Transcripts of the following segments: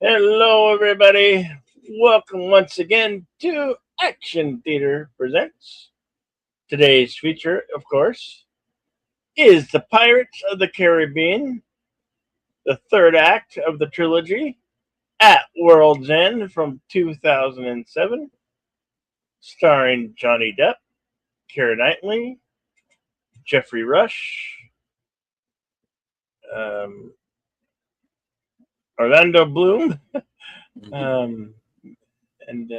Hello, everybody. Welcome once again to Action Theater Presents. Today's feature, of course, is The Pirates of the Caribbean, the third act of the trilogy at World's End from 2007, starring Johnny Depp, Keira Knightley, Jeffrey Rush, um, Orlando Bloom, um, and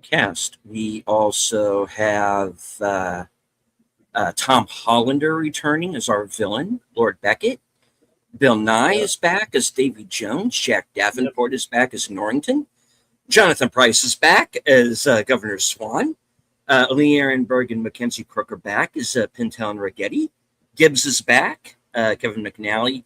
cast. We also have Tom Hollander returning as our villain, Lord Beckett. Bill Nye is back as Davy Jones. Jack Davenport is back as Norrington. Jonathan Pryce is back as Governor Swan. Lee Ehrenberg and Mackenzie Crook are back as Pintel and Ragetti. Gibbs is back. Kevin McNally,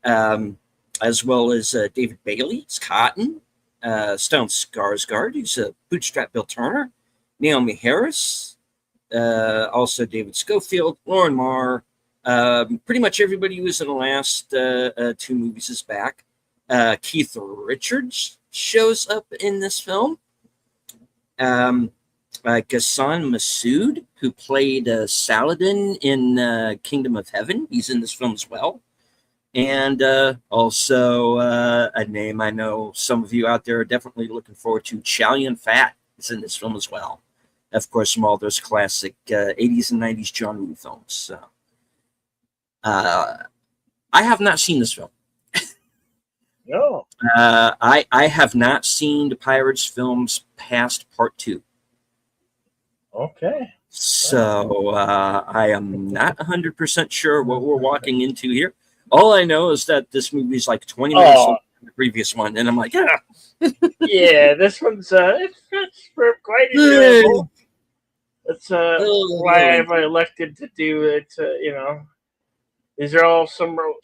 as well as David Bailey. It's Cotton. Stone Skarsgård, who's a bootstrap Bill Turner, Naomi Harris, also David Schofield, Lauren Marr, pretty much everybody who was in the last two movies is back. Keith Richards shows up in this film. Ghassan Massoud, who played Saladin in Kingdom of Heaven, he's in this film as well. And also a name I know some of you out there are definitely looking forward to, Chow Yun-fat is in this film as well. Of course, from all those classic 80s and 90s John Woo films. So, I have not seen this film. No. I have not seen the Pirates films past part 2. Okay. So I am not 100% sure what we're walking into here. All I know is that this movie is like 20 minutes longer than the previous one, and I'm like, yeah, this one's it's quite enjoyable. That's why I've elected to do it. These are all summer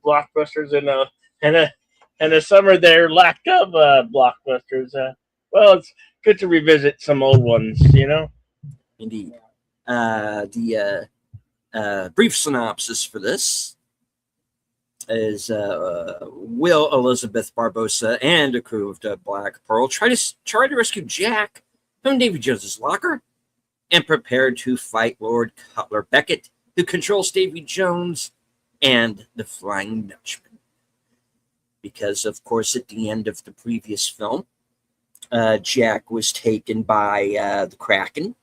blockbusters, and a summer they're lack of blockbusters. Well, it's good to revisit some old ones, Indeed. The brief synopsis for this is Will, Elizabeth Barbosa, and a crew of the Black Pearl try to rescue Jack from Davy Jones's locker and prepare to fight Lord Cutler Beckett, who controls Davy Jones and the Flying Dutchman. Because, of course, at the end of the previous film, Jack was taken by the Kraken.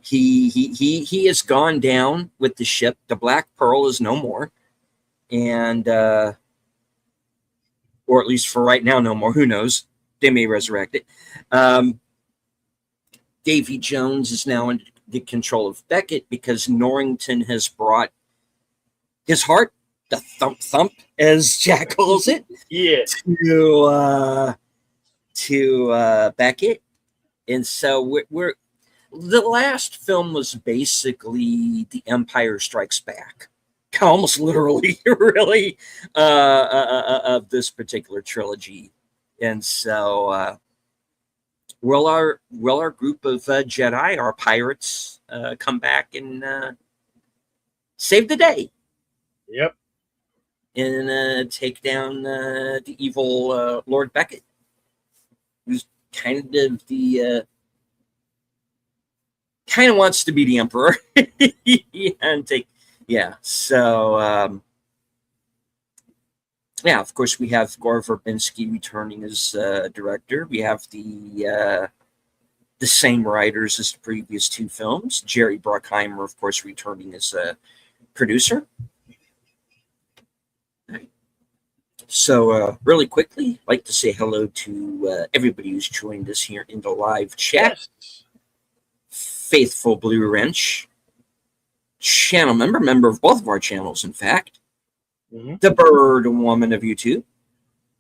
He has gone down with the ship. The Black Pearl is no more, and or at least for right now, no more. Who knows? They may resurrect it. Davy Jones is now in the control of Beckett because Norrington has brought his heart, the thump, as Jack calls it, to Beckett, and so we're the last film was basically The Empire Strikes Back, almost literally, really, of this particular trilogy. And so, will our group of Jedi, our pirates, come back and save the day? Yep. And take down the evil Lord Beckett, who's kind of the kind of wants to be the emperor. And so of course we have Gore Verbinski returning as director. We have the same writers as the previous two films. Jerry Bruckheimer, of course, returning as a producer. So really quickly, I'd like to say hello to everybody who's joined us here in the live chat. Yes. Faithful Blue Wrench, channel member of both of our channels, in fact. Mm-hmm. The Bird Woman of YouTube.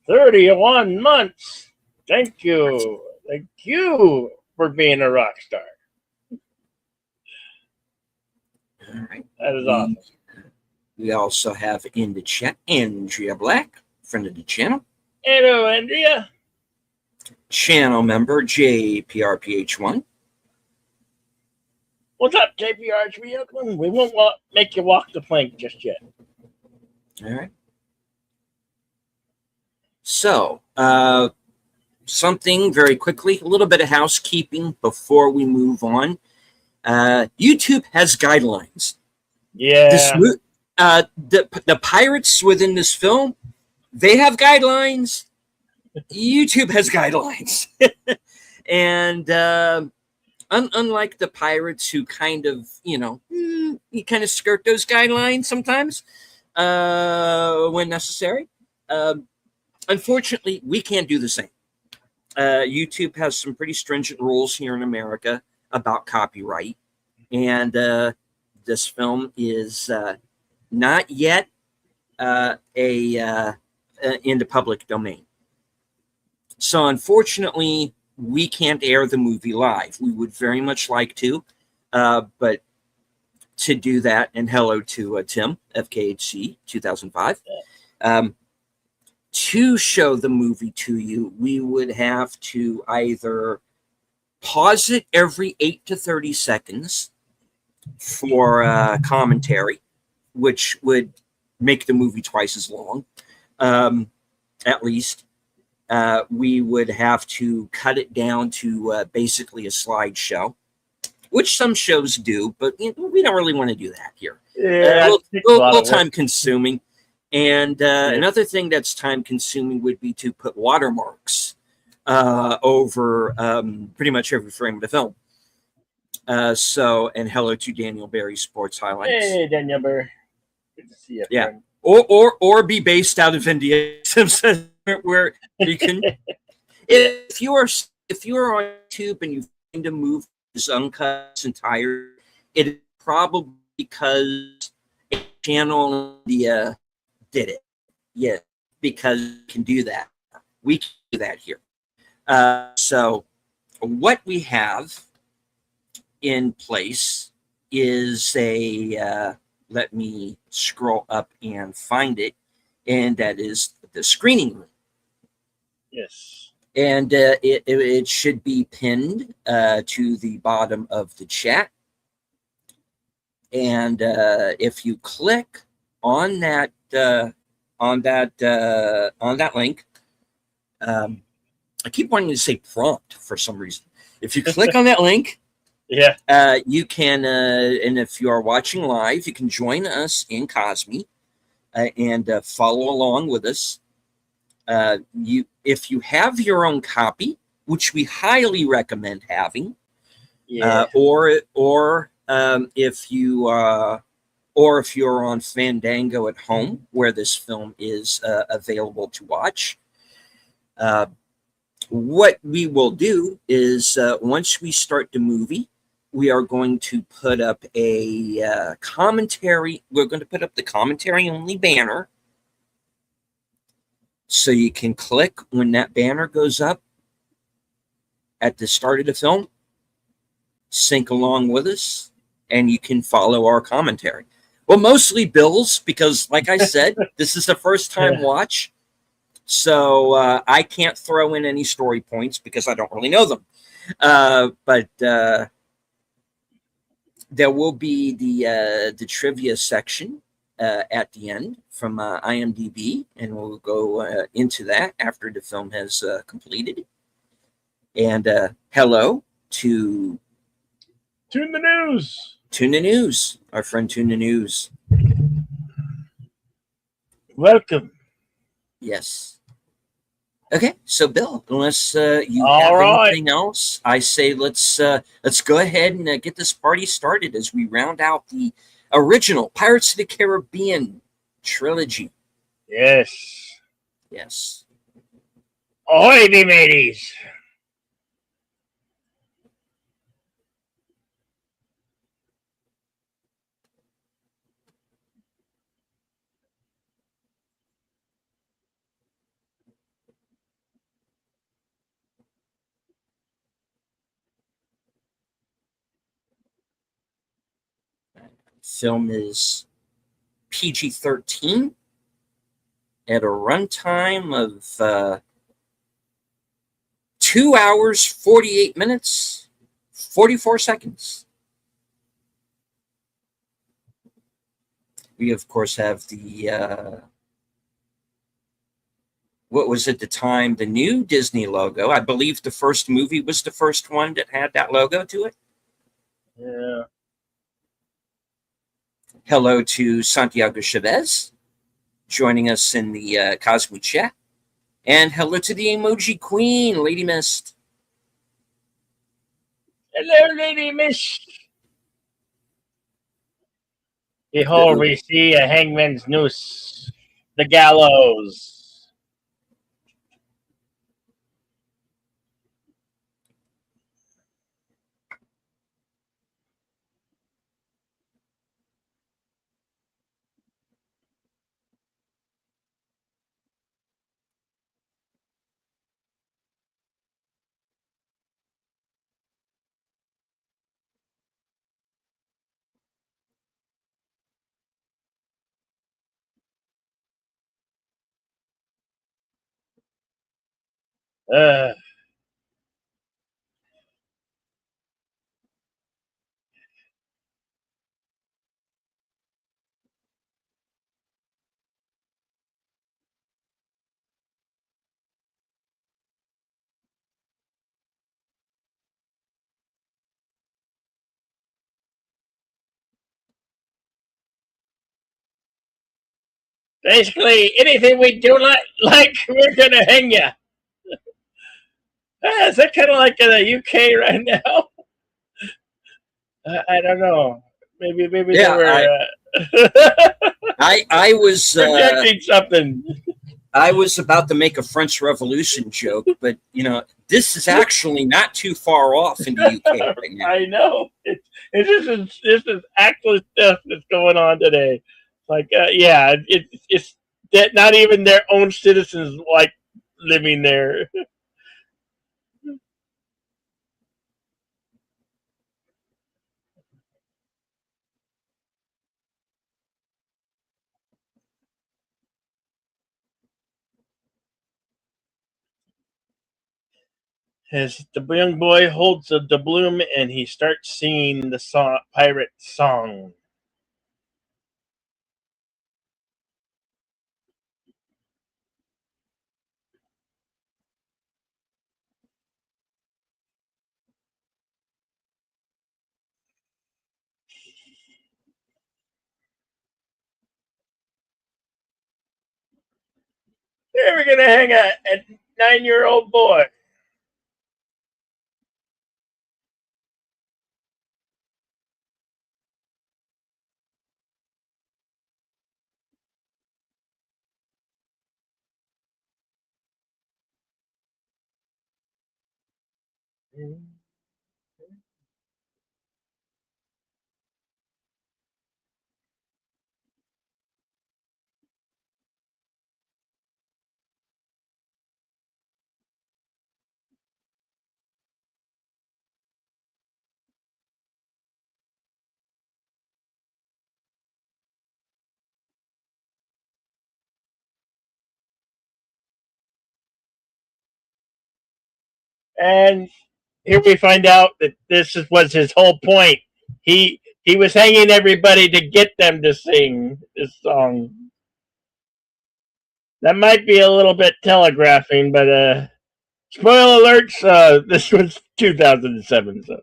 31 months. Thank you. Thank you for being a rock star. All right. That is awesome. We also have in the chat Andrea Black, friend of the channel. Hello, Andrea. Channel member JPRPH1. What's up, JPRHB Oakland? We won't make you walk the plank just yet. All right. So, something very quickly, a little bit of housekeeping before we move on. YouTube has guidelines. Yeah. The pirates within this film, they have guidelines. YouTube has guidelines. And unlike the pirates who kind of, you kind of skirt those guidelines sometimes when necessary. Unfortunately, we can't do the same. YouTube has some pretty stringent rules here in America about copyright. And this film is not yet in the public domain. So unfortunately, we can't air the movie live. We would very much like to, but to do that, and hello to Tim, FKHC 2005, to show the movie to you, we would have to either pause it every 8 to 30 seconds for commentary, which would make the movie twice as long, at least. We would have to cut it down to basically a slideshow, which some shows do, but we don't really want to do that here. Yeah, a little time consuming. And another thing that's time consuming would be to put watermarks over pretty much every frame of the film. And hello to Daniel Berry Sports Highlights. Hey, Daniel Berry. Good to see you. Yeah. Friend. Or be based out of India, where you can. if you are on YouTube and you find a movie is uncut entire, it is probably because a channel in India did it. Yeah, because we can do that. We can do that here. So what we have in place is let me scroll up and find it, and that is the screening room. Yes. And it should be pinned to the bottom of the chat. And if you click on that link, I keep wanting to say prompt for some reason. If you click on that link, yeah, you can, and if you are watching live, you can join us in Cosme and follow along with us. If you have your own copy, which we highly recommend having, or if you're on Fandango at home, where this film is available to watch. What we will do is once we start the movie, we are going to put up a commentary. We're going to put up the commentary only banner. So you can click when that banner goes up at the start of the film, sync along with us, and you can follow our commentary. Well, mostly Bill's, because like I said, this is the first time watch. So I can't throw in any story points because I don't really know them. But there will be the trivia section at the end from IMDb, and we'll go into that after the film has completed. And hello to Tune the News. Tune the News, our friend Tune the News. Welcome. Yes. Okay, so Bill, unless you have anything else, I say let's go ahead and get this party started as we round out the original Pirates of the Caribbean trilogy. Yes. Yes. Ahoy, me mateys. Film is PG-13 at a runtime of 2 hours, 48 minutes, 44 seconds. We, of course, have the, what was at the time, the new Disney logo. I believe the first movie was the first one that had that logo to it. Yeah. Hello to Santiago Chavez joining us in the Cosmo chat. And hello to the emoji queen, Lady Mist. Hello, Lady Mist. Behold, we see a hangman's noose, the gallows. Uh, Basically, anything we do not like, we're gonna hang you. Is that kind of like in the UK right now? I don't know. Maybe they Yeah, were I was projecting something. I was about to make a French Revolution joke, but this is actually not too far off in the UK right now. I know. This is actual stuff that's going on today. Like, yeah, it's that not even their own citizens like living there. As the young boy holds the doubloon and he starts singing the pirate song. They're ever gonna hang a 9-year-old boy? And here we find out that was his whole point. He was hanging everybody to get them to sing this song. That might be a little bit telegraphing, but spoiler alerts. This was 2007, so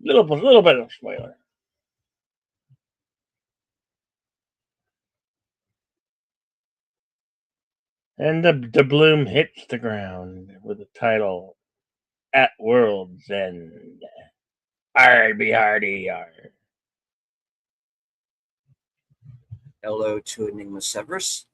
little bit of spoiler. And the bloom hits the ground with the title "At World's End." Arby hardy yar. Hello to Enigma Severus.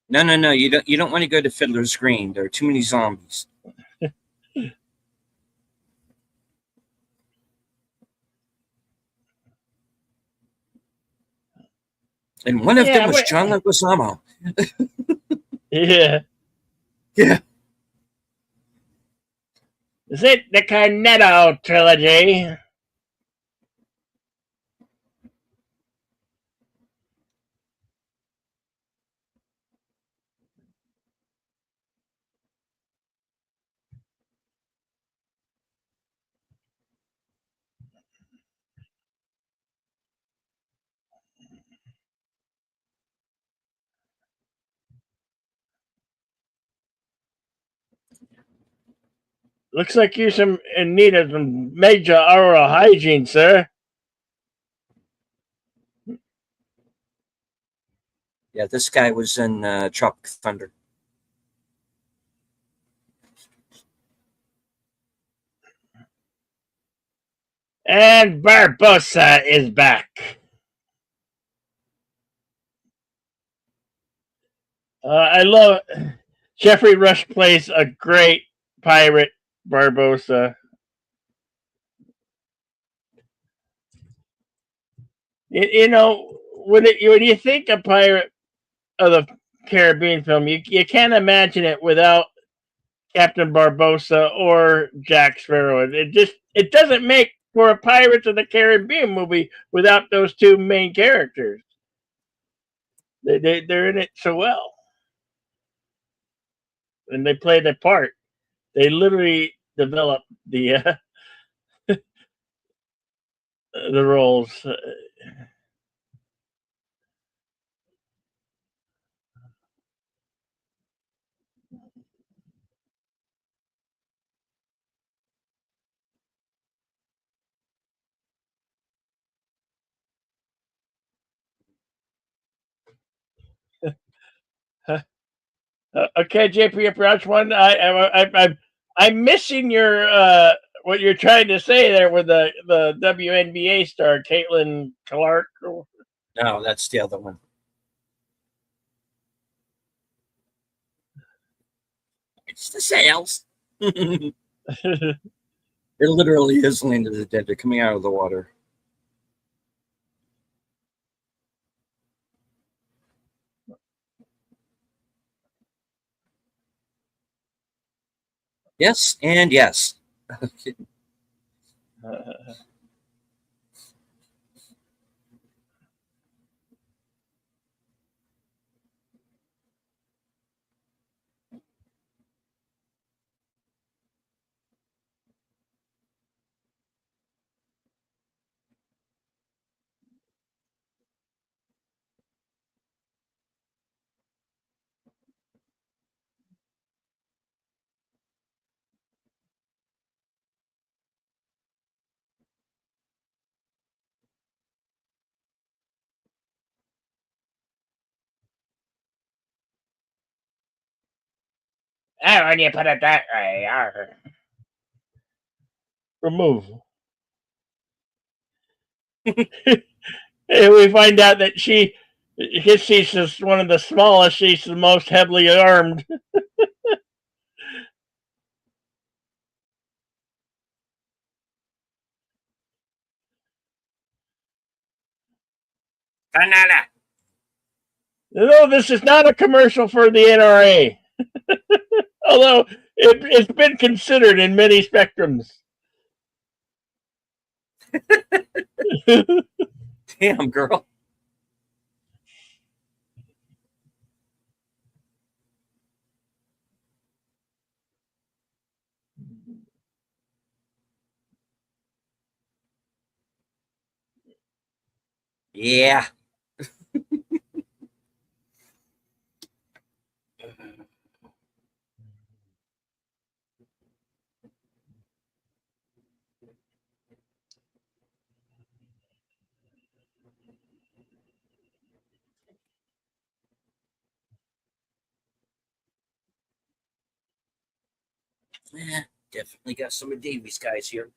No. You don't want to go to Fiddler's Green. There are too many zombies. And one of them was John Leguizamo. Yeah. Yeah. Is it the Cornetto trilogy? Looks like you're in need of some major oral hygiene, sir. Yeah, this guy was in Tropic Thunder. And Barbosa is back. I love Jeffrey Rush plays a great pirate Barbosa. You know when you think a pirate of the Caribbean film, you can't imagine it without Captain Barbosa or Jack Sparrow. It doesn't make for a Pirates of the Caribbean movie without those two main characters. They're in it so well, and they play the part. They literally develop the roles. Okay, JP, if you're one, I'm missing your what you're trying to say there with the WNBA star Caitlin Clark. No, that's the other one. It's the sails. It literally is Land of the Dead. They're coming out of the water. Yes, and yes. Oh, when you put it that way, remove. And we find out that she's just one of the smallest. She's the most heavily armed. Banana. No, this is not a commercial for the NRA, although it's been considered in many spectrums. Damn, girl. Yeah. Definitely got some of Davies guys here.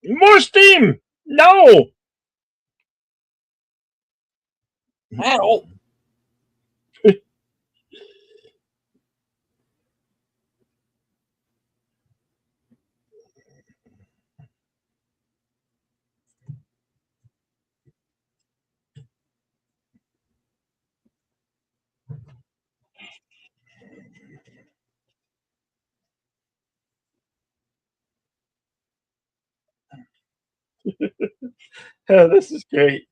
More steam. No. Ow. Oh, this is great.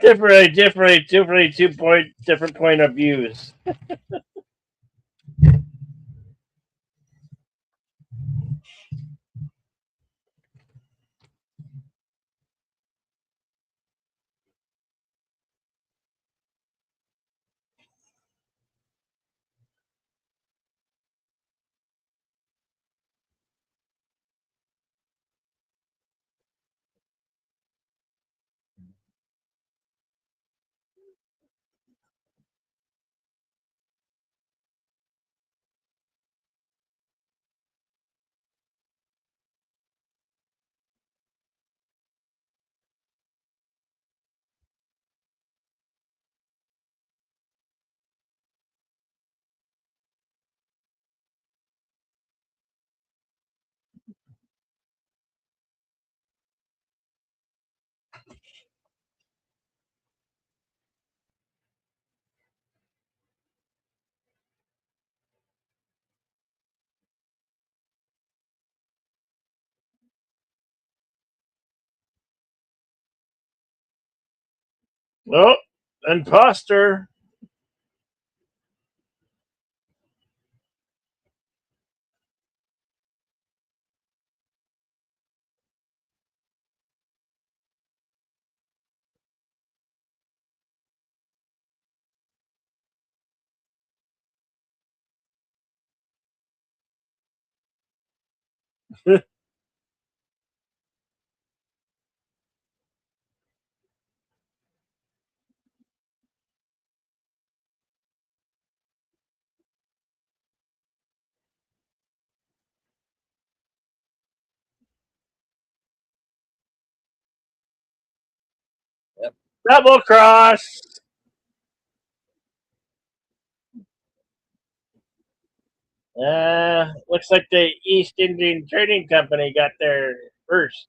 Different 2 point different point of views. Oh, imposter. Yep. Double cross. Looks like the East Indian Trading Company got there first.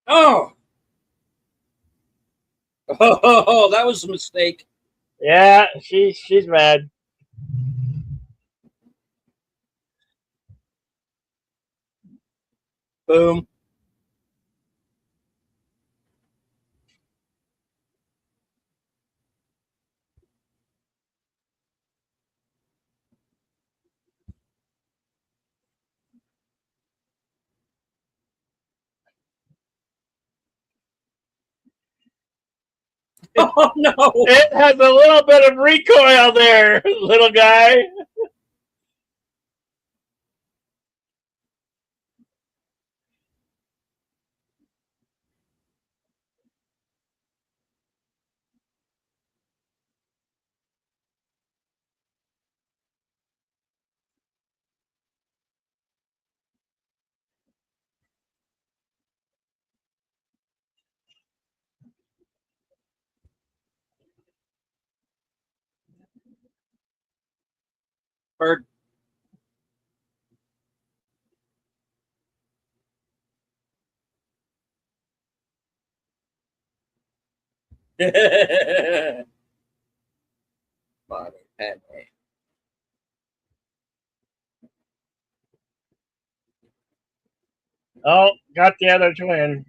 Oh. Oh, that was a mistake. Yeah, she's mad. Boom. Oh no. It has a little bit of recoil there, little guy. Bird. Body, Padme. Oh, got the other twin.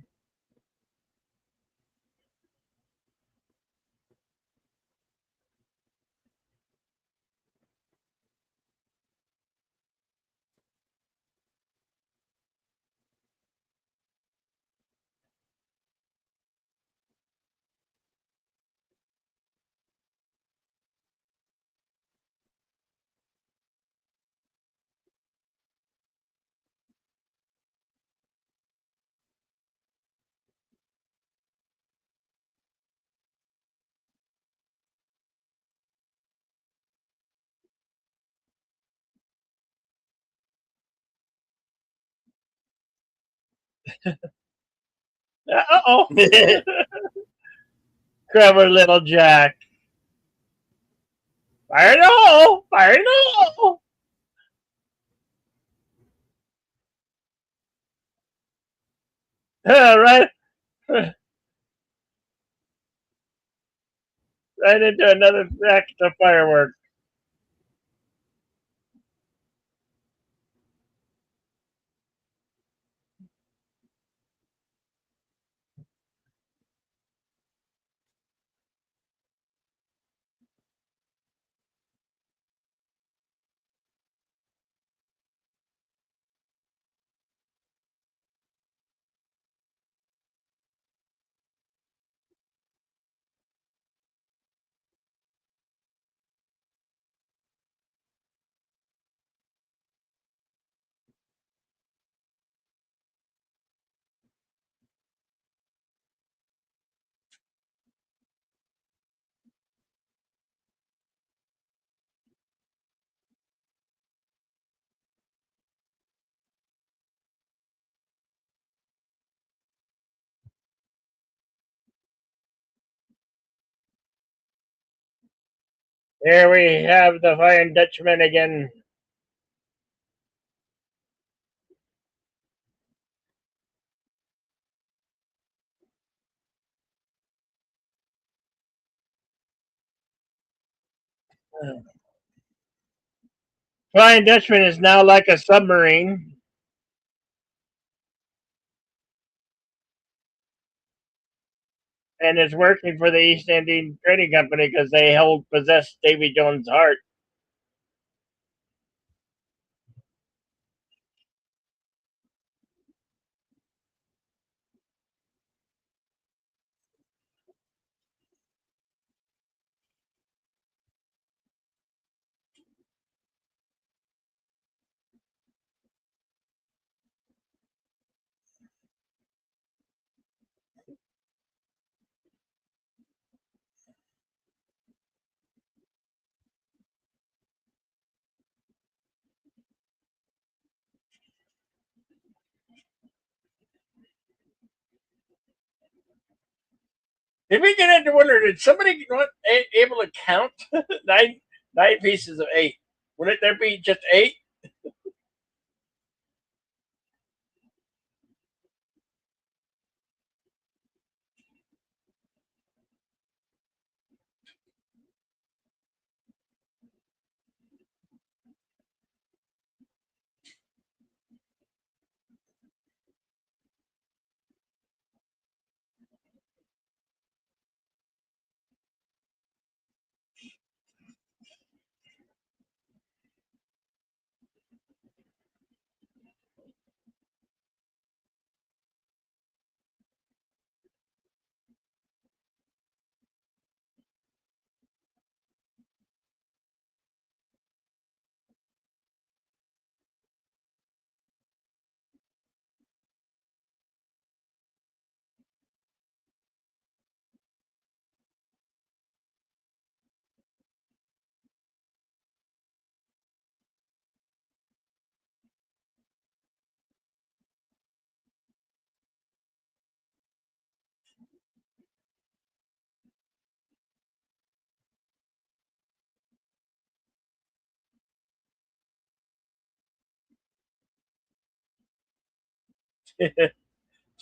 Uh oh. Clever little Jack. Fire in the hole! Fire in the hole! right, right into another act of fireworks. Here we have the Flying Dutchman again. Flying Dutchman is now like a submarine and is working for the East Indian Trading Company because they hold possess Davy Jones' heart. Did we get into wonder? Did somebody able to count nine pieces of eight? Wouldn't there be just eight?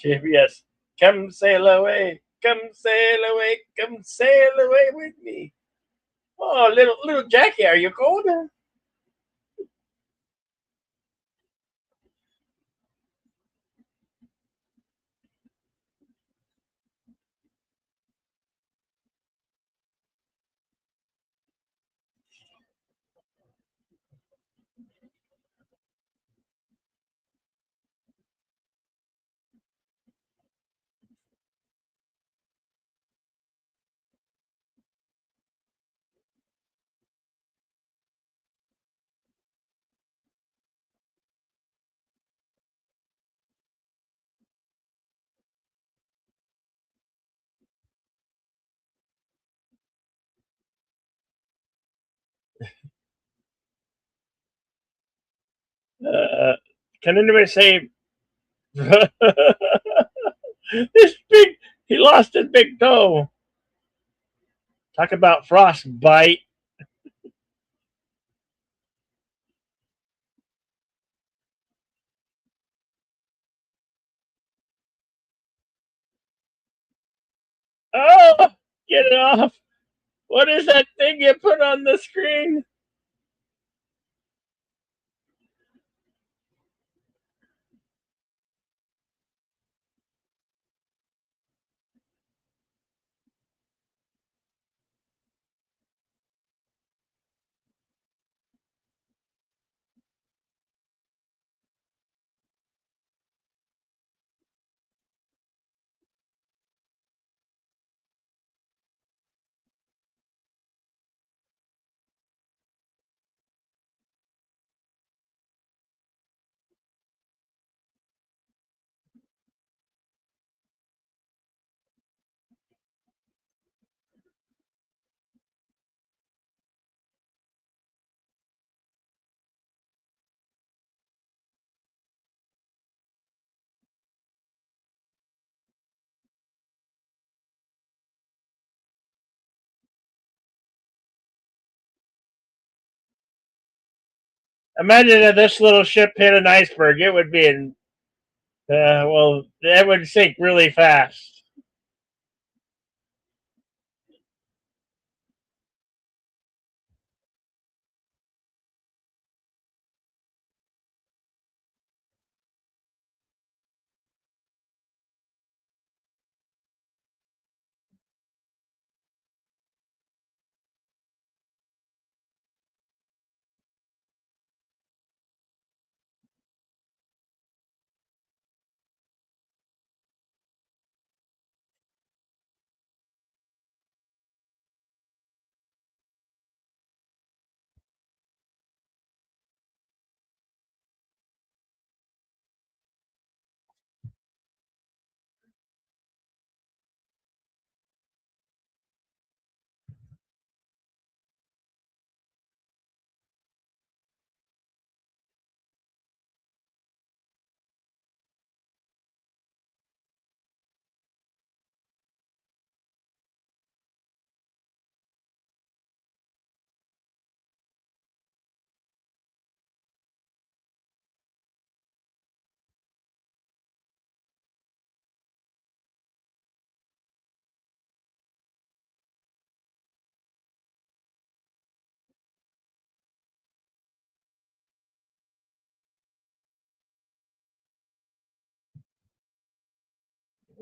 Yes. Come sail away, come sail away with me. Oh, little Jackie, are you cold? Uh, can anybody say this big? He lost his big toe. Talk about frostbite. Oh, get it off! What is that thing you put on the screen? Imagine if this little ship hit an iceberg. It would be in. Well, it would sink really fast.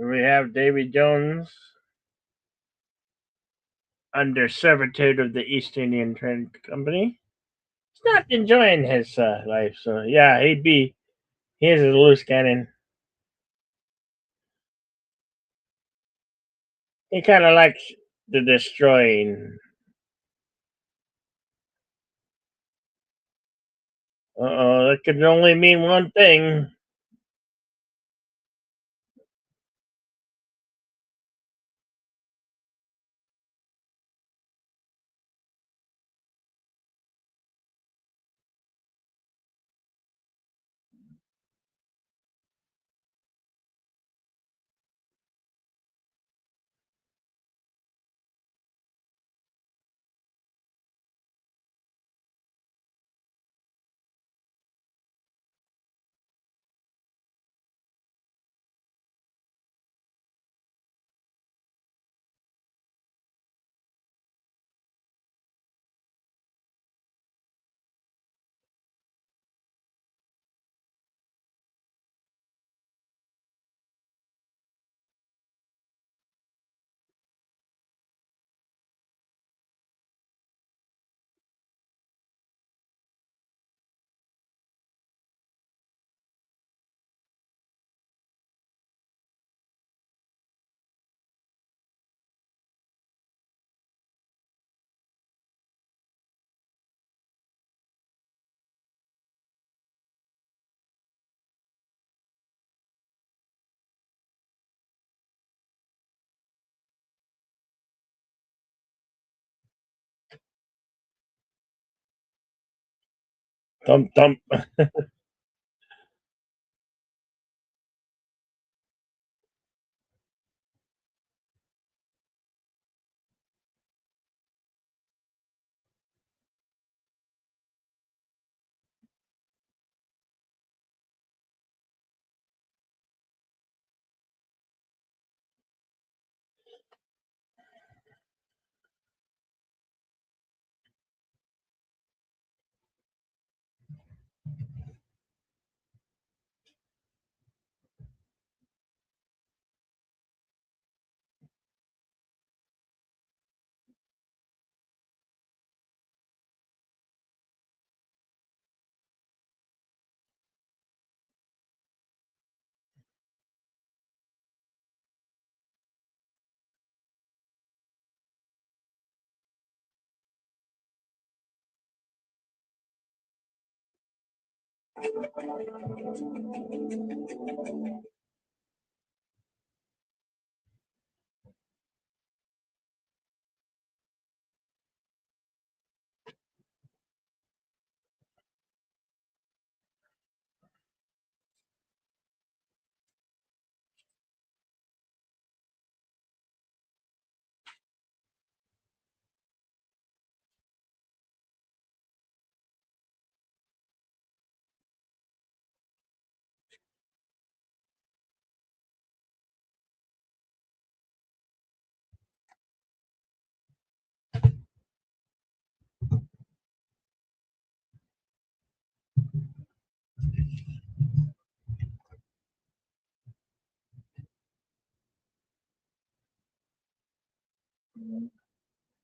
We have Davy Jones under servitude of the East Indian Trade Company. He's not enjoying his life, so yeah, he is a loose cannon. He kind of likes the destroying. That could only mean one thing. Thump thump.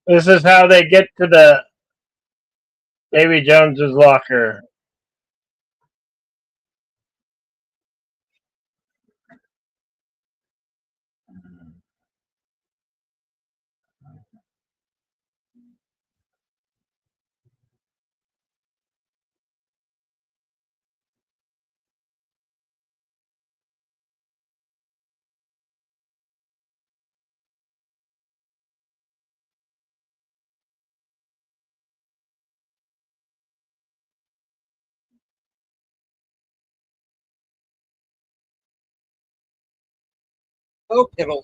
This is how they get to the Davy Jones's locker. Oh, piddle.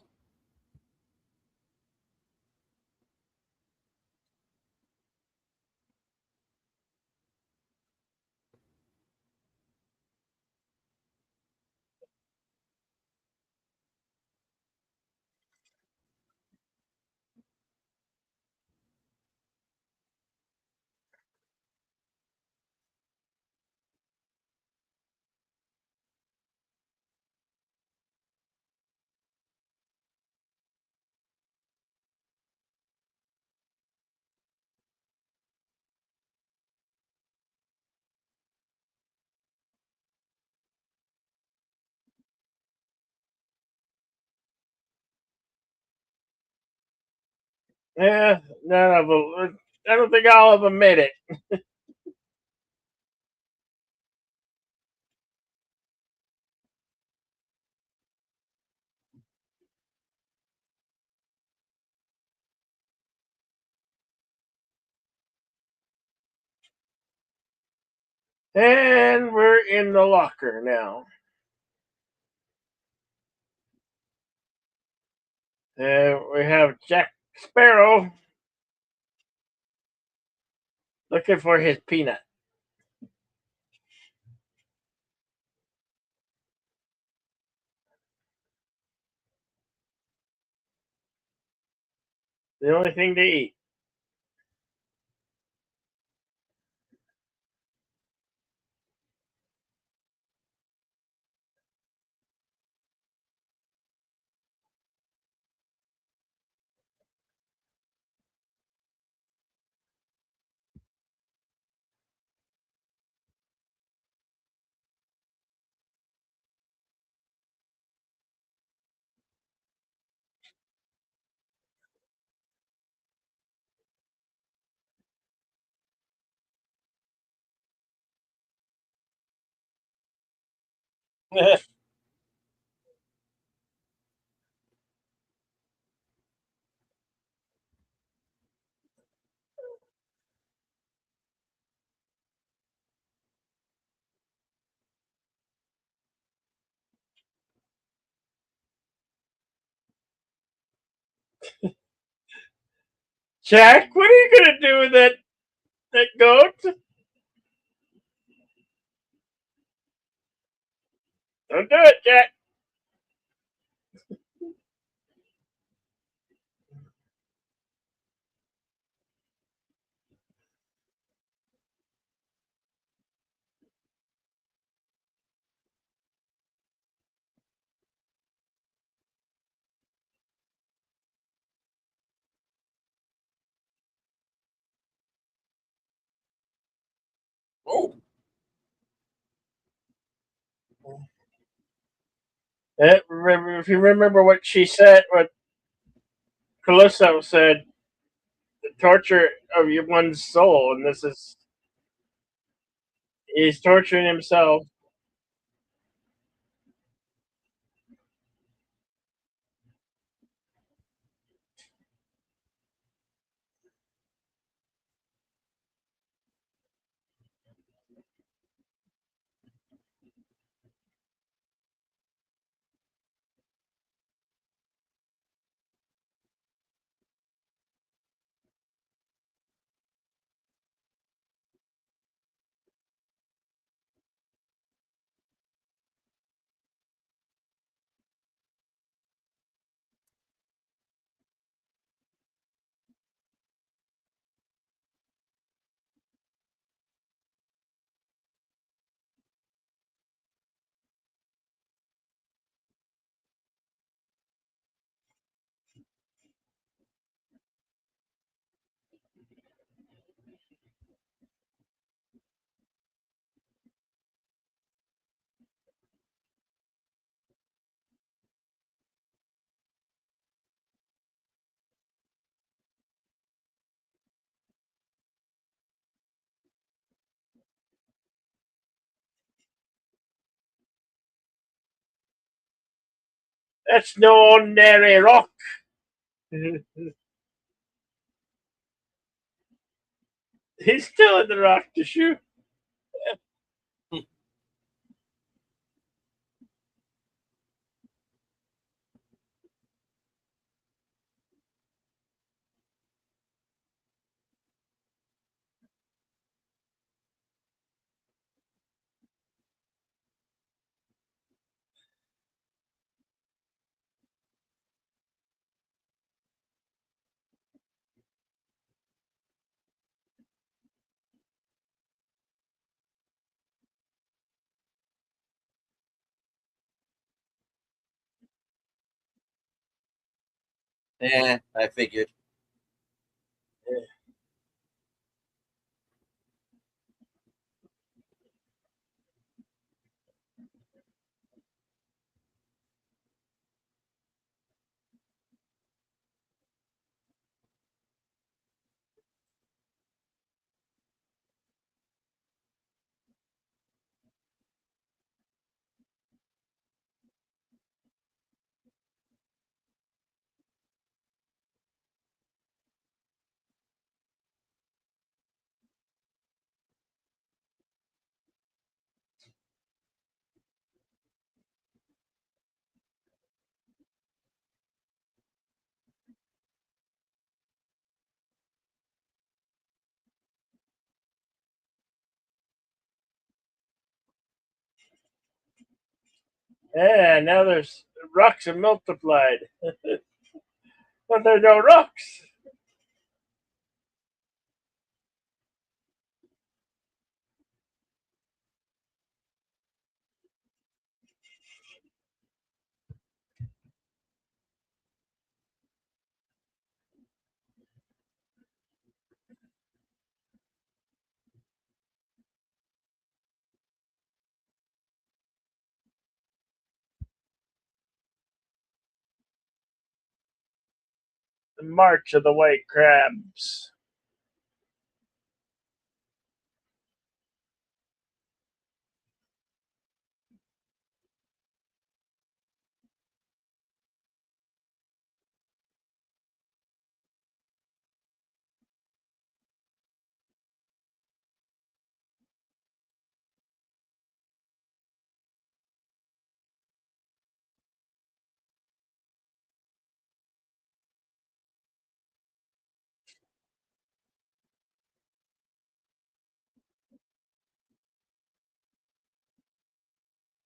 Yeah, none of them. I don't think all of them made it. And we're in the locker now. We have Jack Sparrow looking for his peanut. The only thing to eat. Jack, what are you gonna do with that goat? Don't do it, Jack. Oh, Remember, if you remember what she said, what Calypso said, the torture of one's soul, and this is he's torturing himself. That's no ordinary rock. He's still in the rock to shoot. yeah, I figured. Yeah, now there's rocks are multiplied, but there are no rocks. The march of the white crabs.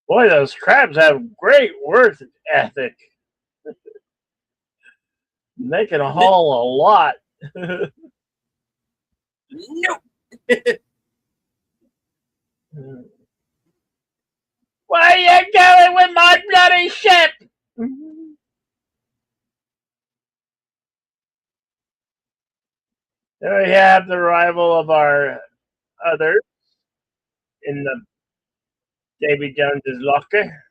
Boy, those crabs have great work ethic. They can haul a lot. Nope. Where are you going with my bloody ship? There we have the arrival of our others in the Davy Jones's locker.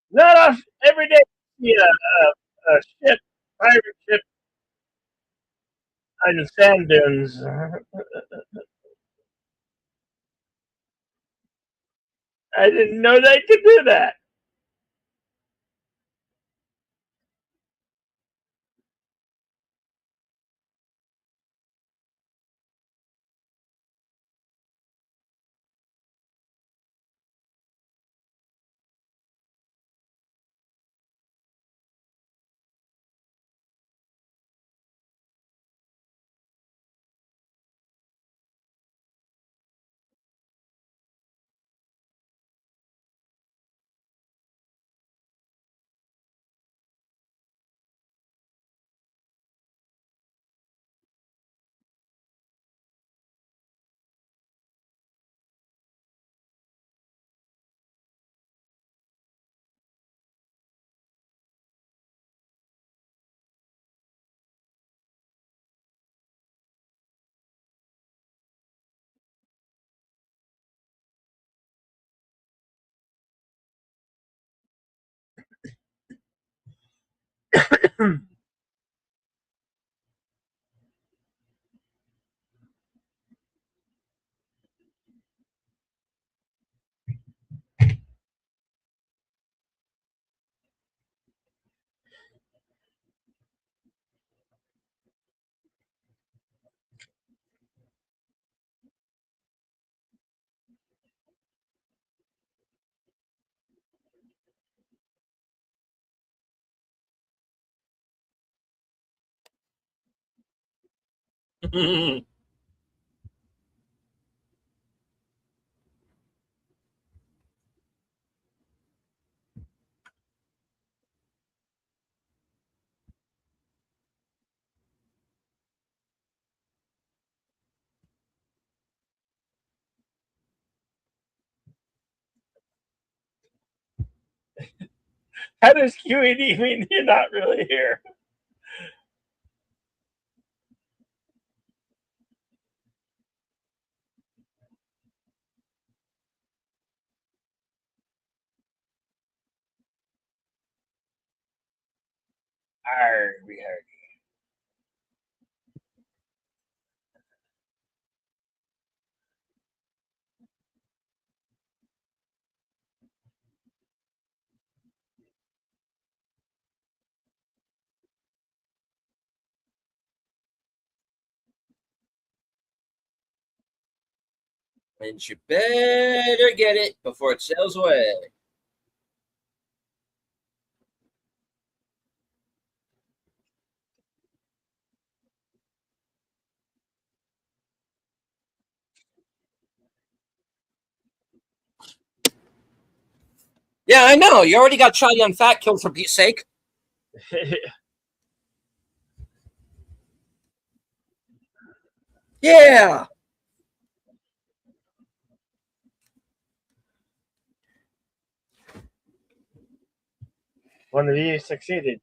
Not every day you see a ship, pirate ship on the sand dunes. I didn't know they could do that. How does QED mean you're not really here? Arr, we heard. And you better get it before it sails away. Yeah, I know. You already got Chai Yun Fat killed for Pete's sake. Yeah. One of you succeeded.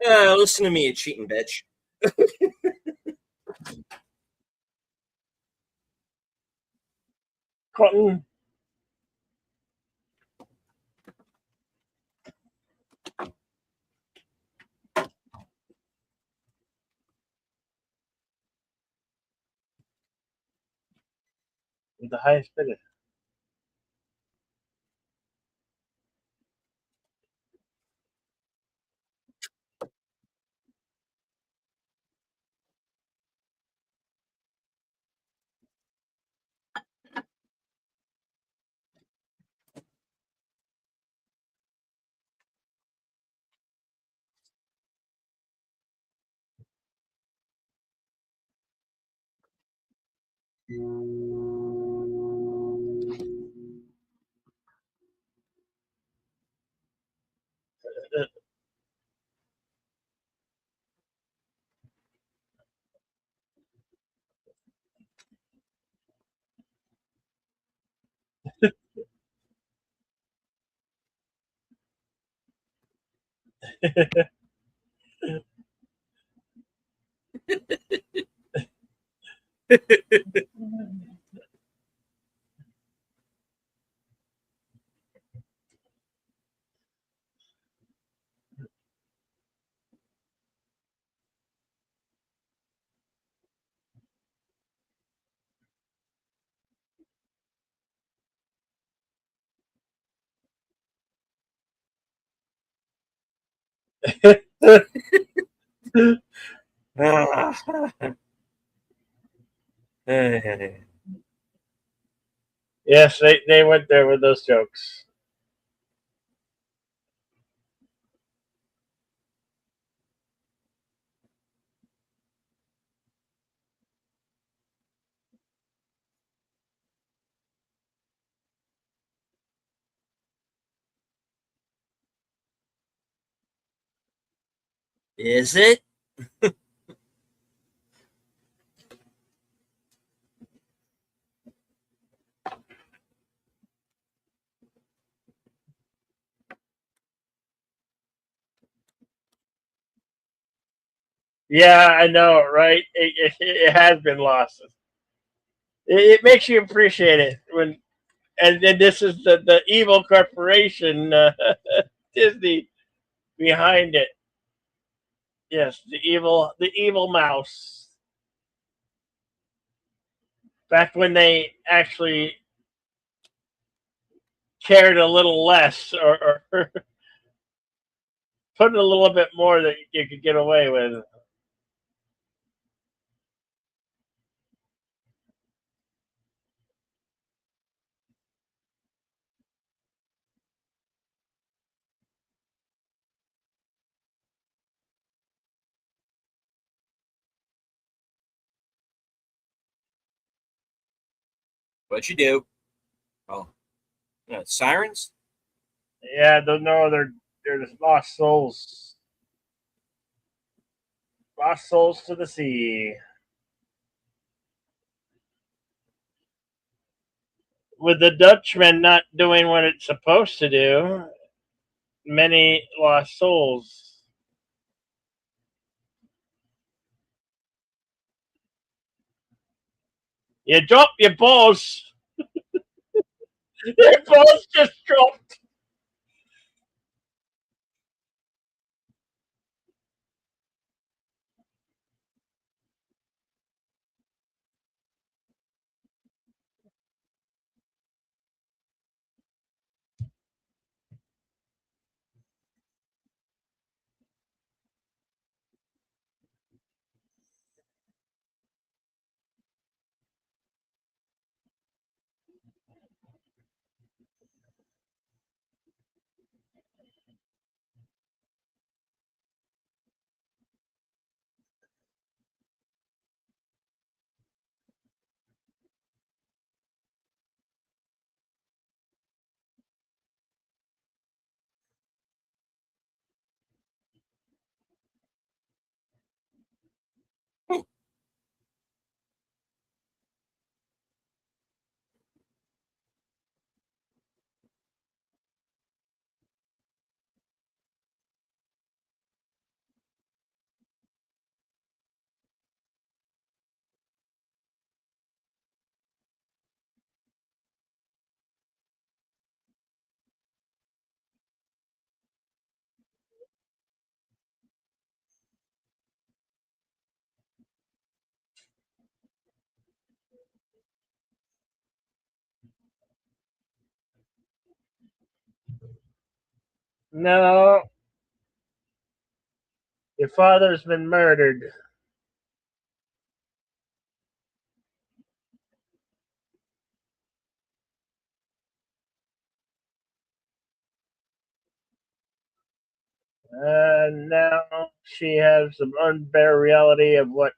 Listen to me, you cheating bitch. Cotton. with the highest bidder. Yes, they went there with those jokes. Is it? Yeah, I know, right? It has been lost. It makes you appreciate it when, and then this is the evil corporation, Disney, behind it. Yes, the evil mouse. Back when they actually cared a little less, or put a little bit more that you could get away with. What you do? Oh, sirens. Yeah, no, they're just lost souls to the sea. With the Dutchman not doing what it's supposed to do, many lost souls. You drop your balls. Your balls just dropped. No, your father's been murdered. Now she has some unbear reality of what.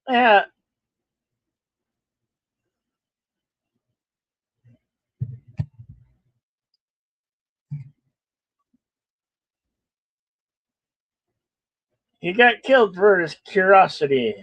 Yeah, he got killed for his curiosity.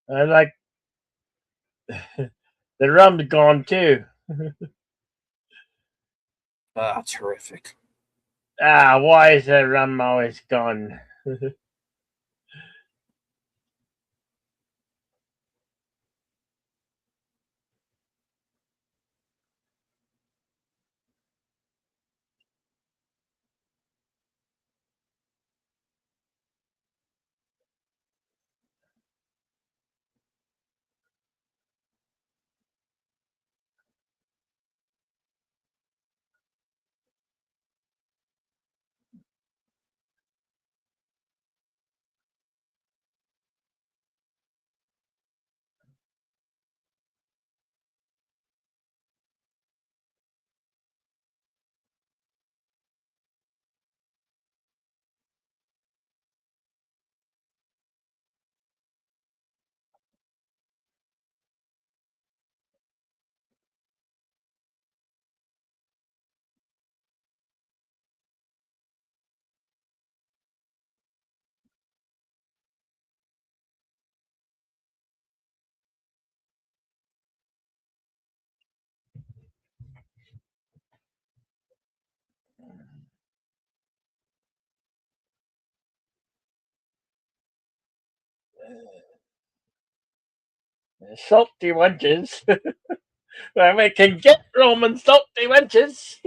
I like the rum's gone too. Ah, terrific. Why is the rum always gone? Salty wenches. We can get Roman salty wenches.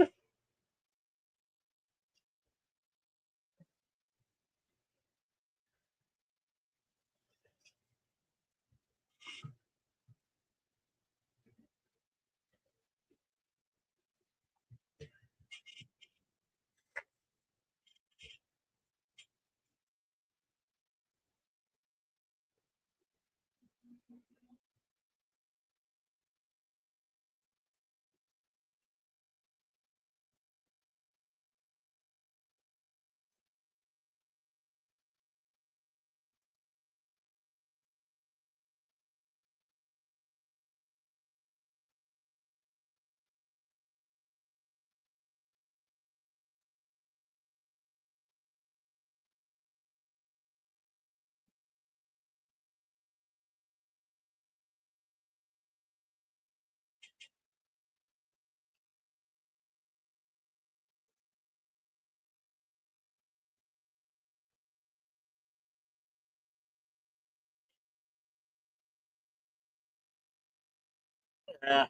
Yeah.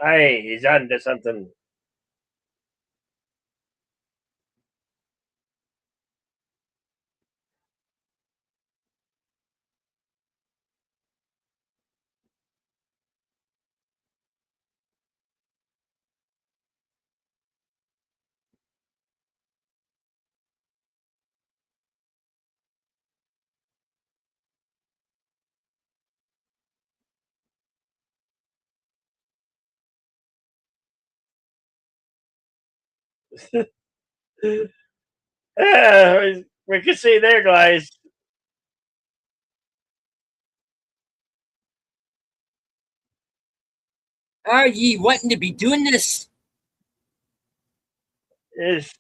Hey, he's on to something. We can see there, guys. Are ye wanting to be doing this? Is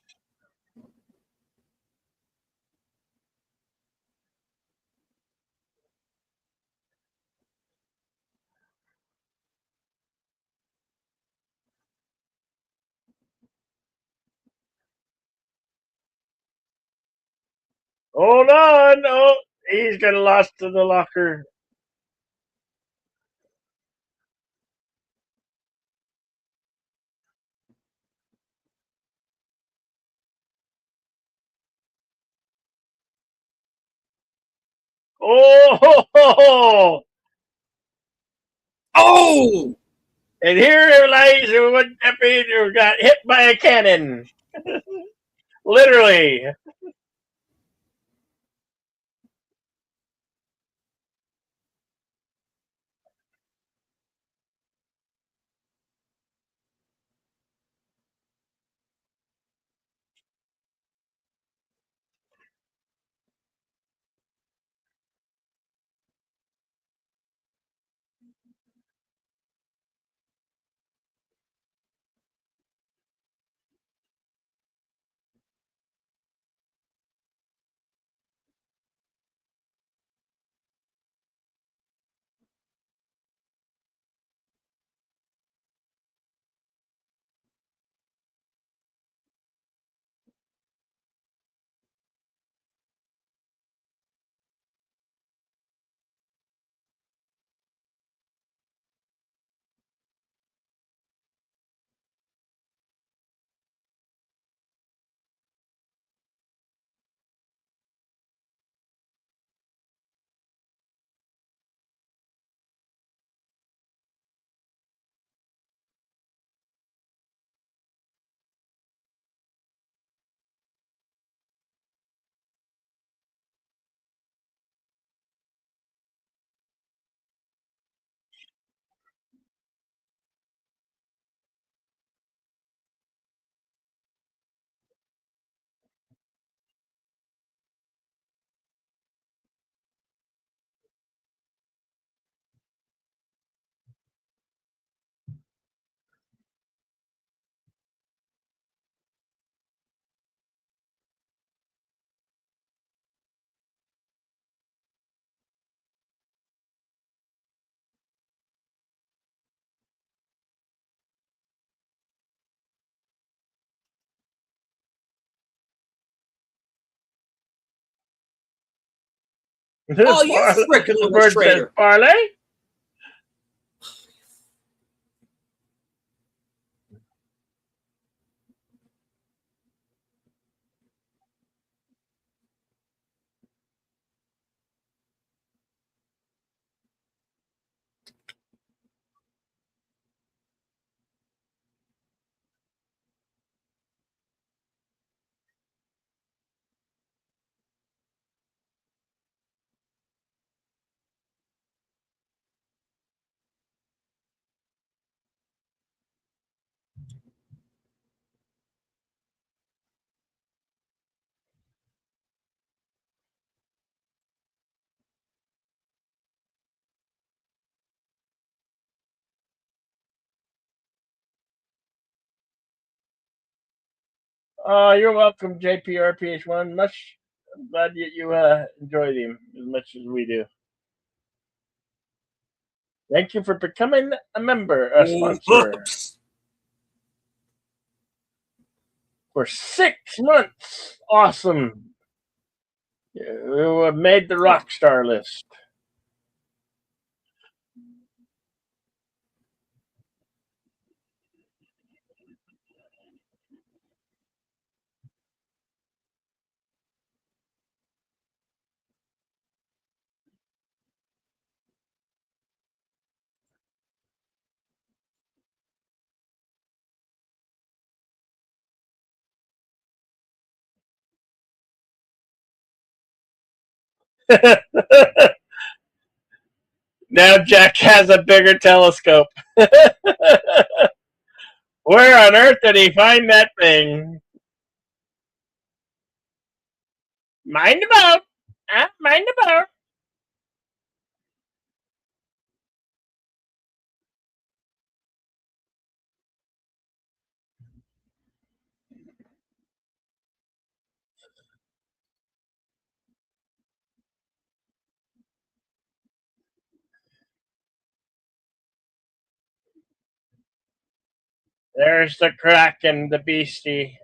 hold on. Oh, he's gonna lost to the locker. Oh, Oh! and here lies one deputy who got hit by a cannon. Literally. Oh, you frickin' The little bird says traitor. parlay. You're welcome, JPRPH1. Much glad you enjoy them as much as we do. Thank you for becoming a member, a sponsor Whoops. for 6 months. Awesome. You have made the Oh, rock star list. Now Jack has a bigger telescope. Where on earth did he find that thing? Mind the boat. Mind the boat. There's the Kraken, the beastie.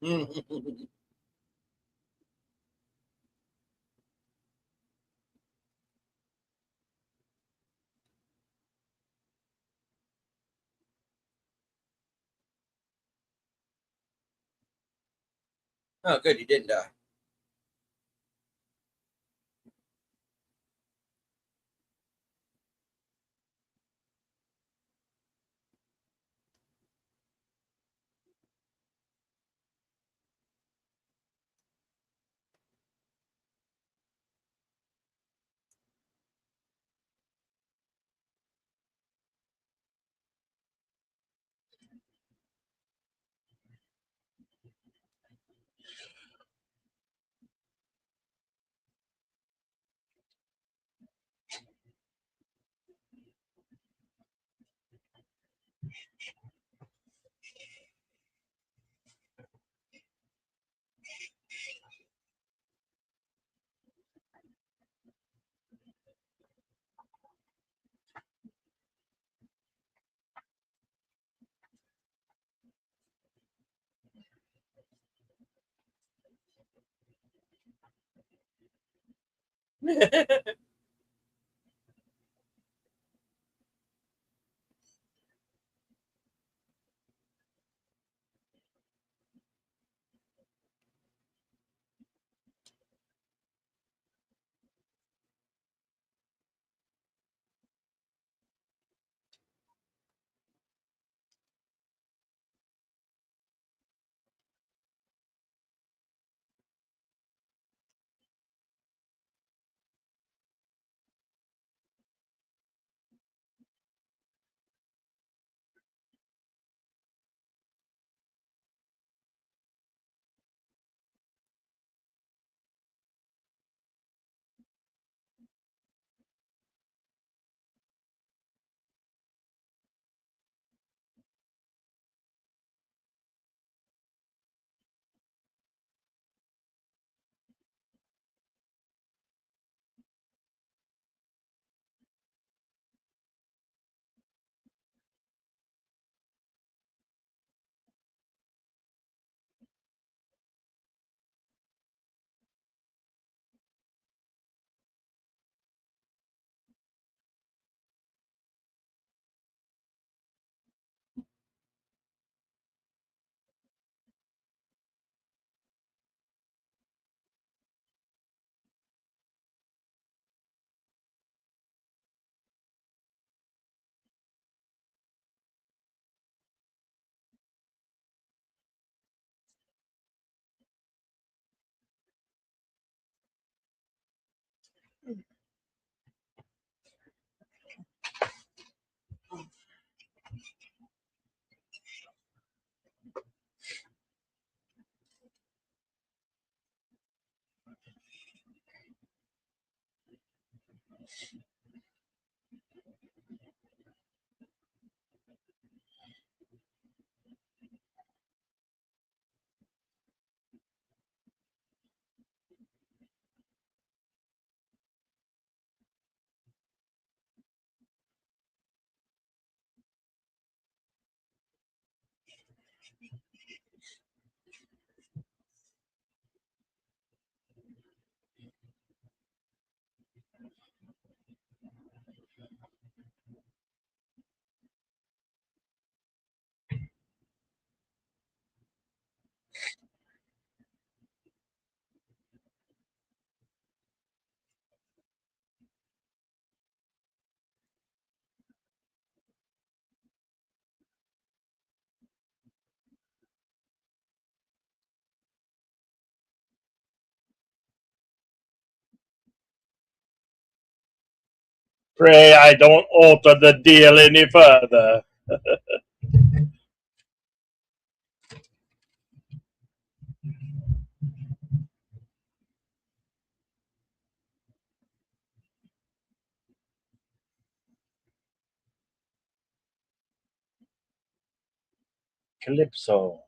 Oh, good, he didn't die. Pray I don't alter the deal any further. Calypso.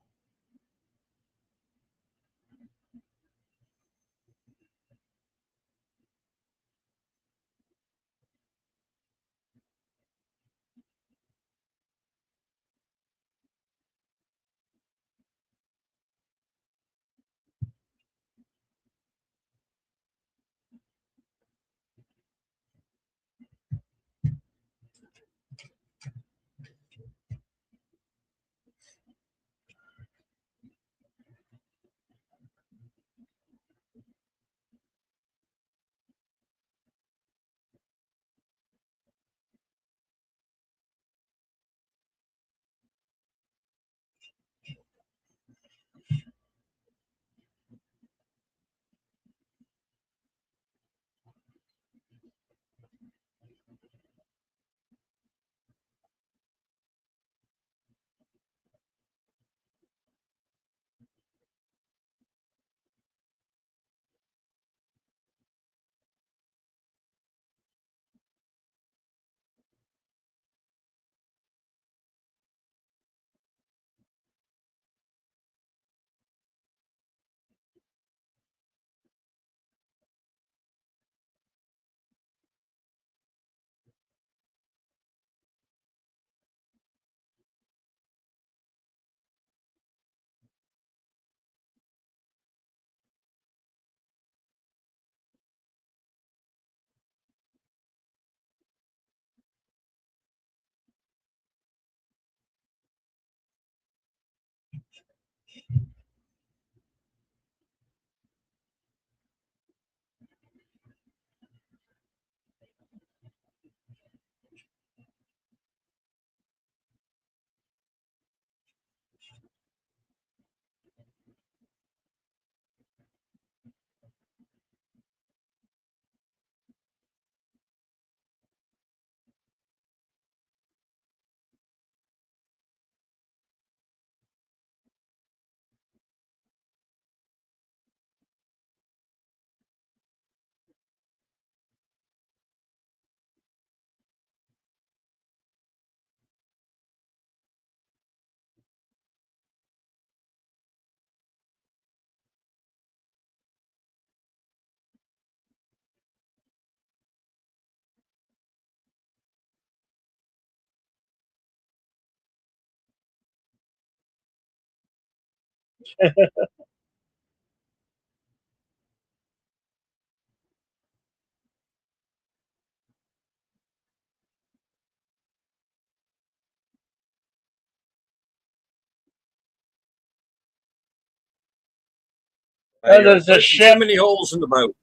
Right, There's the putting ship, too many holes in the boat.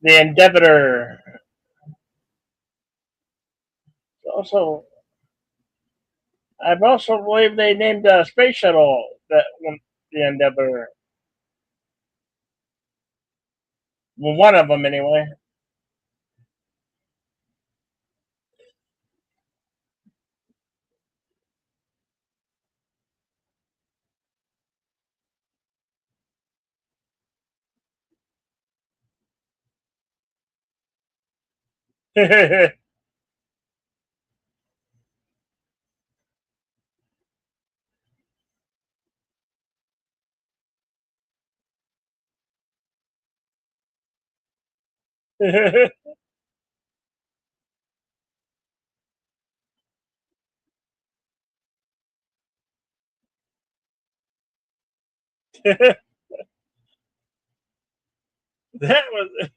the Endeavor. Also, I've also believe they named a space shuttle that one, the Endeavor. Well, one of them anyway. That was.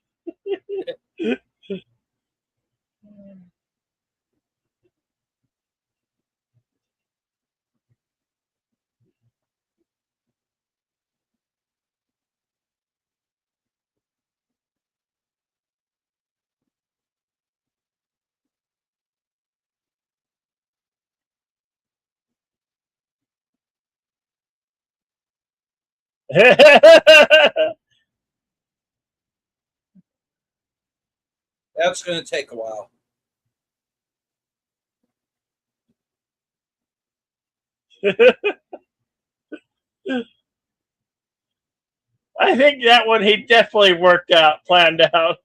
That's going to take a while. I think that one he definitely worked out, planned out.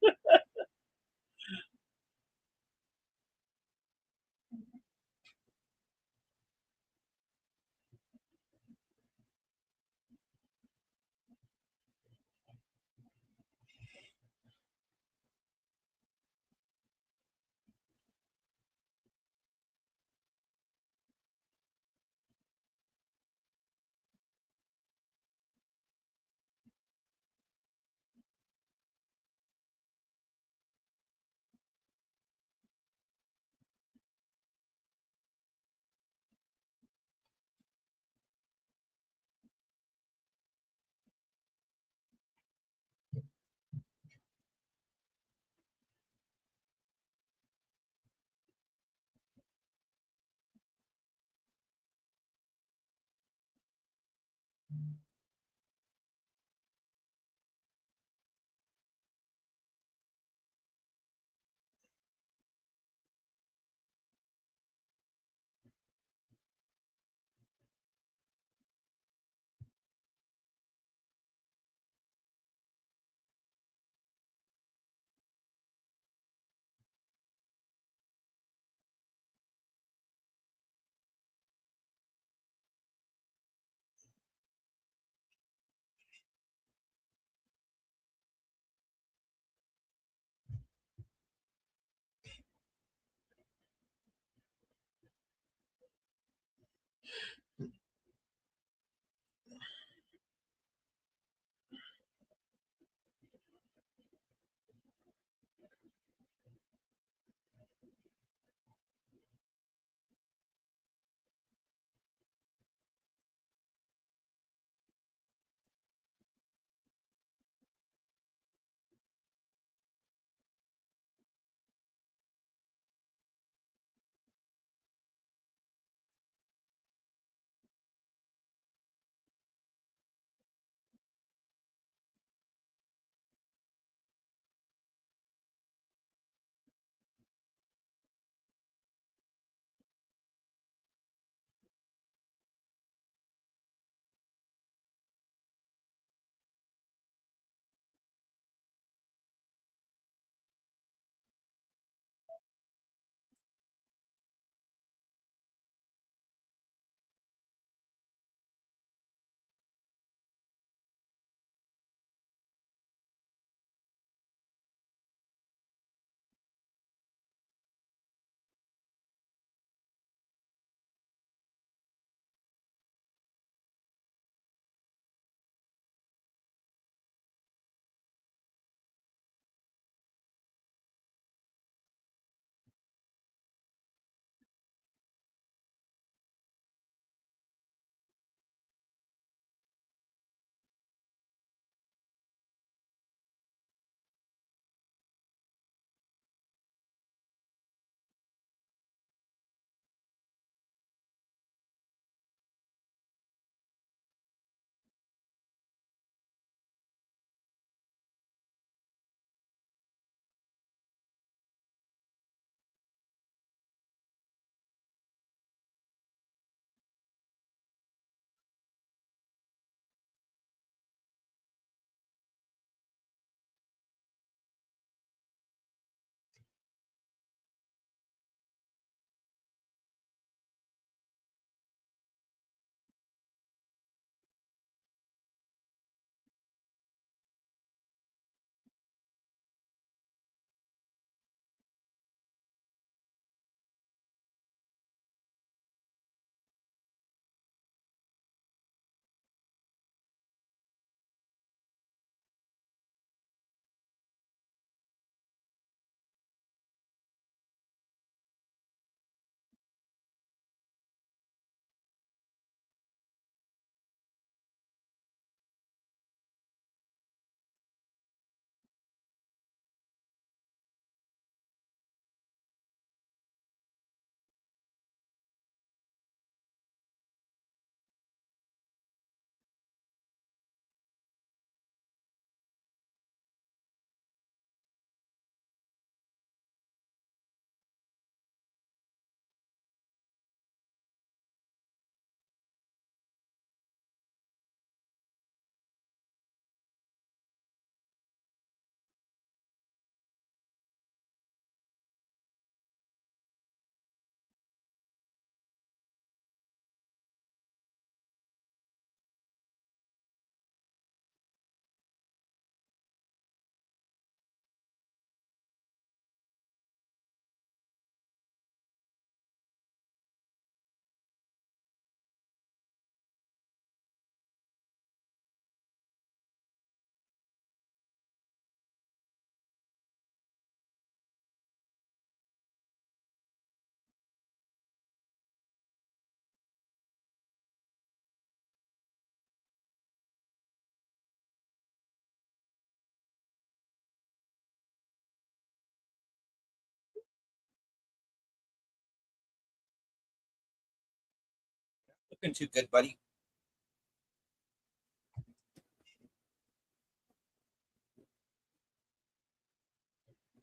Looking too good, buddy.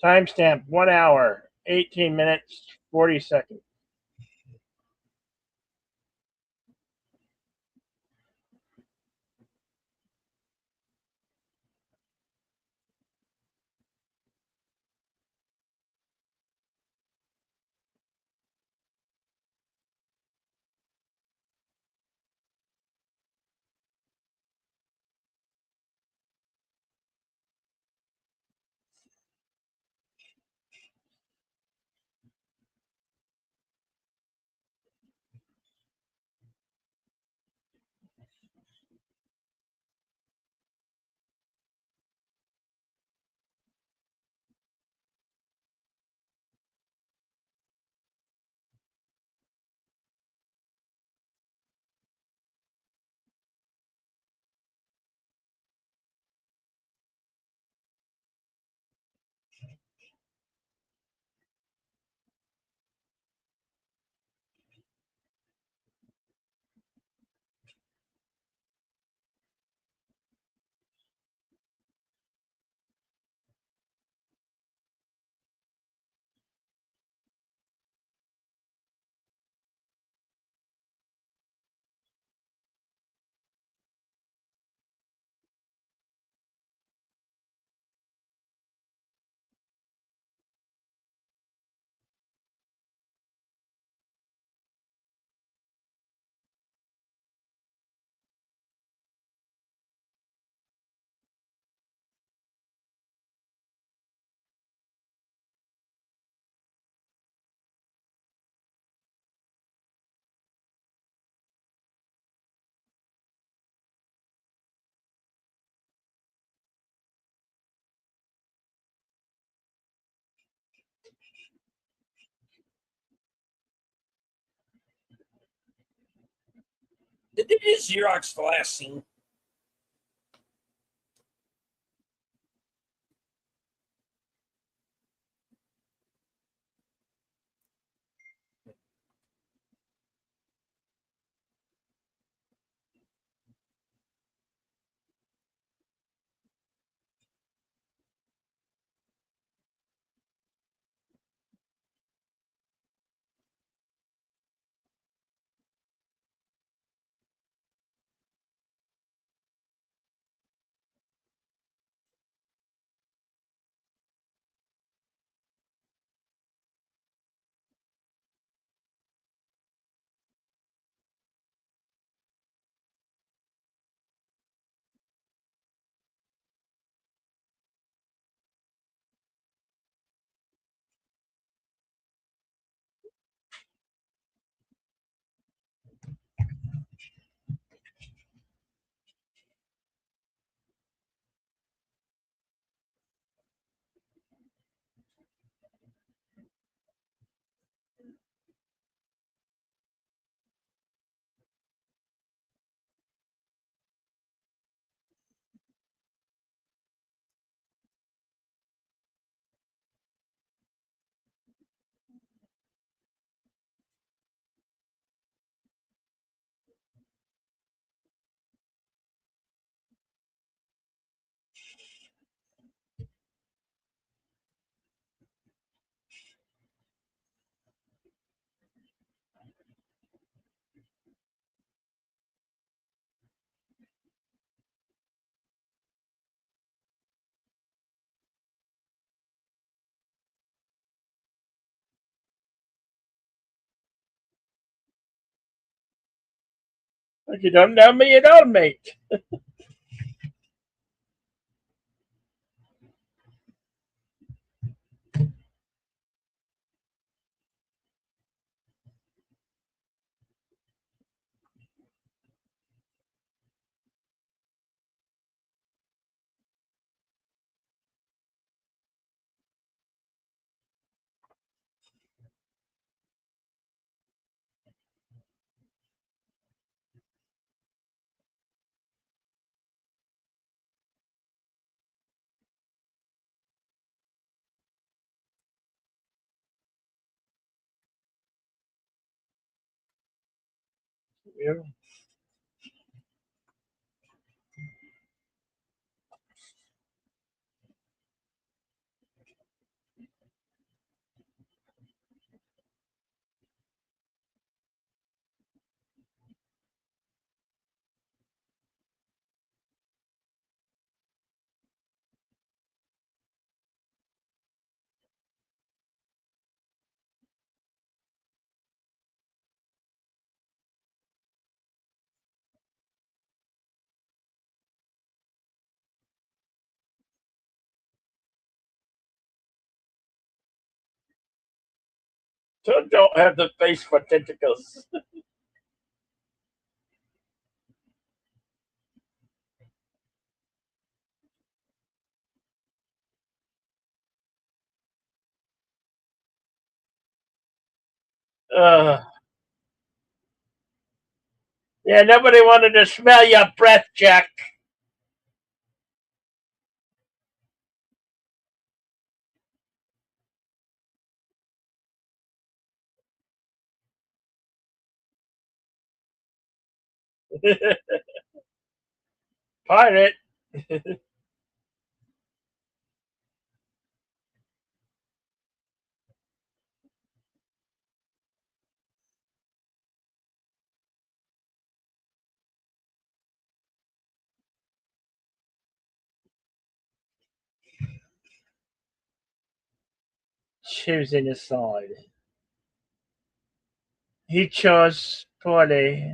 Timestamp 1 hour, 18 minutes, 40 seconds. It is Xerox the last scene. If you don't know me, you don't, mate. Yeah. So don't have the face for tentacles. Uh, yeah, nobody wanted to smell your breath, Jack. Pirate. Choosing a side. He chose poorly.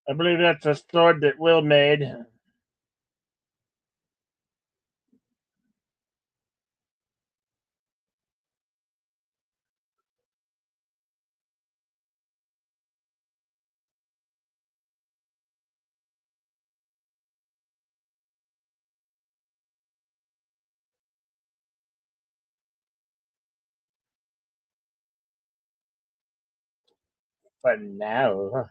I believe that's a sword that Will made. For now.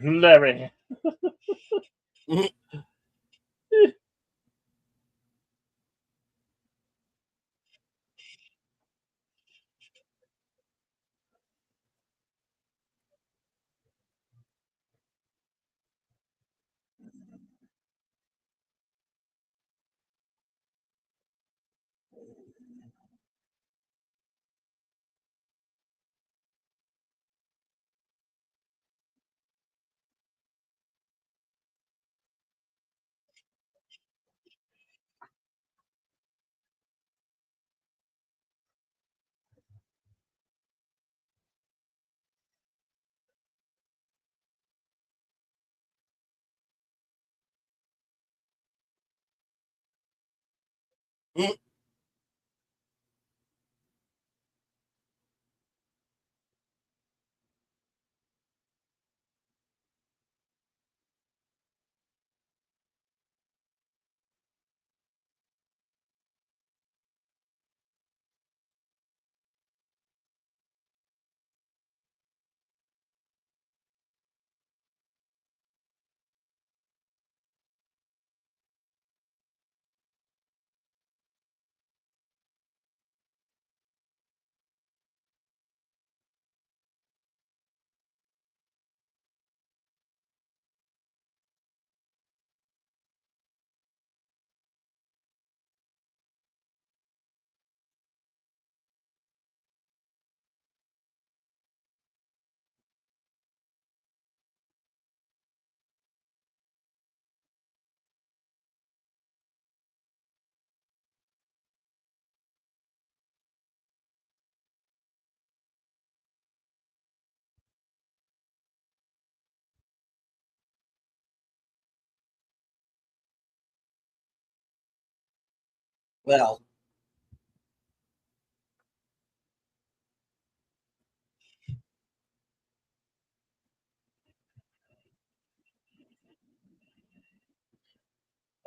Larry. Well,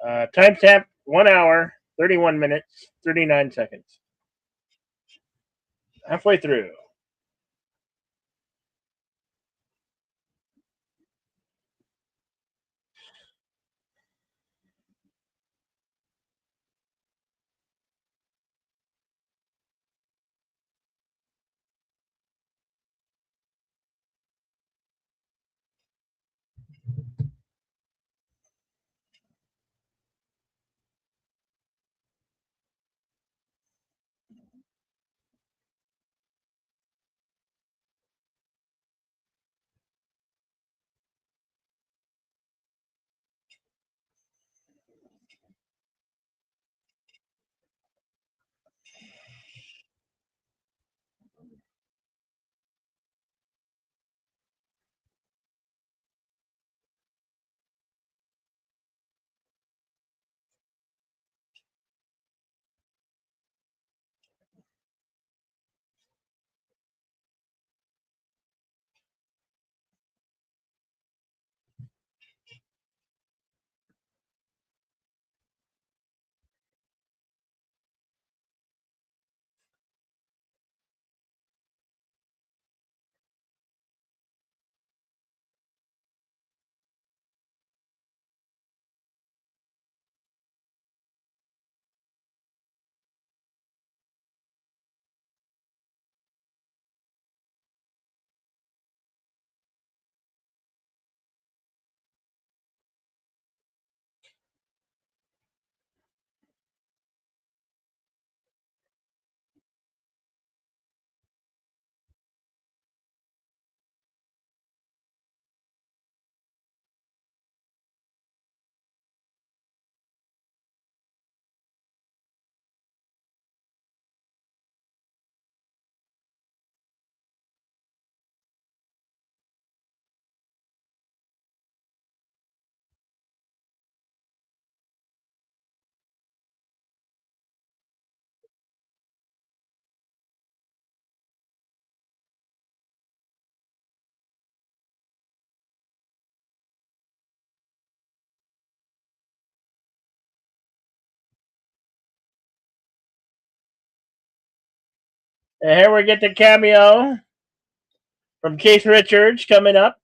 Timestamp 1 hour, 31 minutes, 39 seconds. Halfway through. And here we get the cameo from Keith Richards coming up.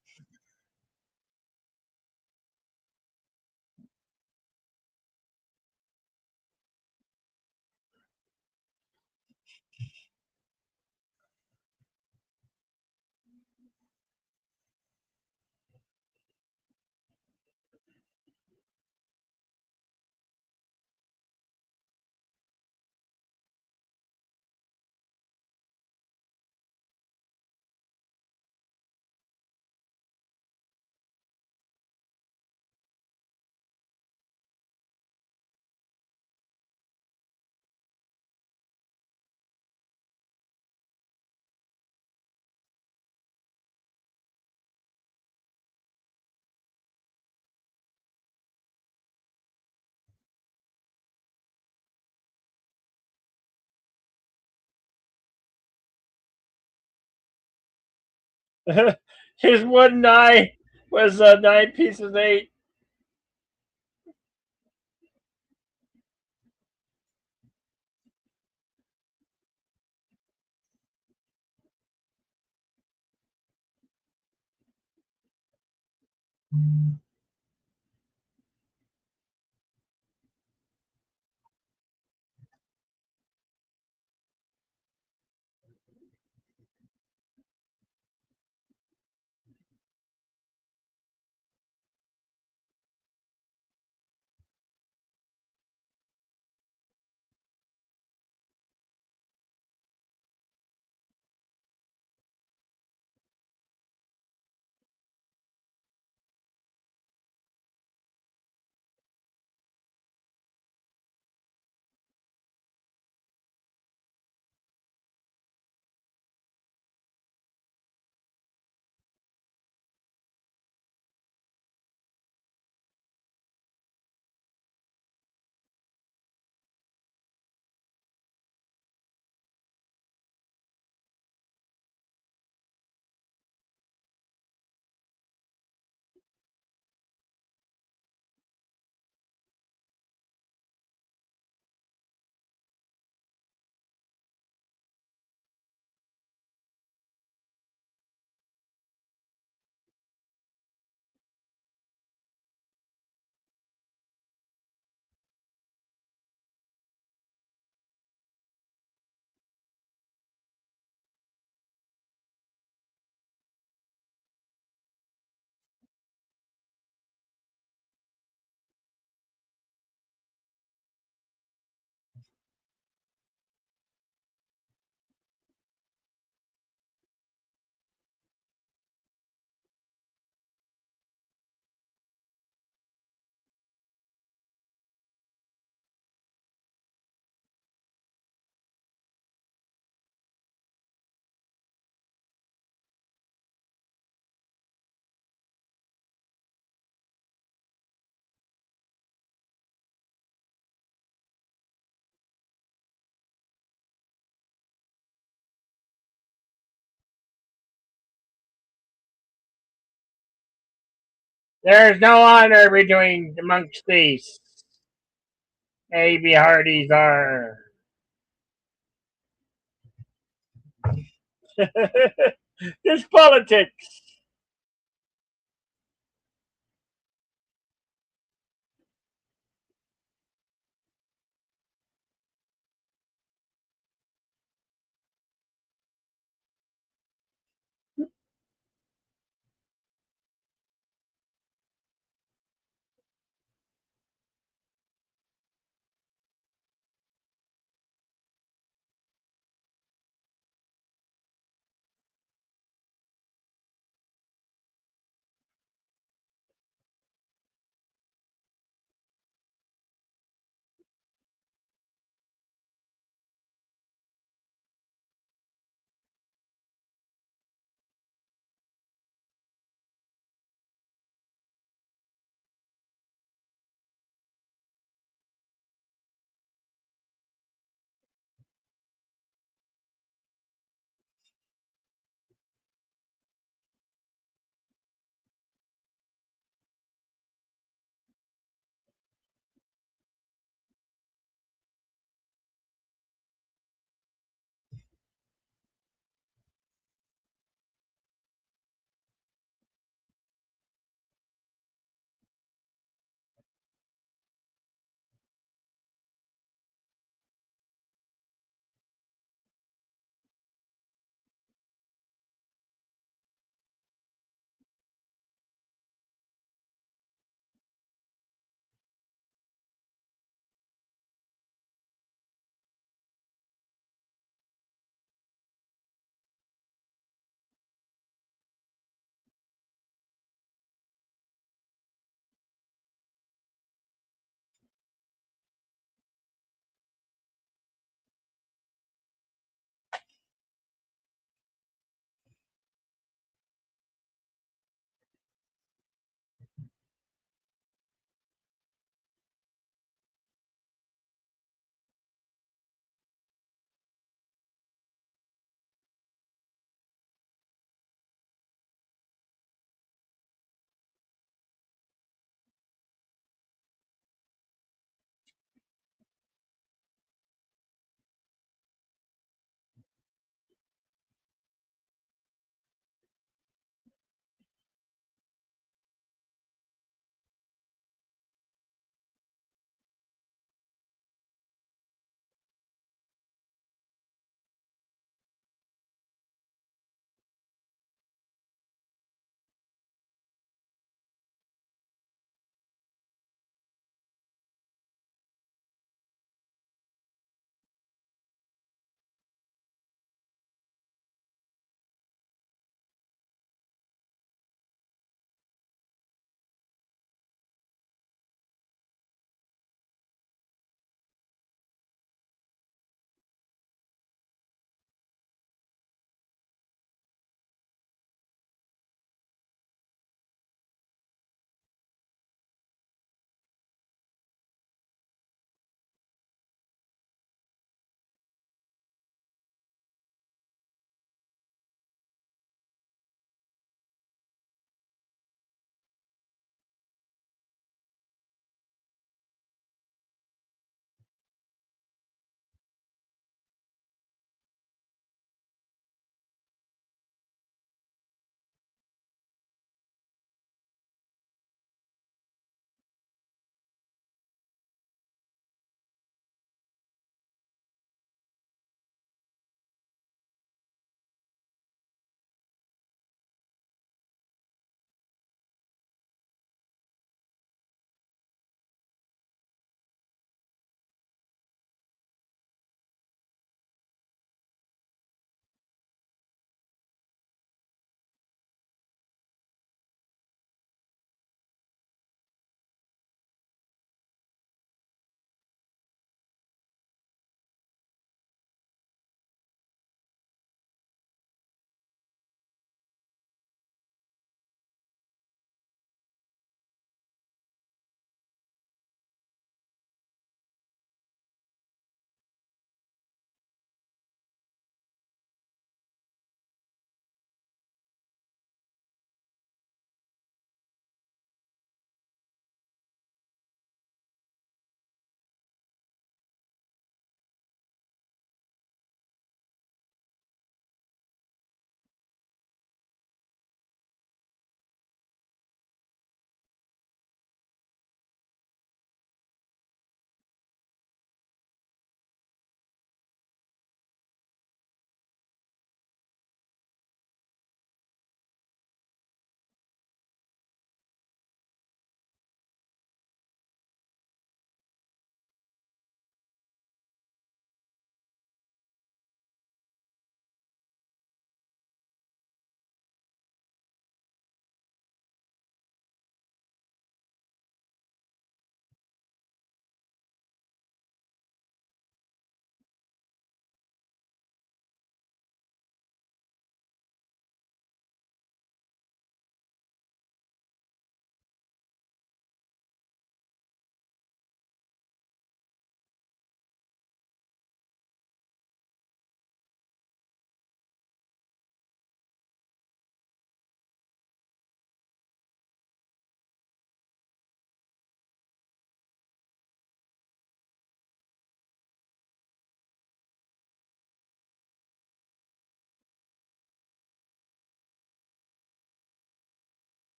His one eye was 9 pieces 8. There's no honor between amongst these. A.B. Hardys are. It's politics.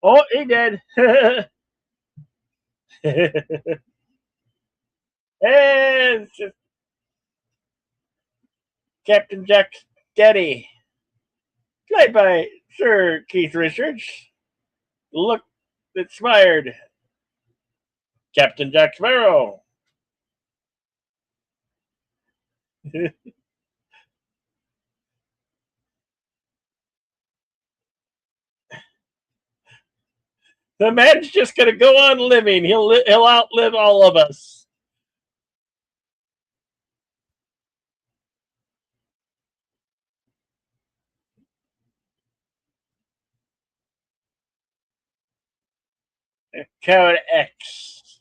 Oh, he did. And it's just Captain Jack Daddy, played by Sir Keith Richards. Look inspired Captain Jack Sparrow. The man's just going to go on living. He'll outlive all of us. Code X.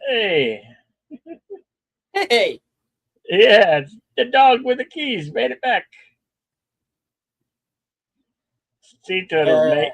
Hey, Hey, yeah, the dog with the keys made it back. Sea turtles, mate.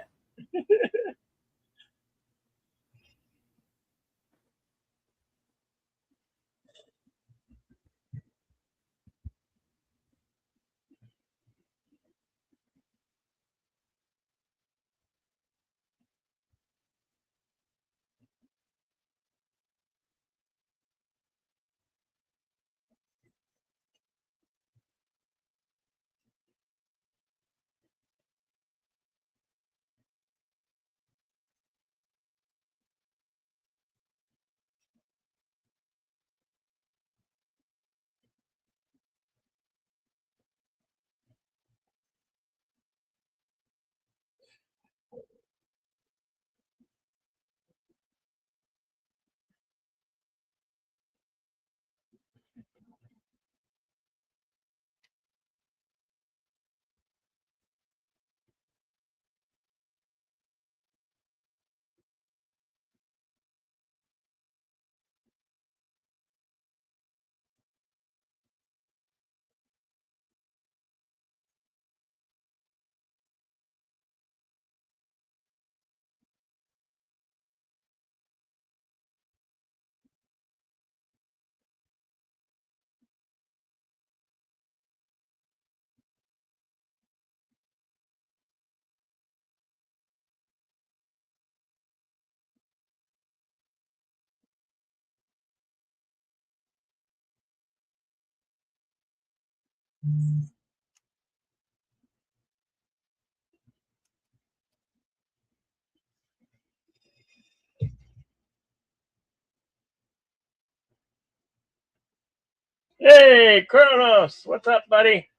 Hey, Kronos, what's up, buddy?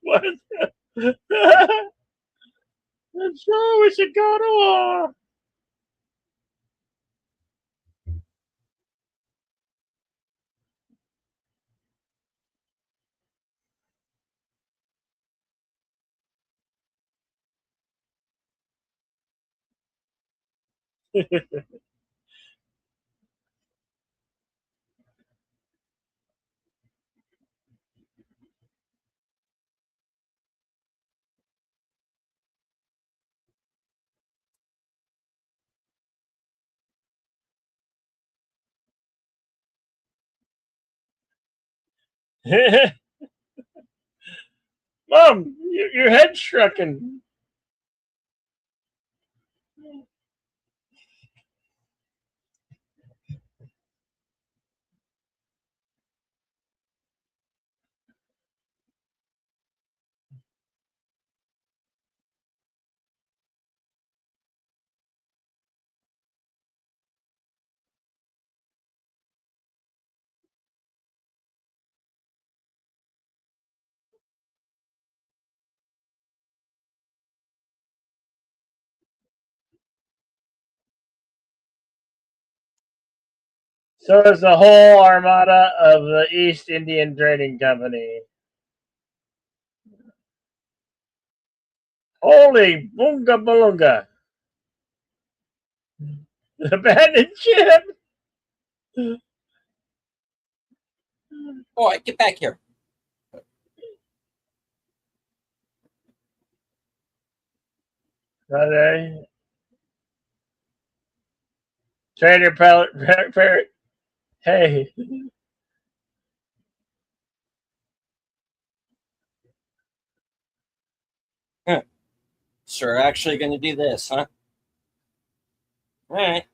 What? I'm sure we should go to war. Mom, your head's shrunken. So is the whole armada of the East Indian Trading Company. Holy boonga boonga. The abandoned ship. boy, get back here. Okay. Trader Parrot. Hey. So we're actually going to do this, huh? All right.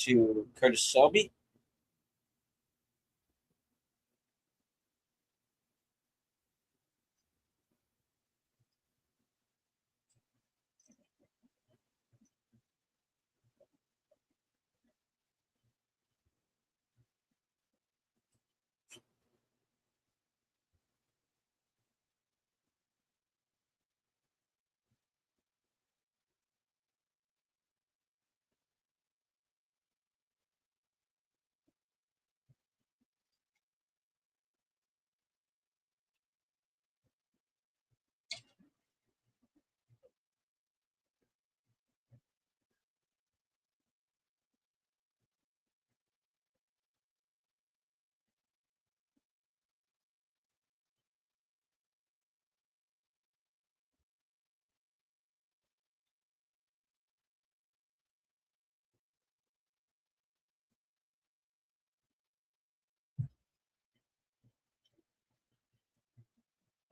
To Curtis Selby.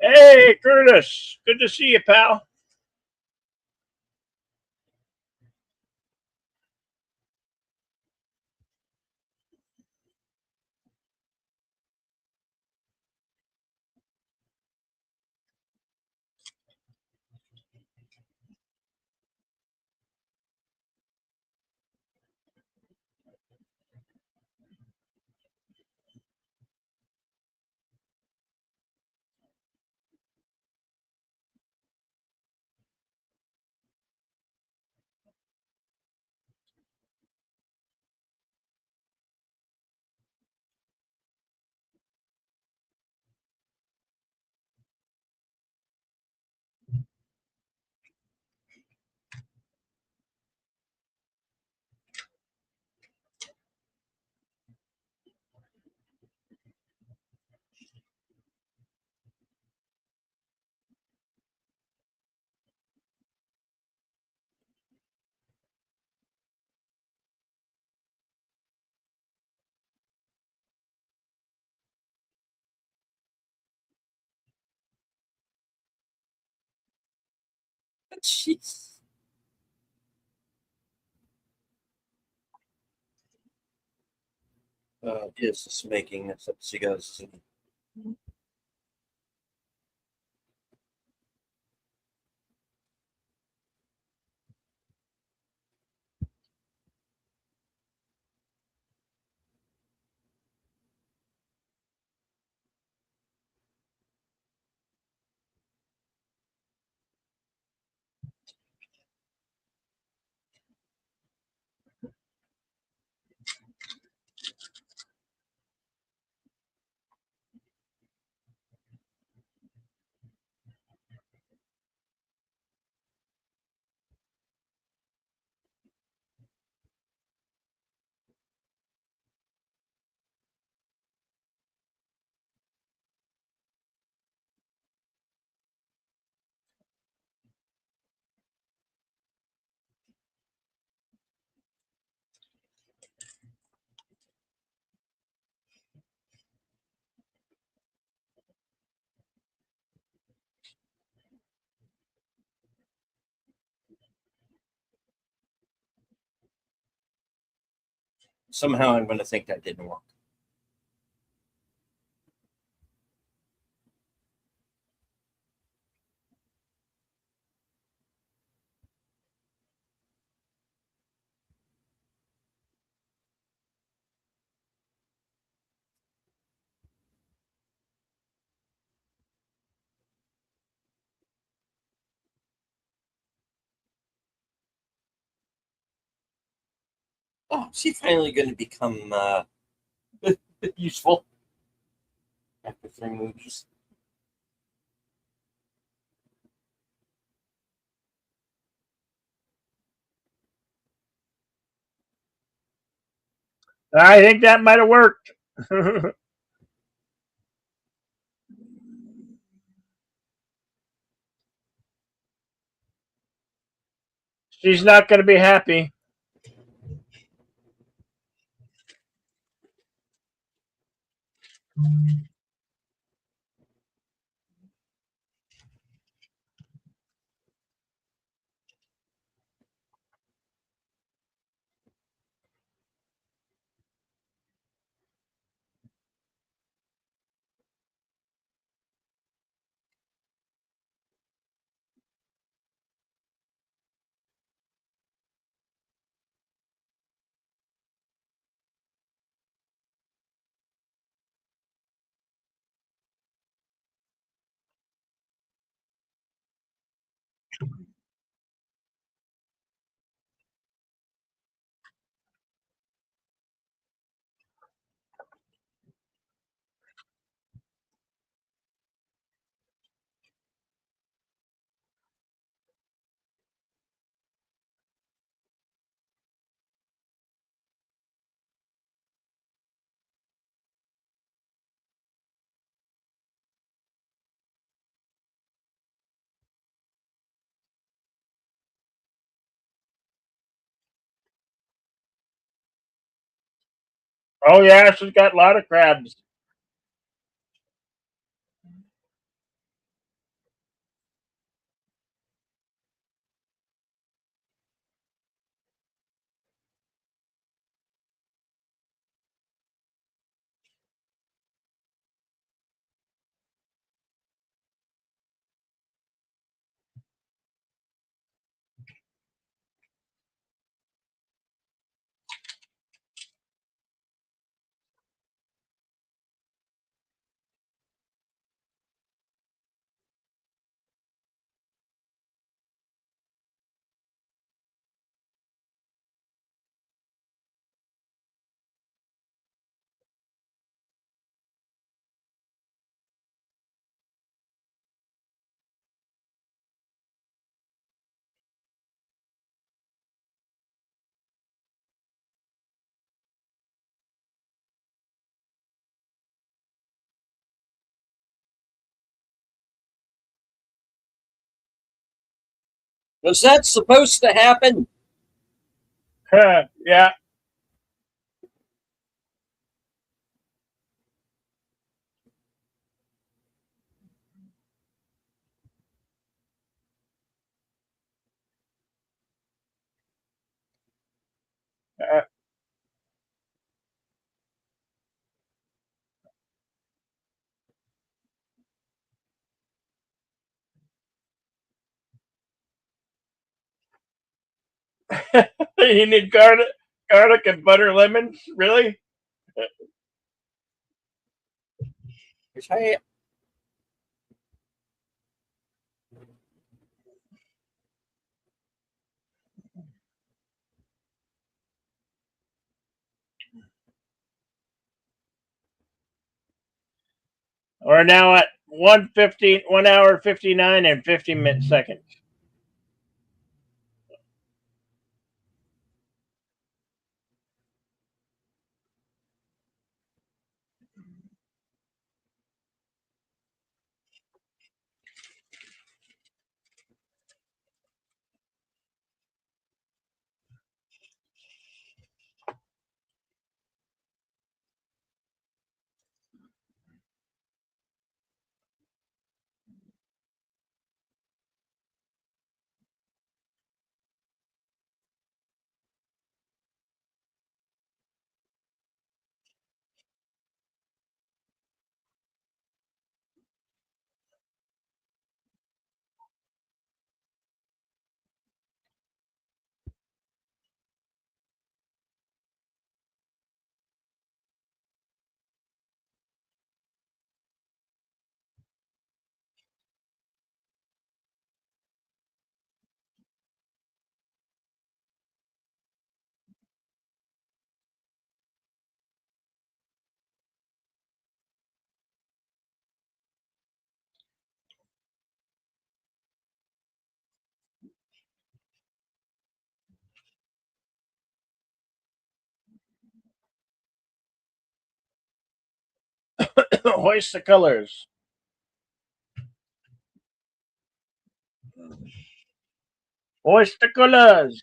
Hey, Curtis. Good to see you, pal. Jeez. Is this making this up as he goes? Somehow I'm going to think that didn't work. Oh, is he finally going to become useful after 3 movies? I think that might have worked. She's not going to be happy. Oh yeah, she's got a lot of crabs. Was that supposed to happen? Yeah. Uh, you need garlic and butter lemons, really? Which I, We're now at 1 hour 59 and 50 seconds. hoist the colors. Hoist the colors.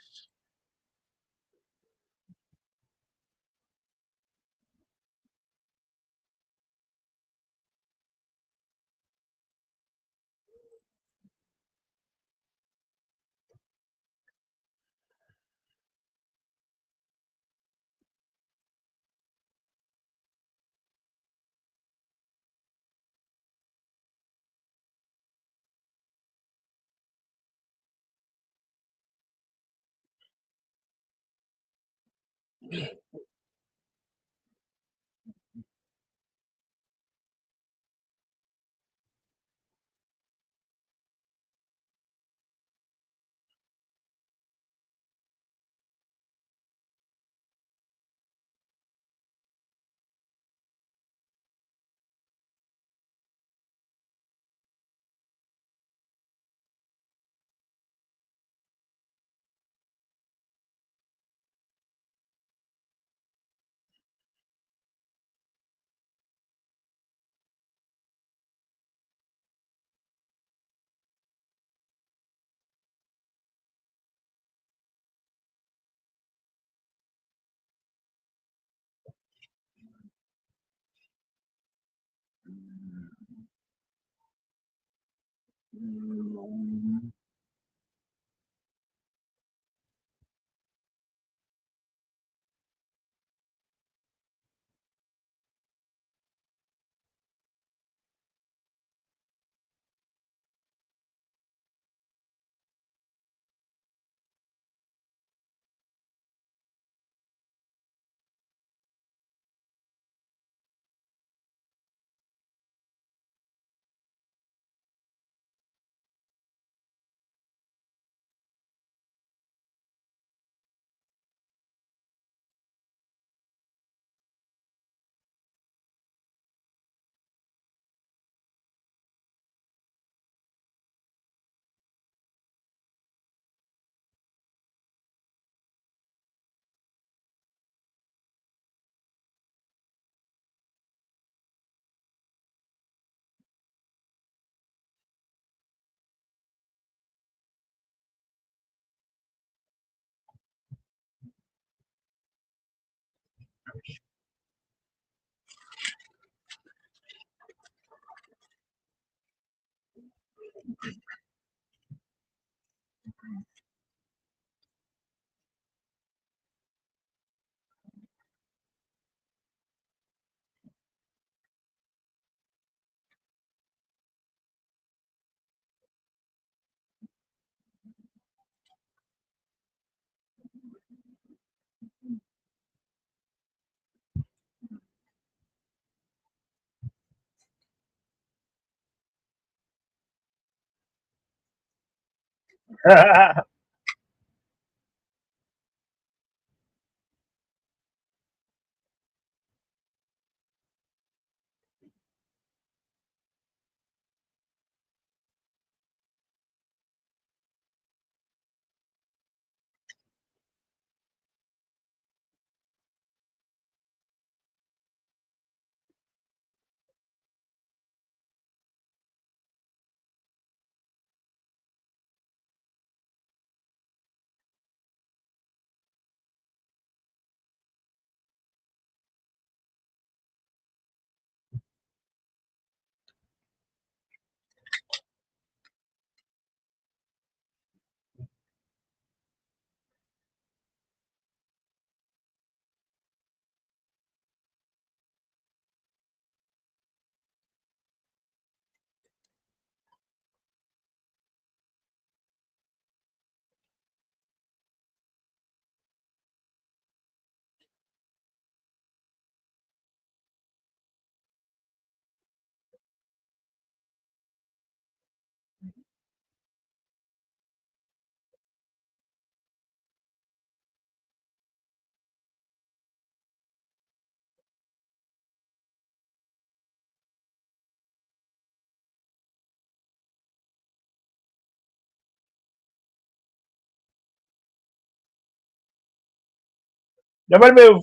Double move.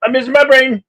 I'm missing my brain.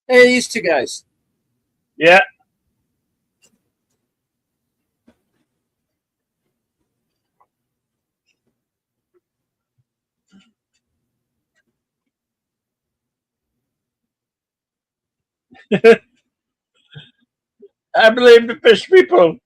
Hey, these two guys. Yeah, I believe the fish people.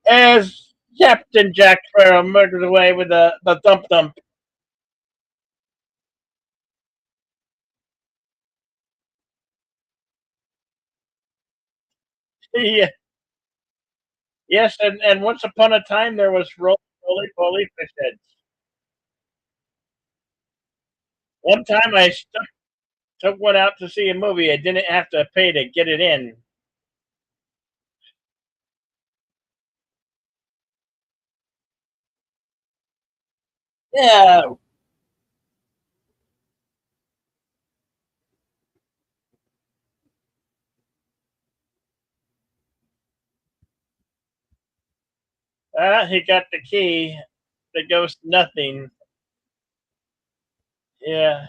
As Captain Jack Sparrow murdered away with the thump thump. Yeah, yes, and once upon a time there was roly poly fish heads. One time took one out to see a movie. I didn't have to pay to get it in. Yeah. He got the key that goes to nothing. Yeah.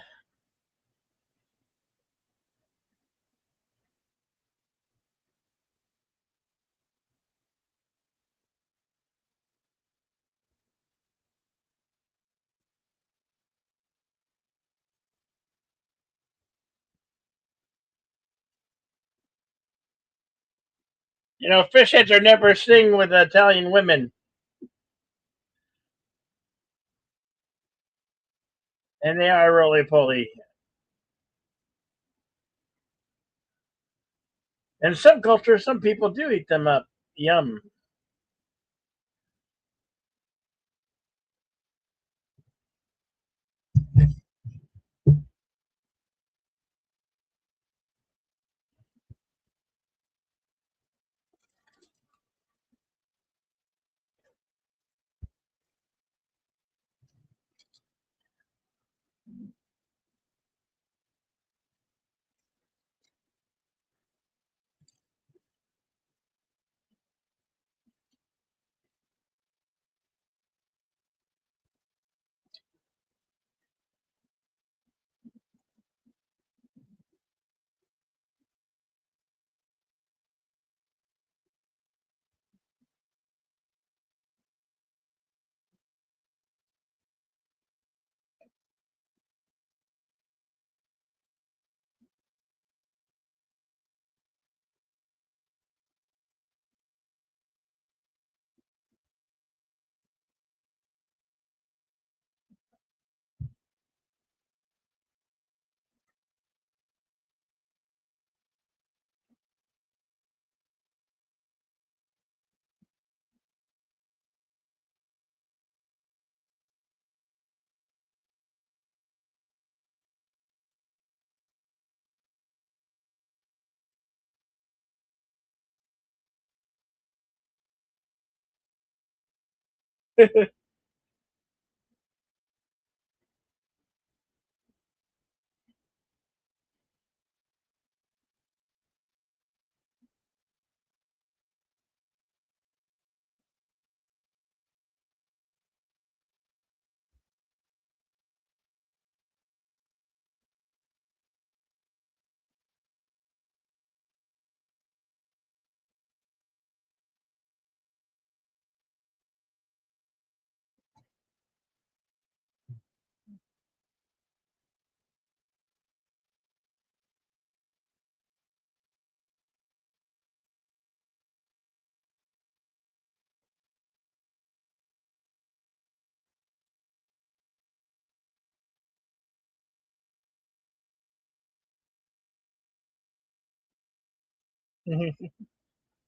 You know, fish heads are never seen with Italian women, and they are roly poly. In some cultures, some people do eat them up. Yum.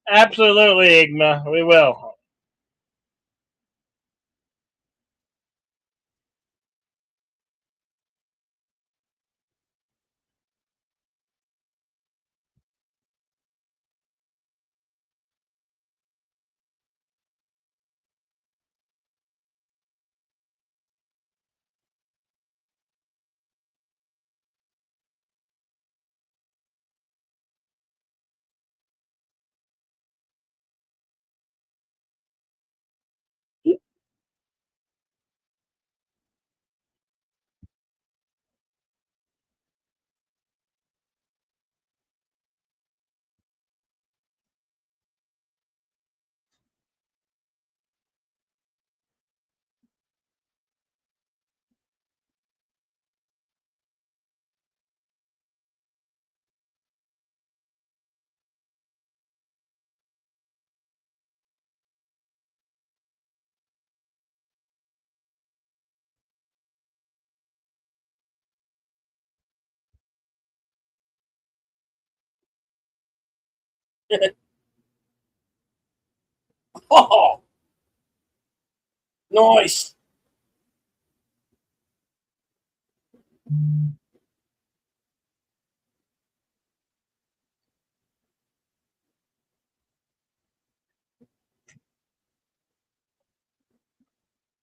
Absolutely, Igma. We will. Oh, nice.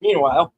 Meanwhile,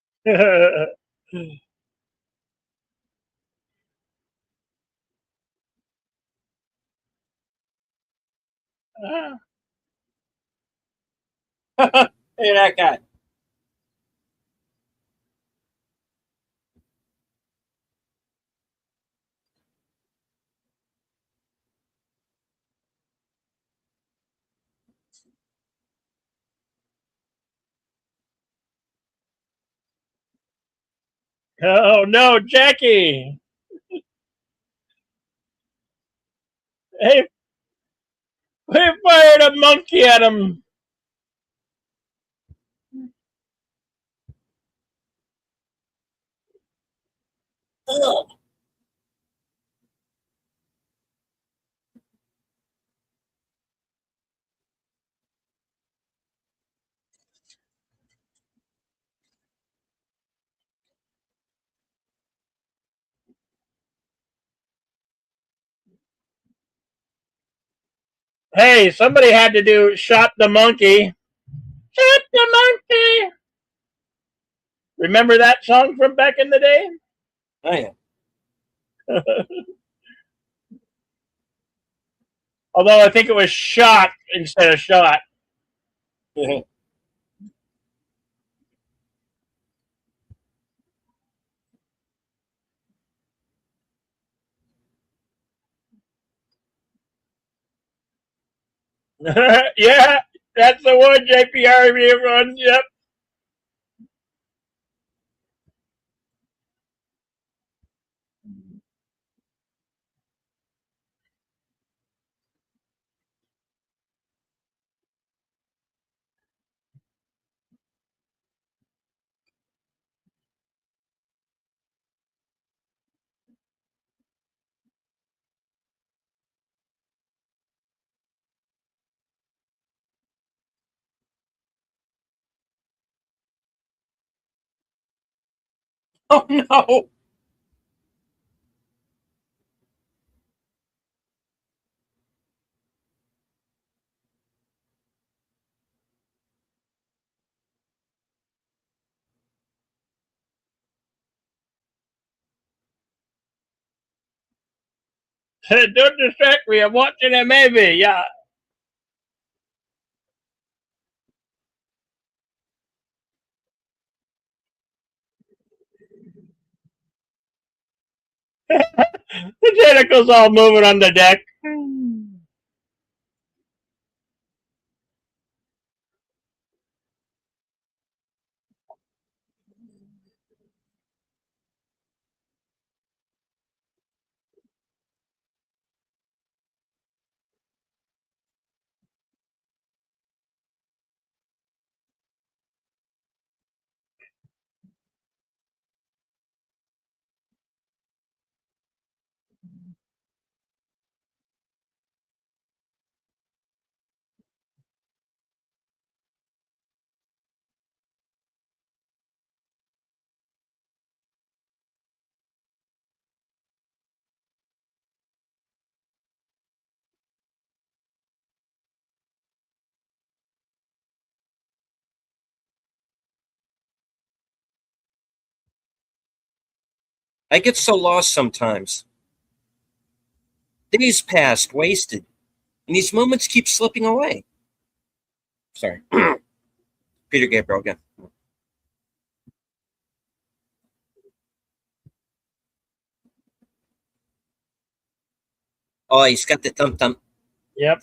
hey, that guy. Oh no, Jackie! Hey, we fired a monkey at him. Ugh. Hey, somebody had to do shot the monkey. Shot the monkey. Remember that song from back in the day? Oh, yeah. Although I think it was shot instead of shot. Yeah, that's the one, JPR, everyone. Yep. Oh no! Don't distract me. I'm watching a movie. Yeah. The tentacles all moving on the deck. I get so lost sometimes. Days passed, wasted, and these moments keep slipping away. Sorry, Peter Gabriel again. Oh, he's got the thump thump. Yep.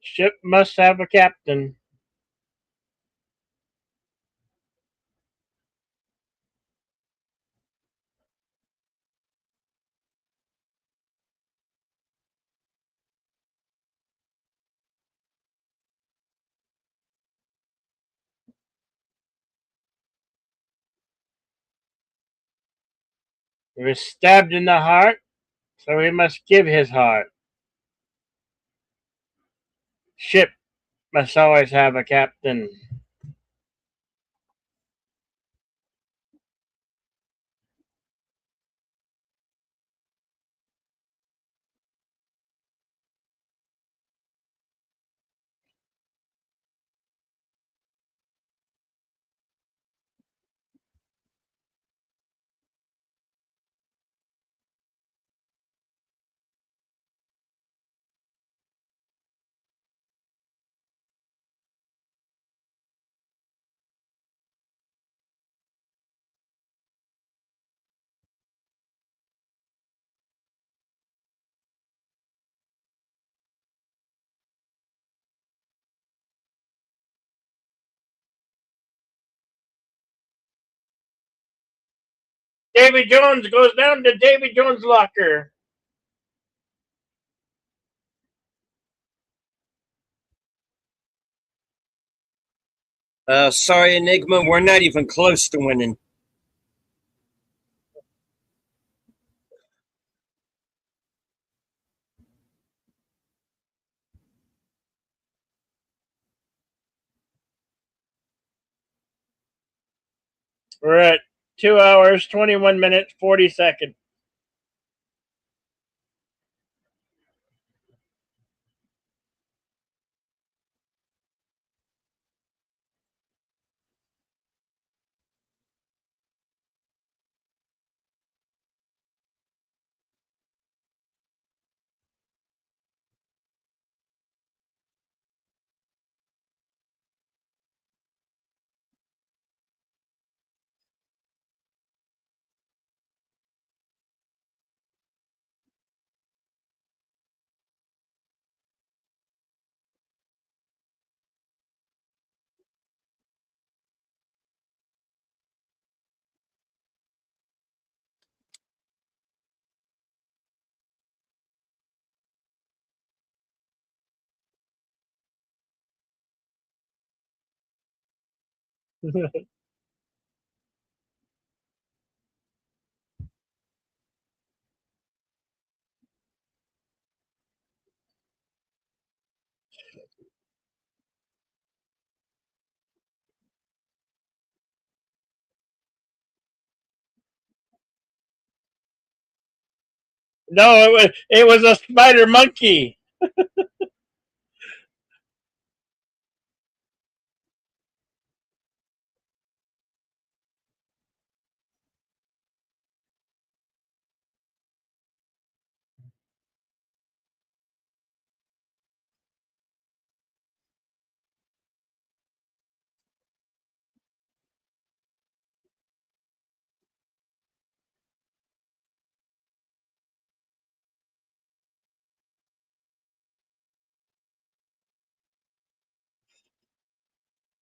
Ship must have a captain. He was stabbed in the heart, so he must give his heart. Ship must always have a captain. Davy Jones goes down to Davy Jones' locker. Sorry, Enigma, we're not even close to winning. We're at 2 hours, 21 minutes, 40 seconds. No, it was a spider monkey.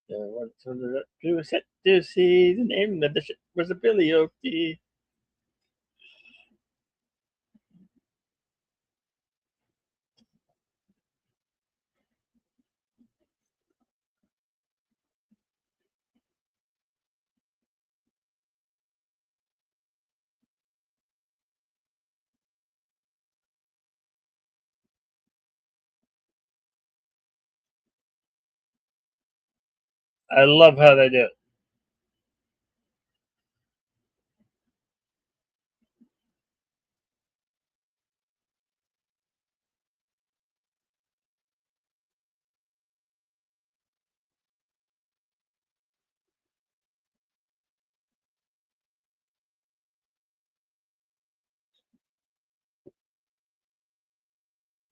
What to see the name of the ship was a Billy Oakie. I love how they do it.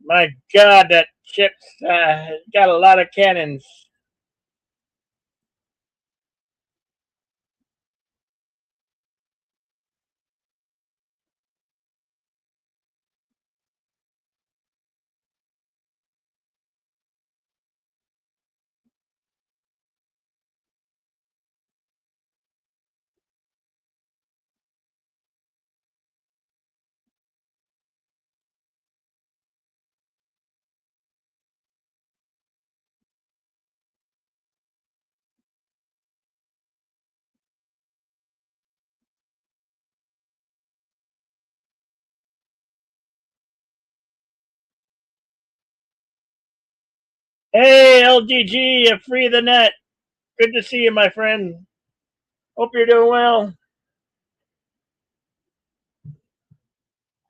My God, that ship's got a lot of cannons. Hey, LGG, free the net. Good to see you, my friend. Hope you're doing well.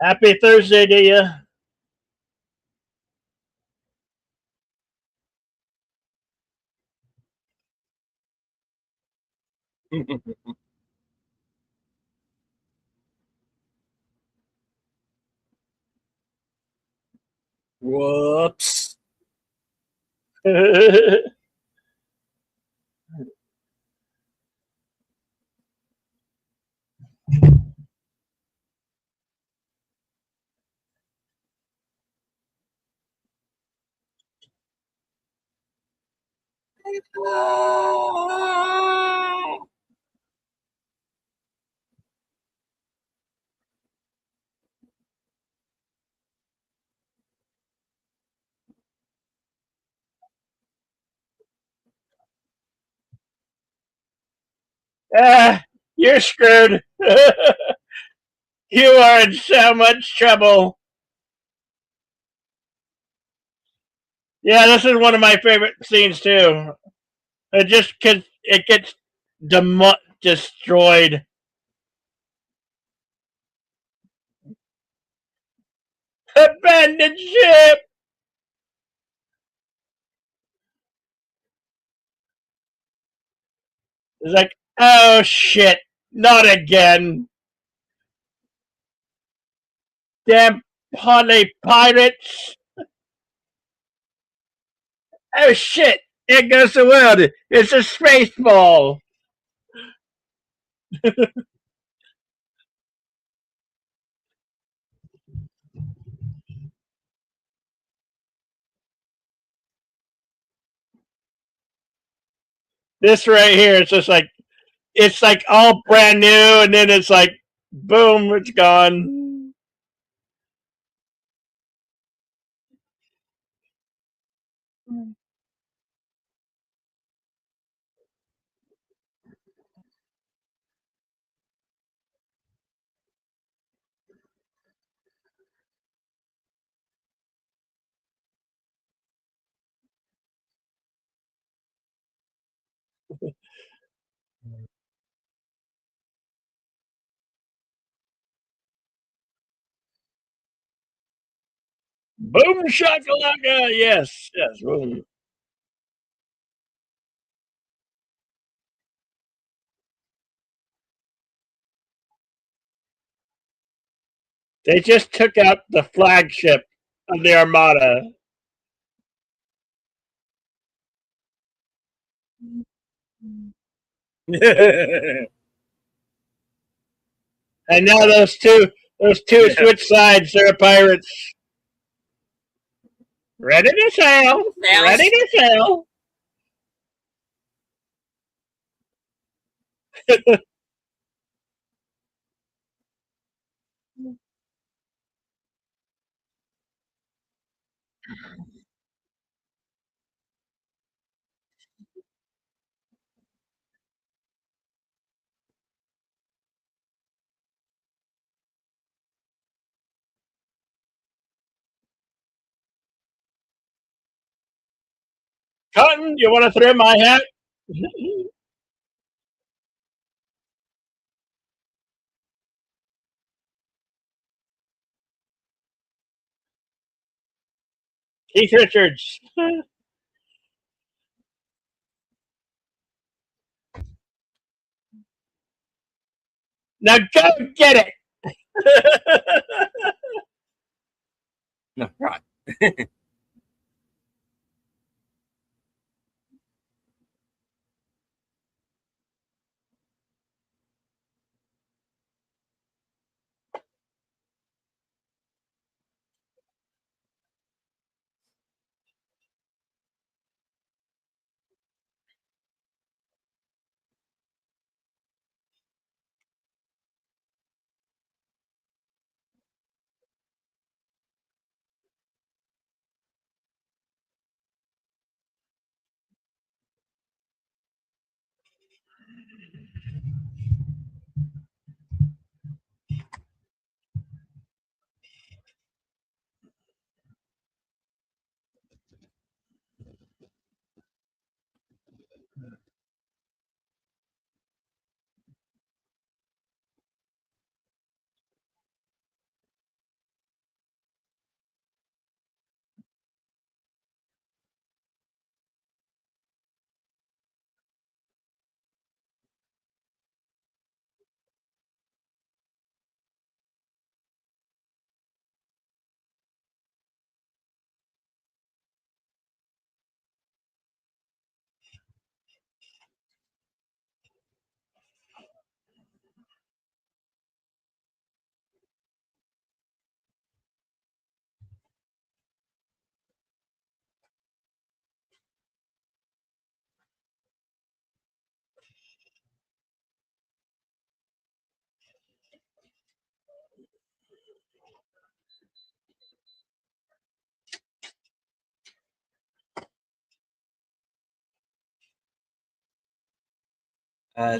Happy Thursday to you. Whoops. Ah, you're screwed. You are in so much trouble. Yeah, this is one of my favorite scenes too. Just because it gets destroyed. Abandoned ship. It's like, oh shit, not again. Damn Polly pirates. Oh shit, there goes the world. It's a space ball. This right here, it's like all brand new, and then it's like, boom, it's gone. Boom shakalaka. Yes, yes. Boom. They just took out the flagship of the Armada. And now those two Yeah. switch sides, they're pirates. Ready to sail. Ready to sail. Cotton, you want to throw my hat? Keith Richards. Now go get it. No, right.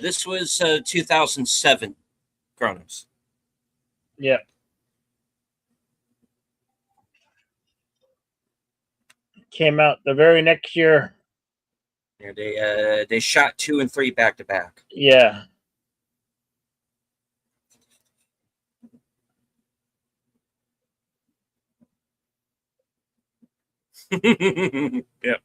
This was 2007 Chronos. Yeah, came out the very next year. Yeah, they shot 2 and 3 back to back. Yeah. Yep.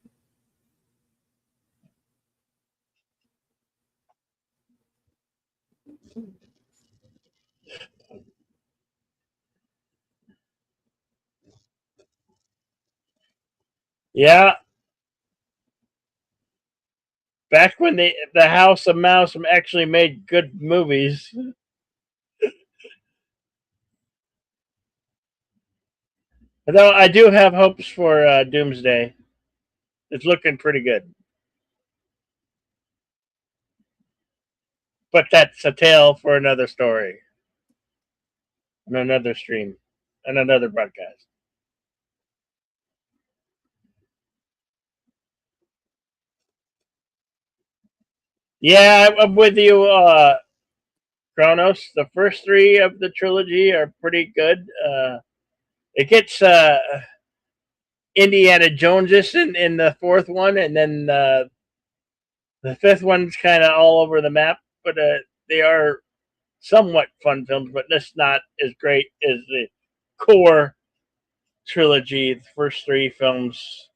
Yeah. Back when the House of Mouse actually made good movies. Although I do have hopes for Doomsday. It's looking pretty good. But that's a tale for another story and another stream and another broadcast. Yeah, I'm with you, Kronos. The first three of the trilogy are pretty good. It gets Indiana Jones in the fourth one, and then The fifth one's kind of all over the map, but they are somewhat fun films, but that's not as great as the core trilogy, the first three films.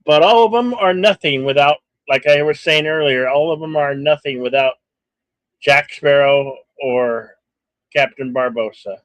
But all of them are nothing without, like I was saying earlier, all of them are nothing without Jack Sparrow or Captain Barbossa.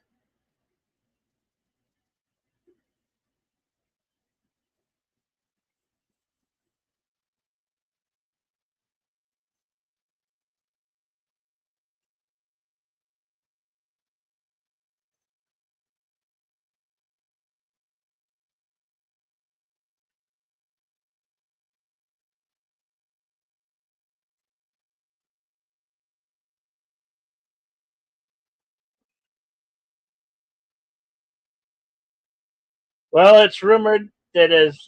Well, it's rumored that as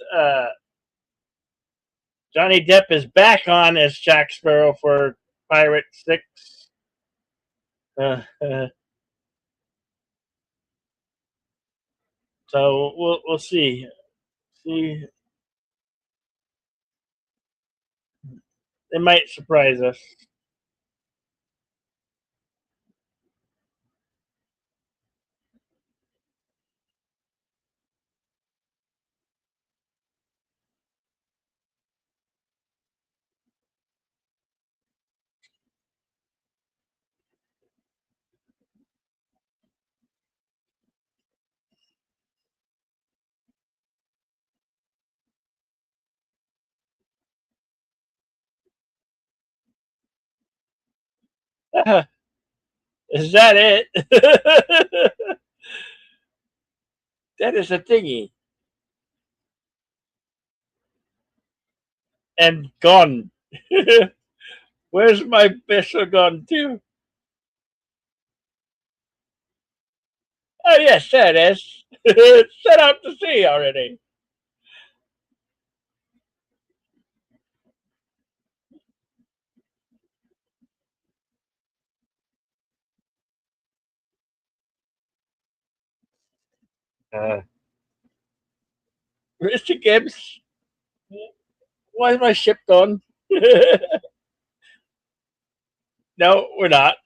Johnny Depp is back on as Jack Sparrow for Pirate Six. So we'll see. See, they might surprise us. Is that it? That is a thingy. And gone. Where's my vessel gone to? Oh yes, there it is. Set out to sea already. Uh, Mr. Gibbs, why is my ship gone? No, we're not.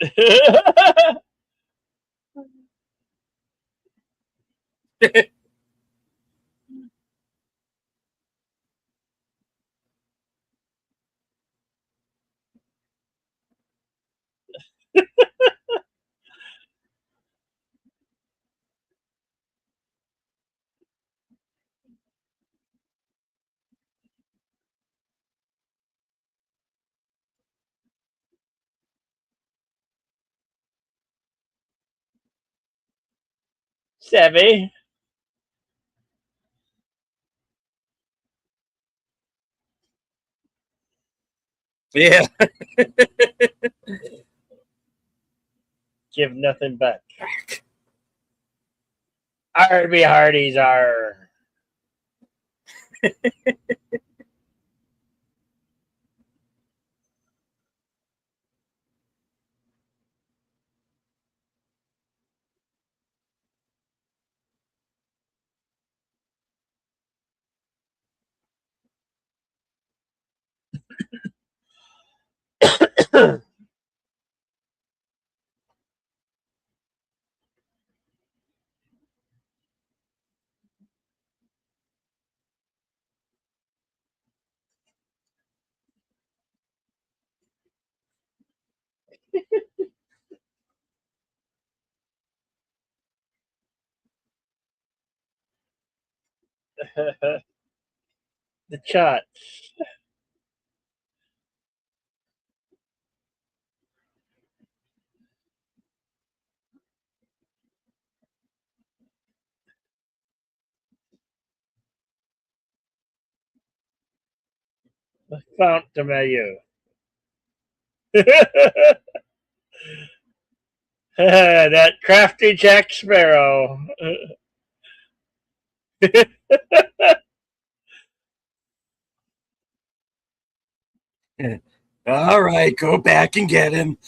7. Yeah. Give nothing back. Arby Hardy's are. The shots. The Fount de Maillot. That crafty Jack Sparrow. All right, go back and get him.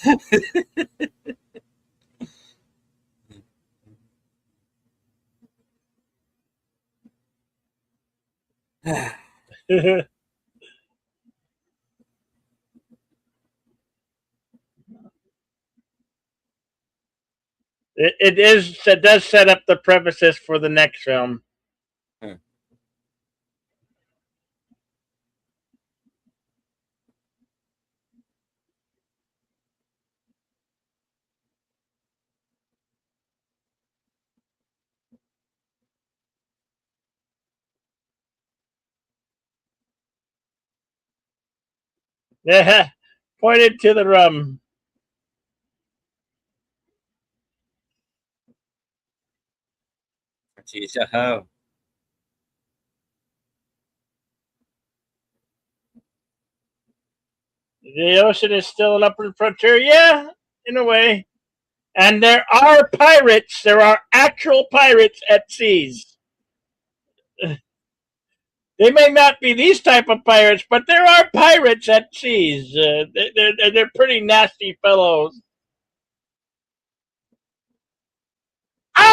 It does set up the premises for the next film. Hmm. Yeah, pointed to the rum. Geez, oh. The ocean is still an upward frontier. Yeah, in a way. And there are pirates. There are actual pirates at seas. They may not be these type of pirates, but there are pirates at seas. They're pretty nasty fellows.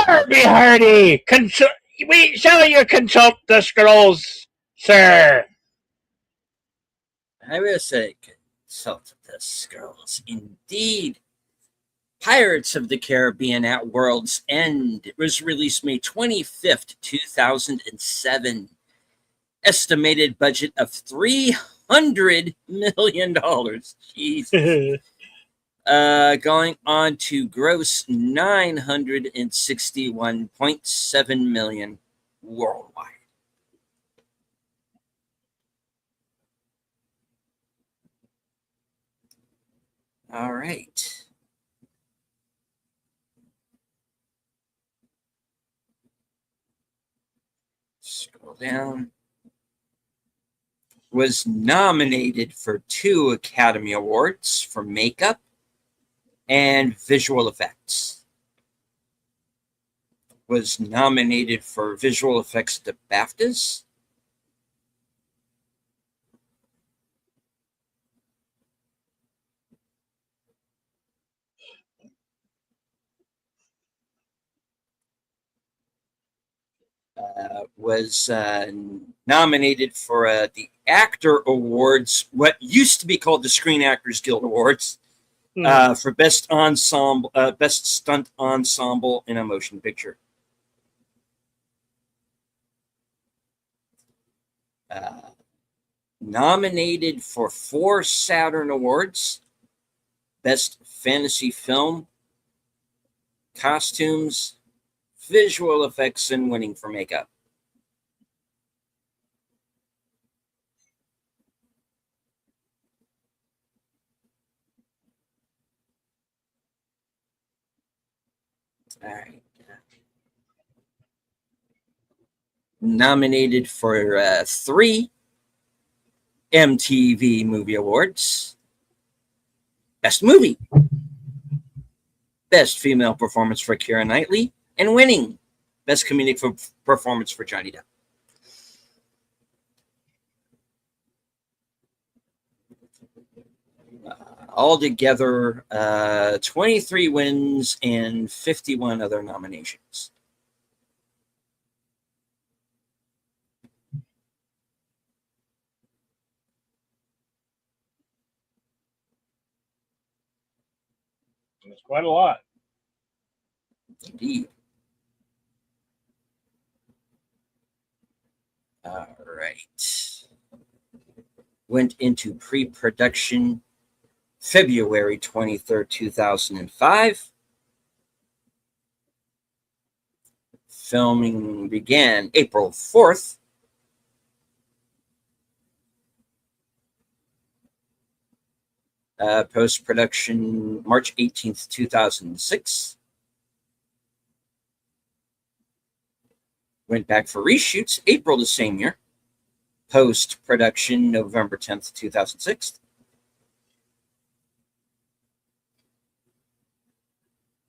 Arby Hardy, shall you consult the scrolls, sir? I will say consult the scrolls. Indeed. Pirates of the Caribbean at World's End. It was released May 25th, 2007. Estimated budget of $300 million. Jeez. Going on to gross $961.7 million worldwide. All right. Scroll down. Was nominated for 2 Academy Awards for makeup and visual effects. Was nominated for visual effects at the BAFTAs. Was nominated for the Actor Awards, what used to be called the Screen Actors Guild Awards, for best ensemble, best stunt ensemble in a motion picture. Nominated for 4 Saturn Awards, best fantasy film, costumes, visual effects, and winning for makeup. All right. Nominated for 3 MTV Movie Awards. Best Movie. Best Female Performance for Keira Knightley. And winning Best Comedic Performance for Johnny Depp. Altogether, 23 wins and 51 other nominations. That's quite a lot. Indeed. All right. Went into pre-production February 23rd, 2005. Filming began April 4th. Post-production March 18th, 2006. Went back for reshoots April the same year. Post-production November 10th, 2006.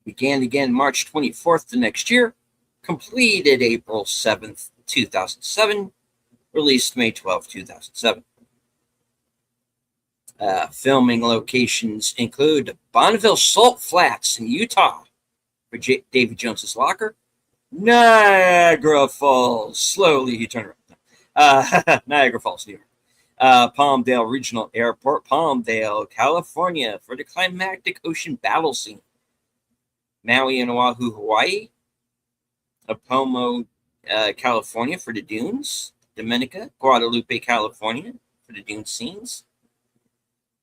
Began again March 24th the next year. Completed April 7th, 2007. Released May 12th, 2007. Filming locations include Bonneville Salt Flats in Utah for Davy Jones's Locker. Niagara Falls. Slowly he turned Niagara Falls, New York. Palmdale Regional Airport, Palmdale, California, for the climactic ocean battle scene. Maui and Oahu, Hawaii. Apomo, California, for the dunes. Dominica, Guadalupe, California, for the dune scenes.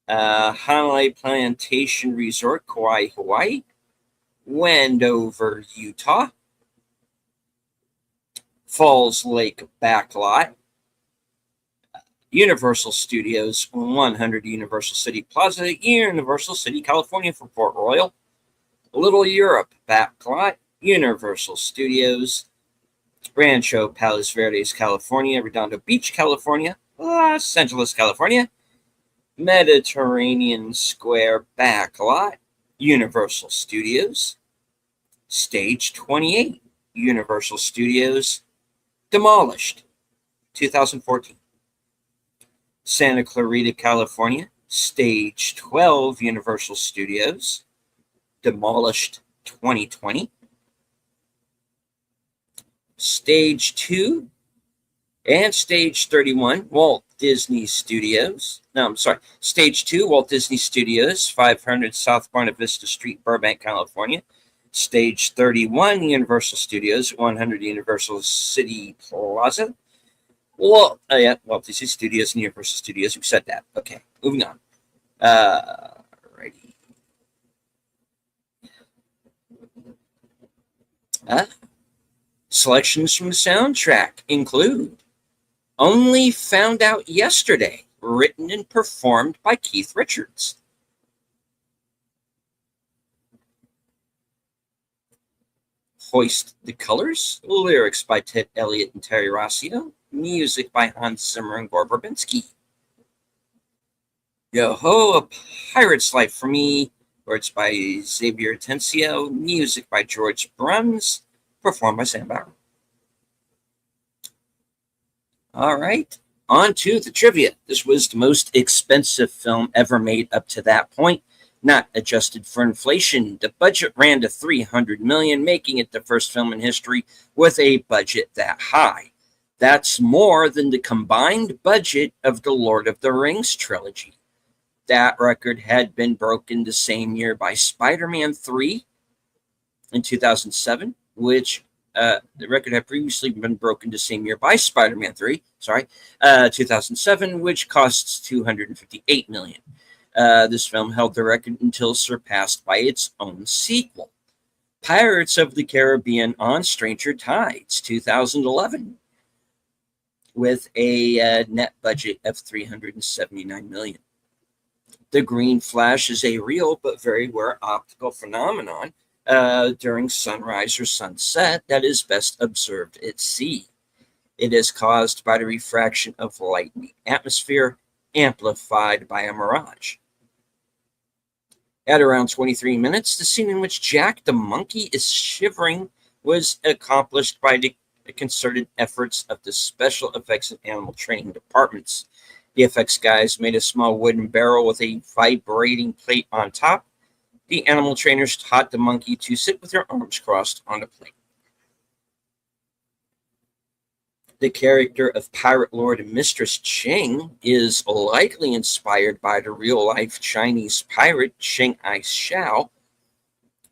Hanalei Plantation Resort, Kauai, Hawaii. Wendover, Utah. Falls Lake Backlot. Universal Studios, 100 Universal City Plaza, Universal City, California, for Port Royal. Little Europe Backlot, Universal Studios. Rancho Palos Verdes, California. Redondo Beach, California. Los Angeles, California. Mediterranean Square Backlot, Universal Studios. Stage 28, Universal Studios. Demolished, 2014. Santa Clarita, California. Stage 12, Universal Studios. Demolished, 2020. Stage 2 and Stage 31, Walt Disney Studios. No, I'm sorry. Stage 2, Walt Disney Studios, 500 South Buena Vista Street, Burbank, California. Stage 31, Universal Studios, 100 Universal City Plaza. Walt Disney Studios and Universal Studios. We said that. Okay, moving on. Righty. Selections from the soundtrack include Only Found Out Yesterday, written and performed by Keith Richards. Hoist the Colors, lyrics by Ted Elliott and Terry Rossio, music by Hans Zimmer and Gore Verbinski. Yo-Ho, A Pirate's Life for Me, words by Xavier Atencio, music by George Bruns, performed by Sam Bauer. All right, on to the trivia. This was the most expensive film ever made up to that point, not adjusted for inflation. The budget ran to $300 million, making it the first film in history with a budget that high. That's more than the combined budget of the Lord of the Rings trilogy. That record had been broken the same year by Spider-Man 3 in 2007, which the record had previously been broken the same year by Spider-Man 3, 2007, which costs $258 million. This film held the record until surpassed by its own sequel, Pirates of the Caribbean on Stranger Tides, 2011, with a net budget of $379 million. The green flash is a real but very rare optical phenomenon during sunrise or sunset that is best observed at sea. It is caused by the refraction of light in the atmosphere, amplified by a mirage. At around 23 minutes, the scene in which Jack the monkey is shivering was accomplished by the concerted efforts of the special effects and animal training departments. The effects guys made a small wooden barrel with a vibrating plate on top. The animal trainers taught the monkey to sit with her arms crossed on the plate. The character of Pirate Lord Mistress Ching is likely inspired by the real-life Chinese pirate Ching Ai Shao,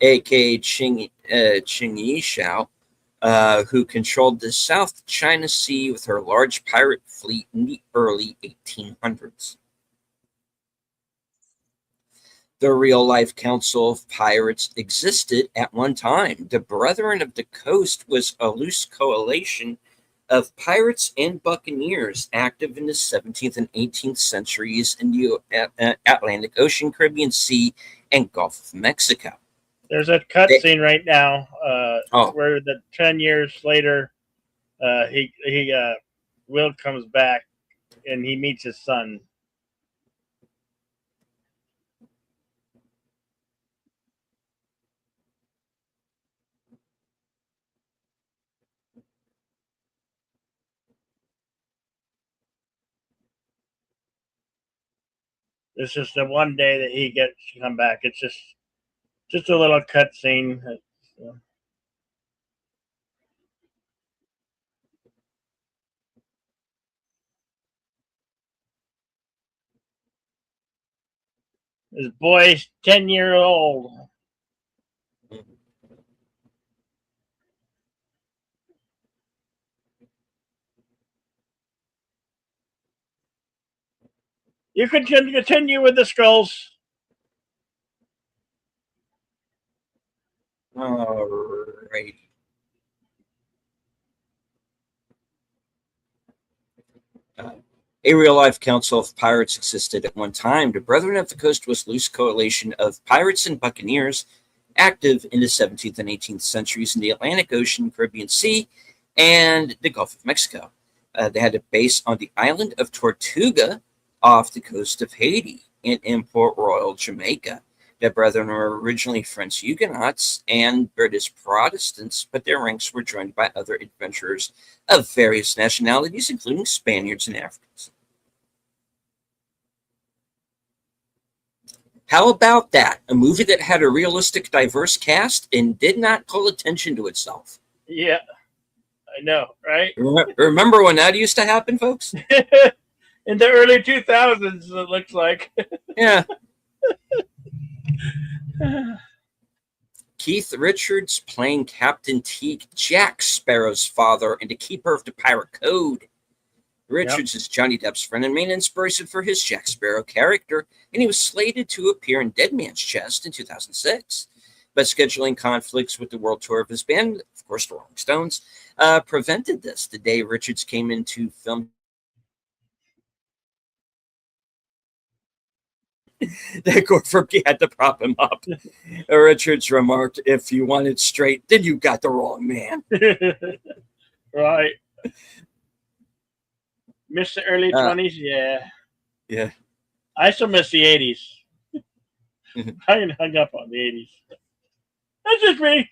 aka Ching Yi Shao, who controlled the South China Sea with her large pirate fleet in the early 1800s. The real-life Council of Pirates existed at one time. The Brethren of the Coast was a loose coalition of pirates and buccaneers active in the 17th and 18th centuries in the Atlantic Ocean, Caribbean Sea, and Gulf of Mexico. There's a cutscene right now where 10 years later, Will comes back and he meets his son. It's just the one day that he gets to come back. It's just a little cutscene. This boy's 10-year old. You can continue with the skulls. All right. A real-life council of pirates existed at one time. The Brethren of the Coast was a loose coalition of pirates and buccaneers active in the 17th and 18th centuries in the Atlantic Ocean, Caribbean Sea, and the Gulf of Mexico. They had a base on the island of Tortuga off the coast of Haiti and in Port Royal, Jamaica. The Brethren were originally French Huguenots and British Protestants, but their ranks were joined by other adventurers of various nationalities, including Spaniards and Africans. How about that? A movie that had a realistic, diverse cast and did not call attention to itself. Yeah, I know, right? Remember when that used to happen, folks? In the early 2000s, it looks like. Yeah. Keith Richards playing Captain Teague, Jack Sparrow's father and the keeper of the pirate code. Richards is Johnny Depp's friend and main inspiration for his Jack Sparrow character, and he was slated to appear in Dead Man's Chest in 2006. But scheduling conflicts with the world tour of his band, of course, the Rolling Stones, prevented this. The day Richards came into film, that Gorfurbke had to prop him up. Richards remarked, "If you want it straight, then you got the wrong man." Right. Miss the early 20s? Yeah. Yeah. I still miss the 80s. I hung up on the 80s. That's just me.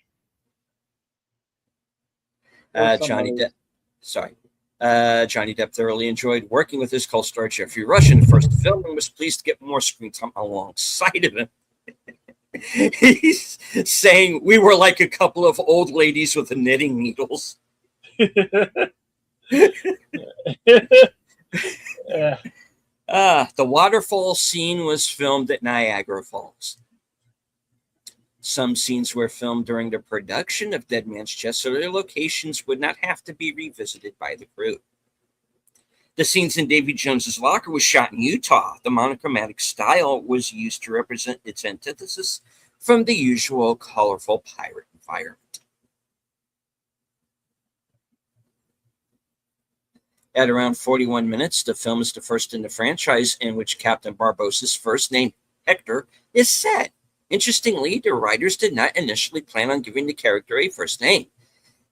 Johnny Depp thoroughly enjoyed working with his co-star Jeffrey Rush in the first film and was pleased to get more screen time alongside of him. He's saying we were like a couple of old ladies with knitting needles. The waterfall scene was filmed at Niagara Falls. Some scenes were filmed during the production of Dead Man's Chest, so their locations would not have to be revisited by the crew. The scenes in Davy Jones's locker was shot in Utah. The monochromatic style was used to represent its antithesis from the usual colorful pirate environment. At around 41 minutes, the film is the first in the franchise in which Captain Barbossa's first name, Hector, is said. Interestingly, the writers did not initially plan on giving the character a first name.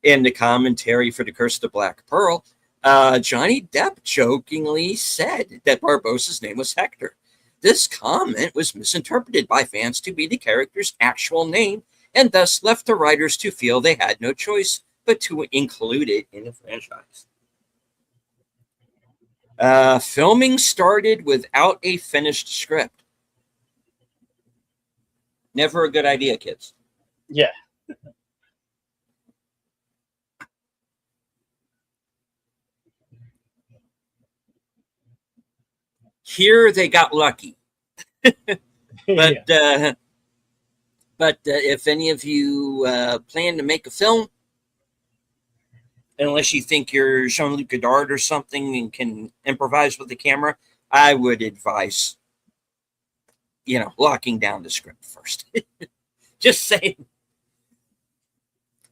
In the commentary for The Curse of the Black Pearl, Johnny Depp jokingly said that Barbossa's name was Hector. This comment was misinterpreted by fans to be the character's actual name and thus left the writers to feel they had no choice but to include it in the franchise. Filming started without a finished script. Never a good idea, kids. Yeah. Here they got lucky. But if any of you plan to make a film, unless you think you're Jean-Luc Godard or something and can improvise with the camera, I would advise, locking down the script first. Just saying.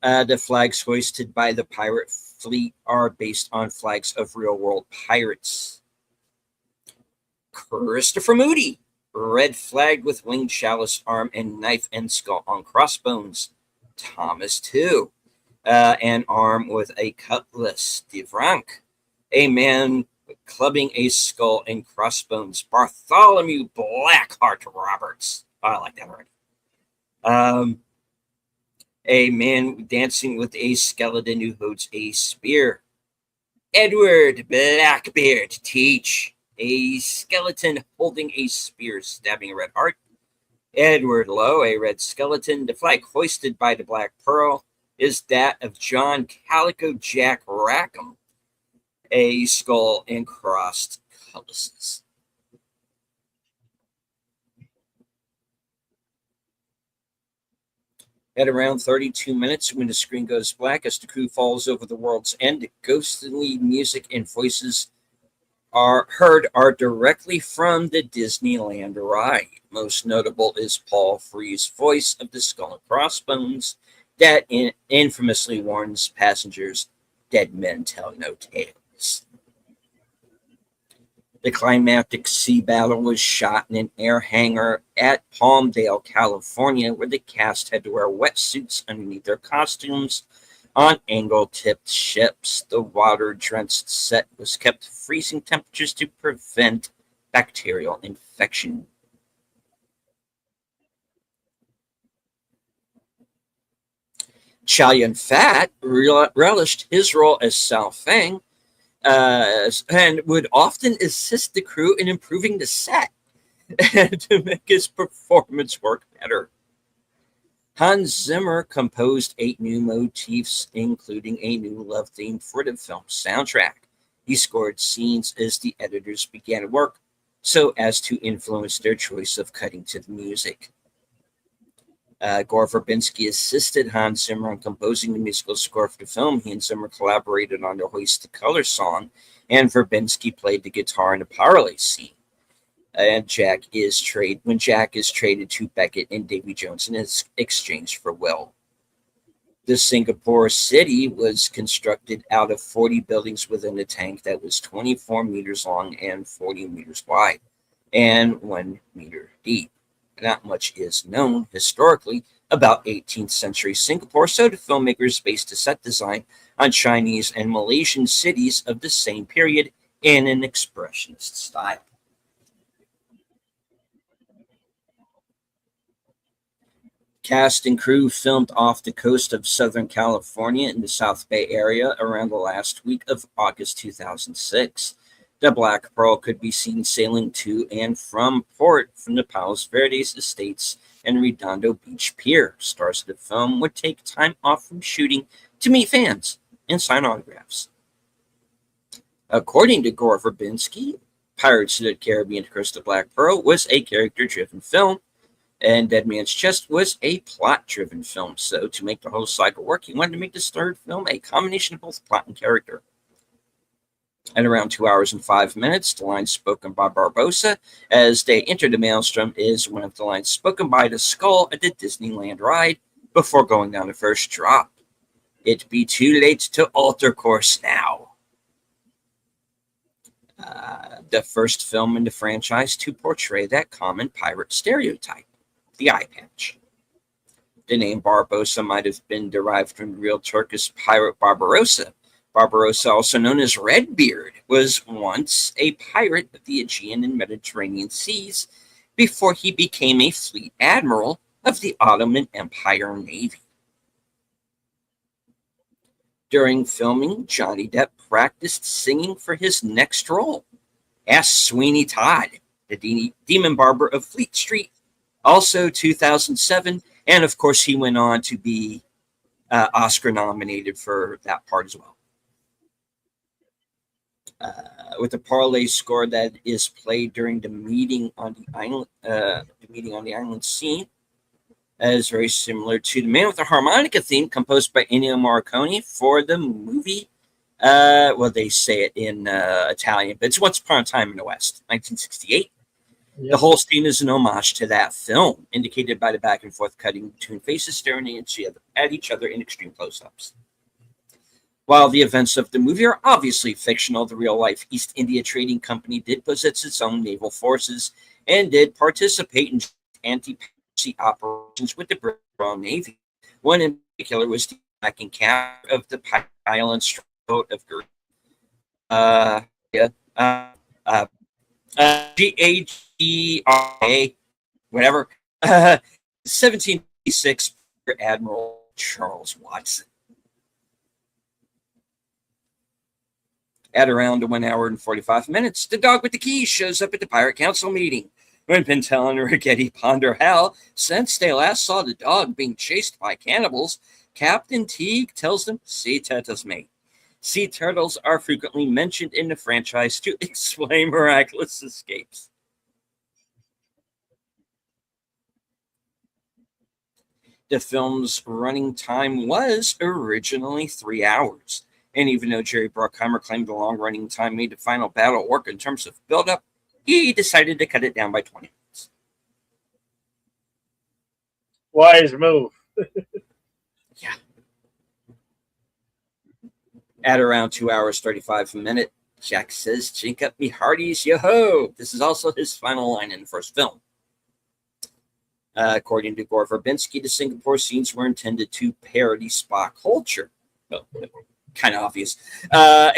The flags hoisted by the pirate fleet are based on flags of real-world pirates. Christopher Moody, red flag with winged chalice arm and knife and skull on crossbones. Thomas II, an arm with a cutlass. De Frank, a man clubbing a skull and crossbones. Bartholomew Blackheart Roberts. Oh, I like that already. A man dancing with a skeleton who holds a spear. Edward Blackbeard Teach, a skeleton holding a spear stabbing a red heart. Edward Lowe, a red skeleton. The flag hoisted by the Black Pearl is that of John Calico Jack Rackham, a skull and crossed cutlasses. At around 32 minutes, when the screen goes black as the crew falls over the world's end, ghostly music and voices are directly from the Disneyland ride. Most notable is Paul Frees's voice of the Skull and Crossbones that infamously warns passengers, "Dead men tell no tales." The climactic sea battle was shot in an air hangar at Palmdale, California, where the cast had to wear wetsuits underneath their costumes on angle-tipped ships. The water-drenched set was kept at freezing temperatures to prevent bacterial infection. Chow Yun-fat relished his role as Sao Feng, and would often assist the crew in improving the set to make his performance work better. Hans Zimmer composed 8 new motifs, including a new love theme for the film's soundtrack. He scored scenes as the editors began work, so as to influence their choice of cutting to the music. Gore Verbinski assisted Hans Zimmer on composing the musical score for the film. He and Zimmer collaborated on the Hoist the Color song, and Verbinski played the guitar in the parlay scene. And when Jack is traded to Beckett and Davy Jones in exchange for Will. The Singapore city was constructed out of 40 buildings within a tank that was 24 meters long and 40 meters wide, and 1 meter deep. Not much is known historically about 18th century Singapore, so the filmmakers based the set design on Chinese and Malaysian cities of the same period in an expressionist style. Cast and crew filmed off the coast of Southern California in the South Bay area around the last week of August 2006. The Black Pearl could be seen sailing to and from port from the Palos Verdes estates and Redondo Beach Pier. Stars of the film would take time off from shooting to meet fans and sign autographs. According to Gore Verbinski, Pirates of the Caribbean: Curse of the Black Pearl was a character-driven film, and Dead Man's Chest was a plot-driven film. So to make the whole cycle work, he wanted to make this third film a combination of both plot and character. At around 2 hours and 5 minutes, the line spoken by Barbossa as they enter the maelstrom is one of the lines spoken by the Skull at the Disneyland ride before going down the first drop. "It be too late to alter course now." The first film in the franchise to portray that common pirate stereotype, the eye patch. The name Barbossa might have been derived from the real Turkish pirate Barbarossa. Barbarossa, also known as Redbeard, was once a pirate of the Aegean and Mediterranean seas before he became a fleet admiral of the Ottoman Empire Navy. During filming, Johnny Depp practiced singing for his next role. Ask Sweeney Todd, the demon barber of Fleet Street, also 2007, and of course he went on to be Oscar nominated for that part as well. With the parlay score that is played during the meeting on the island scene, is very similar to the Man with the Harmonica theme composed by Ennio Morricone for the movie. Well, they say it in Italian, but it's Once Upon a Time in the West, 1968. Yep. The whole scene is an homage to that film, indicated by the back and forth cutting between faces staring at each other in extreme close-ups. While the events of the movie are obviously fictional, the real-life East India Trading Company did possess its own naval forces and did participate in anti-piracy operations with the British Royal Navy. One in particular was the attacking capture of the pirate island stronghold of G-A-G-R-A, whatever, 1786, Admiral Charles Watson. At around 1 hour and 45 minutes, the dog with the keys shows up at the Pirate Council meeting. When Pintel and Rigetti ponder how, since they last saw the dog being chased by cannibals, Captain Teague tells them, "Sea turtles, mate." Sea turtles are frequently mentioned in the franchise to explain miraculous escapes. The film's running time was originally 3 hours. And even though Jerry Bruckheimer claimed the long running time made the final battle work in terms of build-up, he decided to cut it down by 20 minutes. Wise move. Yeah. At around 2 hours 35 a minute, Jack says, "Chink up me hearties, yo-ho!" This is also his final line in the first film. According to Gore Verbinski, the Singapore scenes were intended to parody spa culture. Well, kind of obvious. A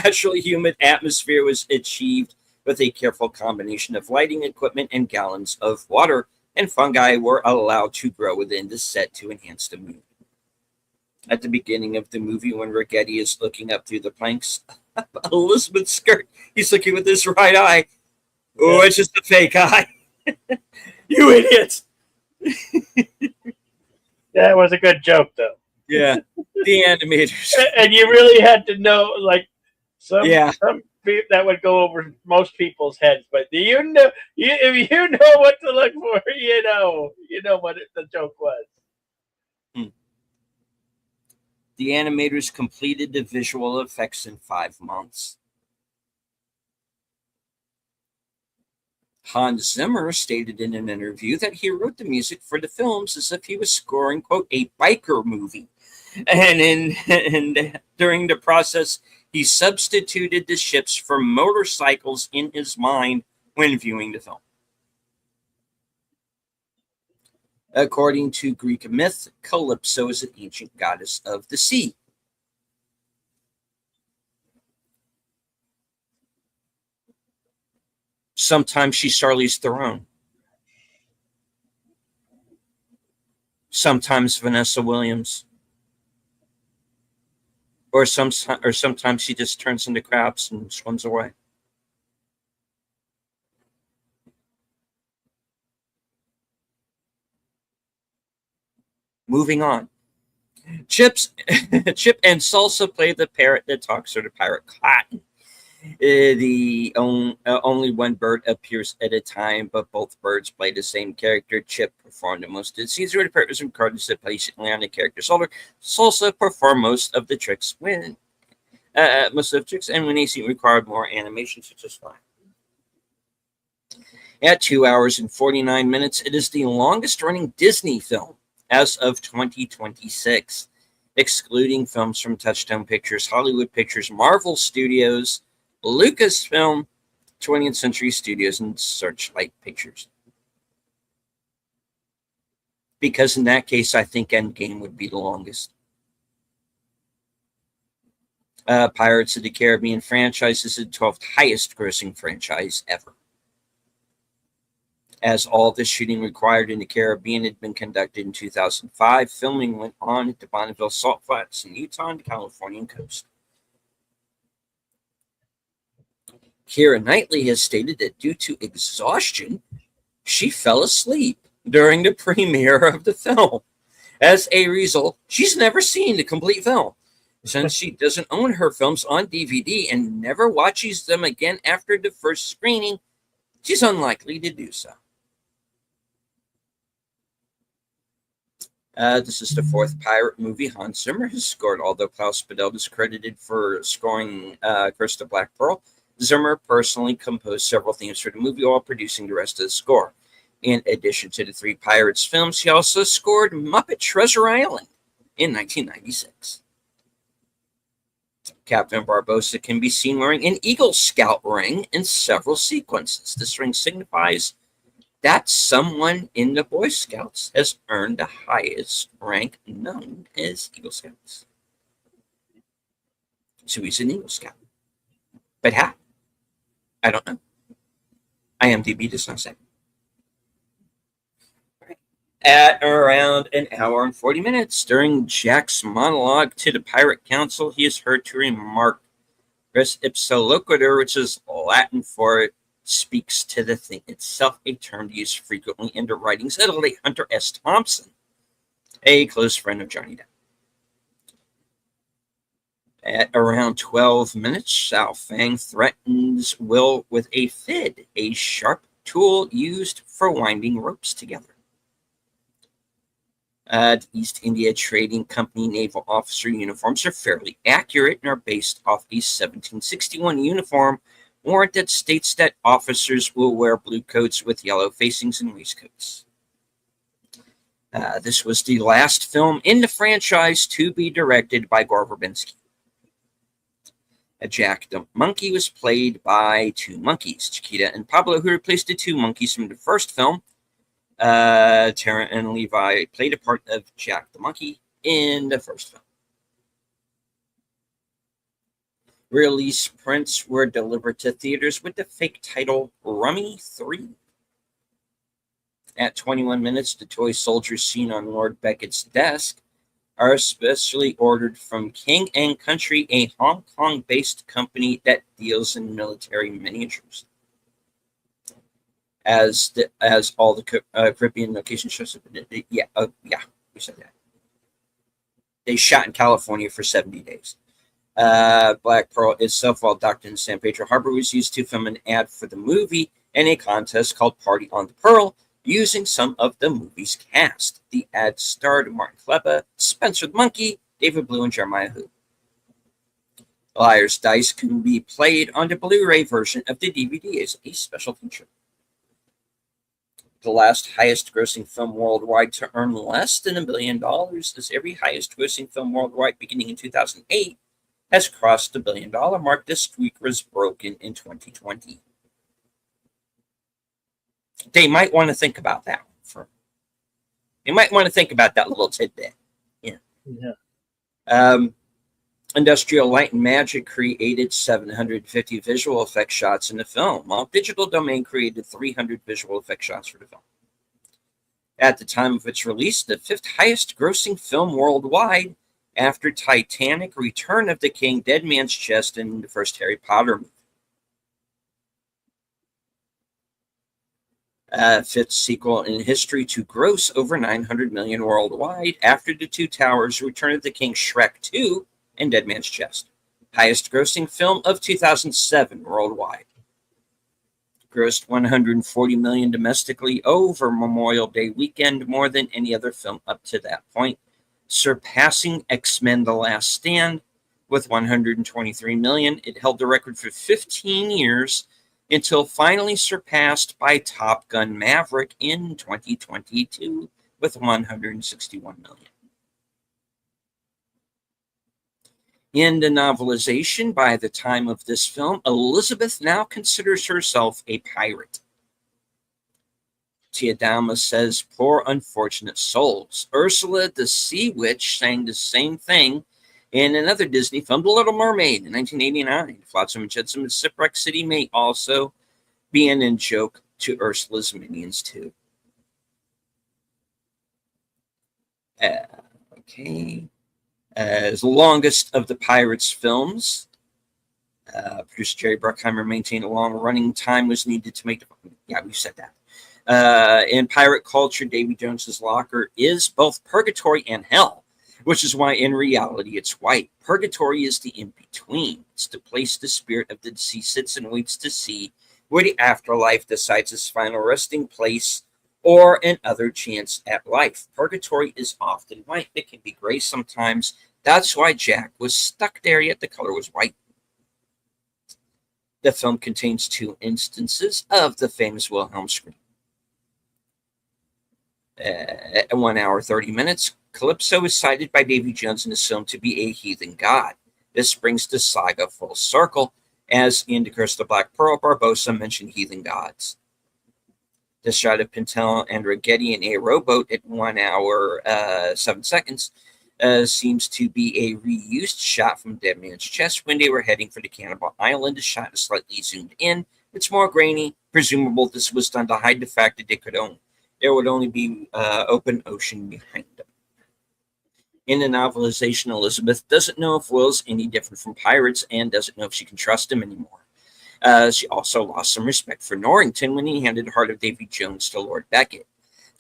naturally humid atmosphere was achieved with a careful combination of lighting equipment and gallons of water, and fungi were allowed to grow within the set to enhance the mood. At the beginning of the movie, when Rigetti is looking up through the planks, Elizabeth's skirt, he's looking with his right eye. Oh, it's just a fake eye. You idiot. That was a good joke, though. Yeah, the animators. And you really had to know, like, some that would go over most people's heads. But if you know what to look for, you know what the joke was. The animators completed the visual effects in 5 months. Hans Zimmer stated in an interview that he wrote the music for the films as if he was scoring, quote, a biker movie. And during the process, he substituted the ships for motorcycles in his mind when viewing the film. According to Greek myth, Calypso is an ancient goddess of the sea. Sometimes she's Charlize Theron. Sometimes Vanessa Williams. Or sometimes she just turns into crabs and swims away. Moving on. Chip and Salsa play the parrot that talks to the pirate Cotton. Only one bird appears at a time, but both birds play the same character. Chip performed the most of the scenes where the parrot was recorded sit patiently on the character's shoulder. Salsa performed most of the tricks and when they seem required more animation, such as fine. At 2 hours and 49 minutes, it is the longest running Disney film as of 2026, excluding films from Touchstone Pictures, Hollywood Pictures, Marvel Studios, Lucasfilm, 20th Century Studios, and Searchlight Pictures. Because in that case, I think Endgame would be the longest. Pirates of the Caribbean franchise is the 12th highest grossing franchise ever. As all the shooting required in the Caribbean had been conducted in 2005, filming went on at the Bonneville Salt Flats in Utah and the Californian coast. Keira Knightley has stated that due to exhaustion, she fell asleep during the premiere of the film. As a result, she's never seen the complete film, since she doesn't own her films on DVD and never watches them again after the first screening. She's unlikely to do so. This is the 4th pirate movie Hans Zimmer has scored, although Klaus Badelt is credited for scoring Curse of Black Pearl. Zimmer personally composed several themes for the movie while producing the rest of the score. In addition to the 3 Pirates films, he also scored Muppet Treasure Island in 1996. Captain Barbossa can be seen wearing an Eagle Scout ring in several sequences. This ring signifies that someone in the Boy Scouts has earned the highest rank known as Eagle Scouts. So he's an Eagle Scout. But how? I don't know. IMDb does not say. At around an hour and 40 minutes, during Jack's monologue to the Pirate Council, he is heard to remark, "Res ipsa loquitur," which is Latin for "it speaks to the thing itself," a term used frequently in the writings of the late Hunter S. Thompson, a close friend of Johnny Depp. At around 12 minutes, Xiao Fang threatens Will with a fid, a sharp tool used for winding ropes together. The East India Trading Company naval officer uniforms are fairly accurate and are based off a 1761 uniform warrant that states that officers will wear blue coats with yellow facings and waistcoats. This was the last film in the franchise to be directed by Gore Verbinski. Jack the Monkey was played by two monkeys, Chiquita and Pablo, who replaced the two monkeys from the first film. Tara and Levi played a part of Jack the Monkey in the first film. Release prints were delivered to theaters with the fake title Rummy 3. At 21 minutes, the toy soldiers seen on Lord Beckett's desk are specially ordered from King & Country, a Hong Kong-based company that deals in military miniatures. As all the Caribbean location shows up. Yeah, we said that. They shot in California for 70 days. Black Pearl itself, while docked in San Pedro Harbor, was used to film an ad for the movie and a contest called Party on the Pearl, using some of the movie's cast. The ad starred Martin Kleba, Spencer the Monkey, David Blue, and Jeremiah Hu. Liar's Dice can be played on the Blu-ray version of the DVD as a special feature. The last highest-grossing film worldwide to earn less than $1 billion, as every highest-grossing film worldwide beginning in 2008 has crossed the $1 billion mark. This streak was broken in 2020. They might want to think about that. They might want to think about that little tidbit. Yeah. Industrial Light and Magic created 750 visual effect shots in the film, while Digital Domain created 300 visual effect shots for the film. At the time of its release, the fifth highest grossing film worldwide after Titanic, Return of the King, Dead Man's Chest, and the first Harry Potter movie. Fifth sequel in history to gross over $900 million worldwide after The Two Towers, Return of the King, Shrek 2, and Dead Man's Chest. Highest grossing film of 2007 worldwide. Grossed $140 million domestically over Memorial Day weekend, more than any other film up to that point, surpassing X-Men: The Last Stand with $123 million. It held the record for 15 years until finally surpassed by Top Gun: Maverick in 2022 with $161 million. In the novelization, by the time of this film, Elizabeth now considers herself a pirate. Tia Dalma says, "Poor unfortunate souls." Ursula the Sea Witch sang the same thing in another Disney film, The Little Mermaid, in 1989. Flotsam and Jetsam and Shipwreck City may also be an in-joke to Ursula's minions, too. Okay. As the longest of the Pirates films, producer Jerry Bruckheimer maintained a long running time was needed to make the film. Yeah, we said that. In pirate culture, Davy Jones's locker is both purgatory and hell, which is why in reality it's white. Purgatory is the in-between. It's the place the spirit of the deceased sits and waits to see where the afterlife decides its final resting place or another chance at life. Purgatory is often white. It can be gray sometimes. That's why Jack was stuck there, yet the color was white. The film contains 2 instances of the famous Wilhelm scream. At 1 hour 30 minutes, Calypso is cited by Davy Jones in this film to be a heathen god. This brings the saga full circle, as in The Curse of the Black Pearl, Barbossa mentioned heathen gods. The shot of Pintel and Ragetti in a rowboat at 1 hour 7 seconds seems to be a reused shot from Dead Man's Chest when they were heading for the Cannibal Island. The shot is slightly zoomed in. It's more grainy. Presumable this was done to hide the fact that there would only be open ocean behind them. In the novelization, Elizabeth doesn't know if Will's any different from pirates and doesn't know if she can trust him anymore. She also lost some respect for Norrington when he handed Heart of Davy Jones to Lord Beckett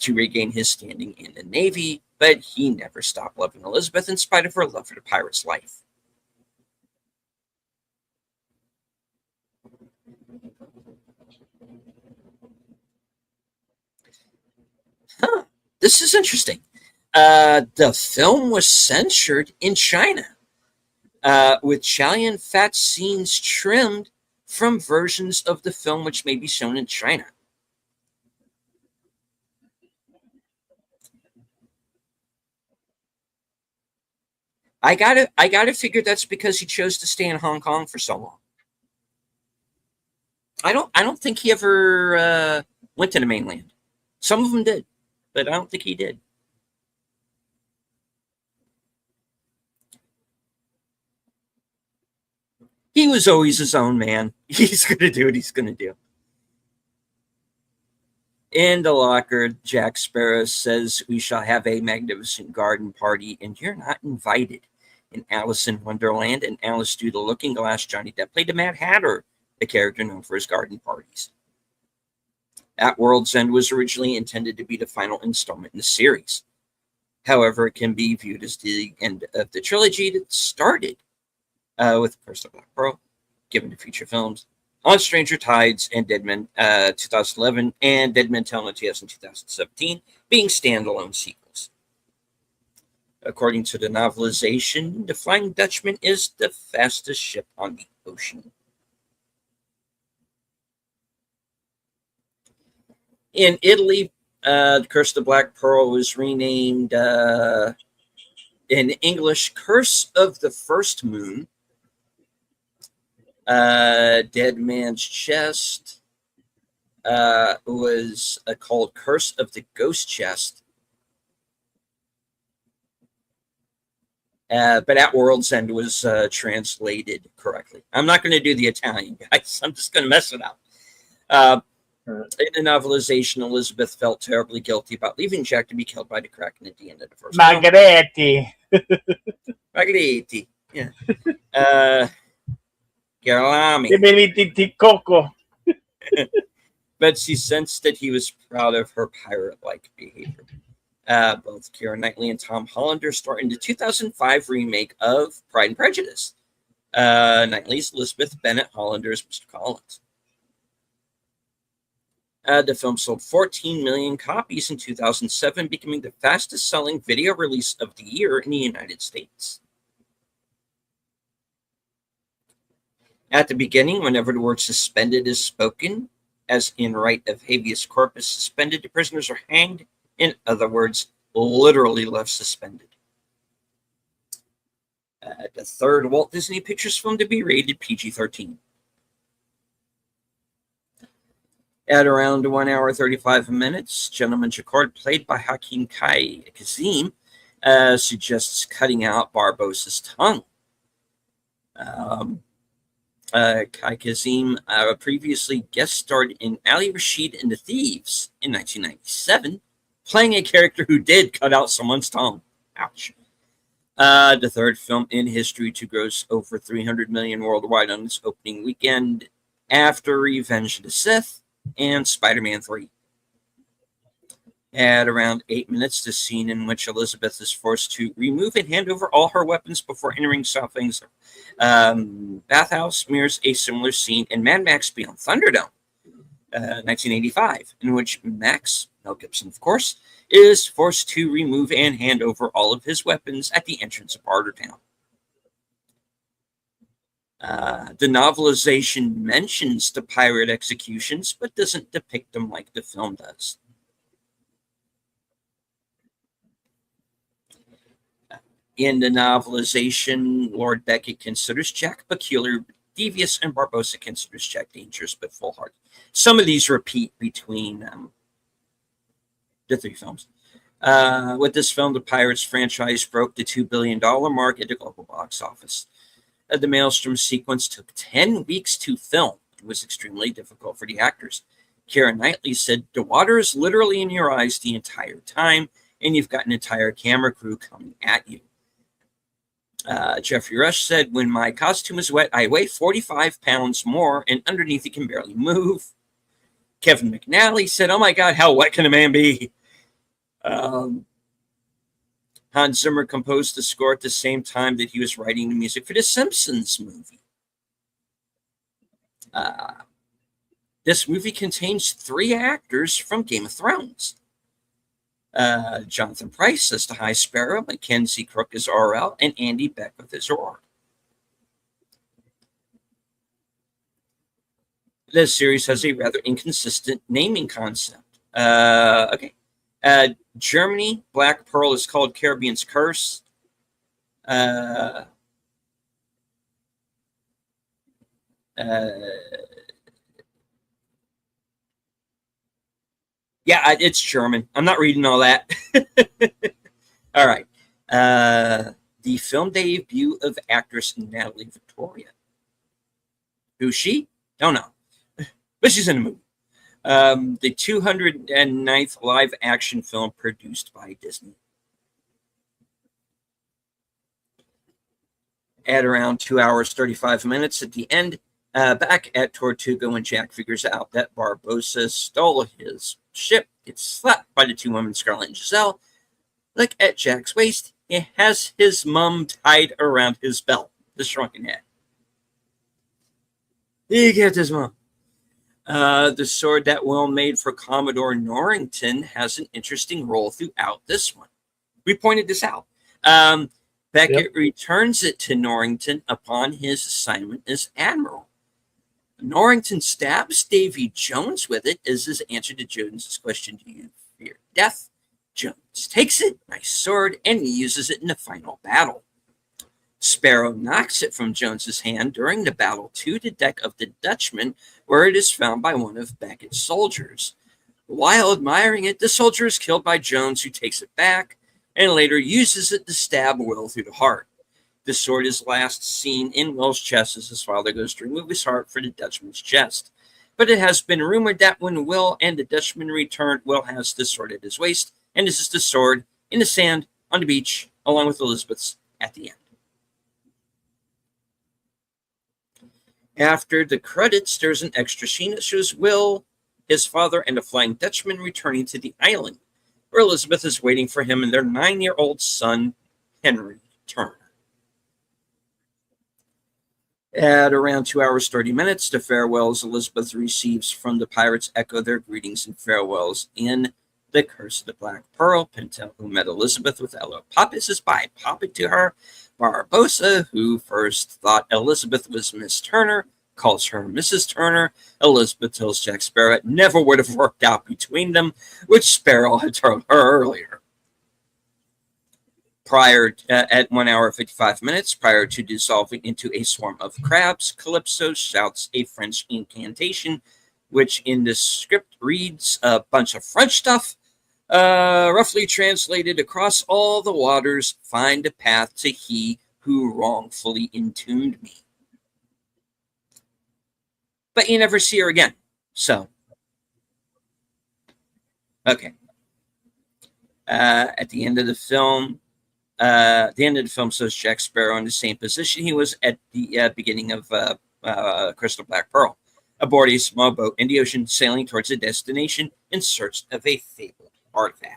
to regain his standing in the Navy, but he never stopped loving Elizabeth in spite of her love for the pirate's life. This is interesting. The film was censored in China, with Chilean fat scenes trimmed from versions of the film which may be shown in China. I gotta figure that's because he chose to stay in Hong Kong for so long. I don't think he ever went to the mainland. Some of them did, but I don't think he did. He was always his own man. He's gonna do what he's gonna do. In the locker, Jack Sparrow says we shall have a magnificent garden party, and you're not invited. In Alice in Wonderland and Alice Through the Looking Glass, Johnny Depp played the Mad Hatter, a character known for his garden parties. At World's End was originally intended to be the final installment in the series. However, it can be viewed as the end of the trilogy that started with Curse of Black Pearl, given to feature films On Stranger Tides and Dead Men 2011 and Dead Men Tell No Tales in 2017 being standalone sequels. According to the novelization, the Flying Dutchman is the fastest ship on the ocean. In Italy, the Curse of the Black Pearl was renamed in English Curse of the First Moon. Dead Man's Chest was called Curse of the Ghost Chest. But At World's End was translated correctly. I'm not going to do the Italian, guys. I'm just going to mess it up. In the novelization, Elizabeth felt terribly guilty about leaving Jack to be killed by the Kraken at the end of the first film. Margheretti. Yeah. Garlami. Coco. But she sensed that he was proud of her pirate-like behavior. Both Keira Knightley and Tom Holland are starring the 2005 remake of Pride and Prejudice. Knightley's Elizabeth Bennet, Hollander's Mr. Collins. The film sold 14 million copies in 2007, becoming the fastest-selling video release of the year in the United States. At the beginning, whenever the word suspended is spoken, as in right of habeas corpus, suspended, the prisoners are hanged. In other words, literally left suspended. The third Walt Disney Pictures film to be rated PG-13. At around 1 hour 35 minutes, Gentleman Jacquard, played by Hakim Kazim, suggests cutting out Barbossa's tongue. Kai Kazim previously guest starred in Ali Rashid and the Thieves in 1997, playing a character who did cut out someone's tongue. Ouch. The third film in history to gross over $300 million worldwide on its opening weekend after Revenge of the Sith and Spider-Man 3. At around 8 minutes, the scene in which Elizabeth is forced to remove and hand over all her weapons before entering Southing's bathhouse mirrors a similar scene in Mad Max Beyond Thunderdome, 1985, in which Max, Mel Gibson of course, is forced to remove and hand over all of his weapons at the entrance of Bartertown. The novelization mentions the pirate executions, but doesn't depict them like the film does. In the novelization, Lord Beckett considers Jack peculiar, devious, and Barbossa considers Jack dangerous but full-hearted. Some of these repeat between the three films. With this film, the Pirates franchise broke the $2 billion mark at the global box office. The Maelstrom sequence took 10 weeks to film. It was extremely difficult for the actors. Keira Knightley said, "The water is literally in your eyes the entire time, and you've got an entire camera crew coming at you." Jeffrey Rush said, "When my costume is wet, I weigh 45 pounds more, and underneath it can barely move." Kevin McNally said, "Oh my God, how wet can a man be?" Hans Zimmer composed the score at the same time that he was writing the music for the Simpsons movie. This movie contains 3 actors from Game of Thrones. Jonathan Pryce as the High Sparrow, Mackenzie Crook as RL, and Andy Beckwith as Roar. This series has a rather inconsistent naming concept. Okay. Germany, Black Pearl is called Caribbean's Curse. Yeah, it's German. I'm not reading all that. All right. The film debut of actress Natalie Victoria. Who's she? Don't know. But she's in a movie. The 209th live action film produced by Disney. At around 2 hours, 35 minutes at the end, back at Tortuga, when Jack figures out that Barbossa stole his ship, gets slapped by the two women, Scarlett and Giselle. Look at Jack's waist. He has his mum tied around his belt, the shrunken head. He gets his mum. The sword that Will made for Commodore Norrington has an interesting role throughout this one. We pointed this out. Beckett returns it to Norrington upon his assignment as admiral. Norrington stabs Davy Jones with it as his answer to Jones's question, "Do you fear death?" Jones takes it, nice sword, and he uses it in the final battle. Sparrow knocks it from Jones's hand during the battle to the deck of the Dutchman, where it is found by one of Beckett's soldiers. While admiring it, the soldier is killed by Jones, who takes it back and later uses it to stab Will through the heart. The sword is last seen in Will's chest as his father goes to remove his heart for the Dutchman's chest. But it has been rumored that when Will and the Dutchman return, Will has the sword at his waist, and this is the sword in the sand on the beach, along with Elizabeth's at the end. After the credits, there's an extra scene that shows Will, his father, and a Flying Dutchman returning to the island, where Elizabeth is waiting for him and their 9-year-old son, Henry Turner. At around 2 hours, 30 minutes, the farewells Elizabeth receives from the pirates echo their greetings and farewells in The Curse of the Black Pearl. Pintel, who met Elizabeth with Ella Poppis, is by popping to her. Barbossa, who first thought Elizabeth was Miss Turner, calls her Mrs. Turner. Elizabeth tells Jack Sparrow it never would have worked out between them, which Sparrow had told her earlier. At 1 hour 55 minutes, prior to dissolving into a swarm of crabs, Calypso shouts a French incantation, which in the script reads a bunch of French stuff, roughly translated across all the waters, find a path to he who wrongfully entombed me. But you never see her again. So, okay. At the end of the film, shows Jack Sparrow in the same position he was at the beginning of Crystal Black Pearl, aboard a small boat in the ocean, sailing towards a destination in search of a fabled artifact.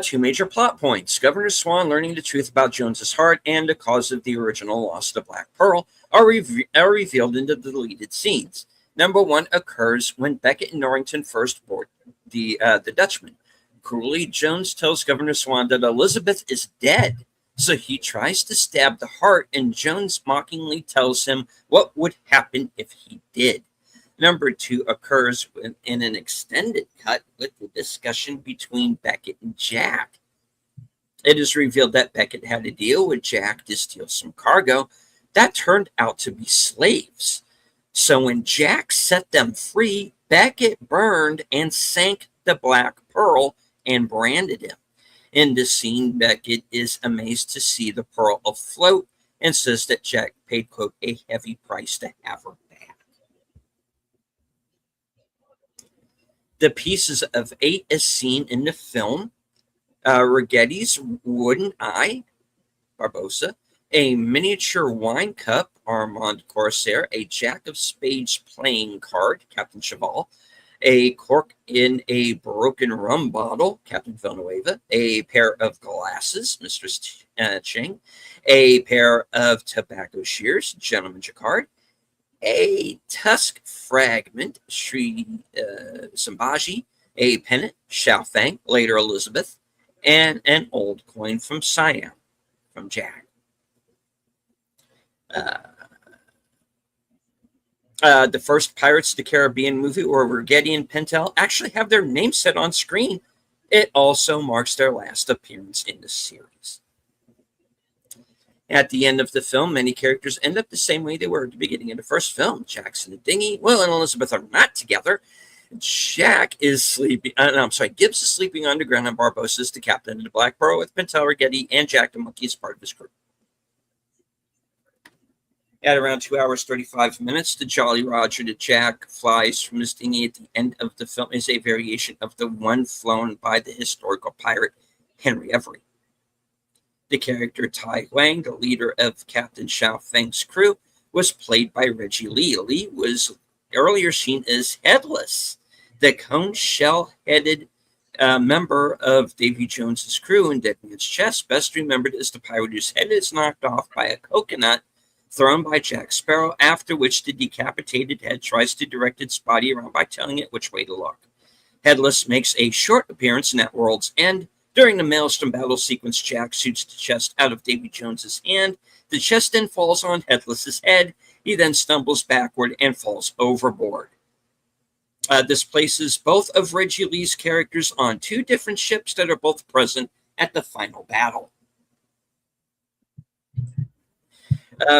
Two major plot points. Governor Swan learning the truth about Jones's heart and the cause of the original loss of the Black Pearl are revealed in the deleted scenes. Number one occurs when Beckett and Norrington first board the Dutchman. Cruelly, Jones tells Governor Swan that Elizabeth is dead, so he tries to stab the heart, and Jones mockingly tells him what would happen if he did. Number two occurs in an extended cut with the discussion between Beckett and Jack. It is revealed that Beckett had a deal with Jack to steal some cargo that turned out to be slaves. So when Jack set them free, Beckett burned and sank the Black Pearl and branded him. In this scene, Beckett is amazed to see the pearl afloat and says that Jack paid, quote, a heavy price to have her back. The pieces of 8 as seen in the film, Righetti's wooden eye, Barbossa, a miniature wine cup, Armand Corsair, a Jack of Spades playing card, Captain Cheval, a cork in a broken rum bottle, Captain Villanueva, a pair of glasses, Mistress Ching, a pair of tobacco shears, Gentleman Jacquard, a tusk fragment, Sri Sambhaji, a pennant, Xiaofeng, later Elizabeth, and an old coin from Siam, from Jack. The first Pirates of the Caribbean movie, or Raggedy and Pintel, actually have their name set on screen. It also marks their last appearance in the series. At the end of the film, many characters end up the same way they were at the beginning of the first film. Jack's in the dinghy. Will and Elizabeth are not together. Jack is sleeping. Gibbs is sleeping underground, and Barbossa is the captain of the Black Pearl with Pintel, Raggedy, and Jack the Monkey as part of his crew. At around 2 hours 35 minutes, the Jolly Roger that Jack flies from his dinghy at the end of the film is a variation of the one flown by the historical pirate Henry Every. The character Tai Huang, the leader of Captain Xiaofeng's crew, was played by Reggie Lee. Lee was earlier seen as Headless, the cone shell-headed member of Davy Jones's crew in Dead Man's Chest, best remembered as the pirate whose head is knocked off by a coconut thrown by Jack Sparrow, after which the decapitated head tries to direct its body around by telling it which way to look. Headless makes a short appearance in At World's End. During the Maelstrom battle sequence, Jack shoots the chest out of Davy Jones's hand. The chest then falls on Headless's head. He then stumbles backward and falls overboard. This places both of Reggie Lee's characters on two different ships that are both present at the final battle.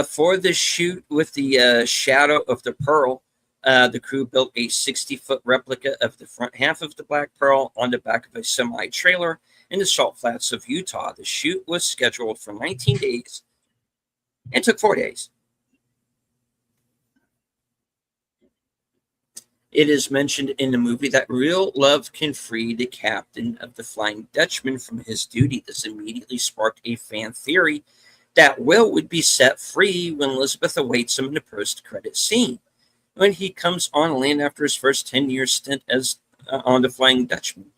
For the shoot with the Shadow of the Pearl, the crew built a 60-foot replica of the front half of the Black Pearl on the back of a semi-trailer in the Salt Flats of Utah. The shoot was scheduled for 19 days and took 4 days. It is mentioned in the movie that real love can free the captain of the Flying Dutchman from his duty. This immediately sparked a fan theory that Will would be set free when Elizabeth awaits him in the post-credit scene. When he comes on land after his first 10-year stint as on the Flying Dutchman,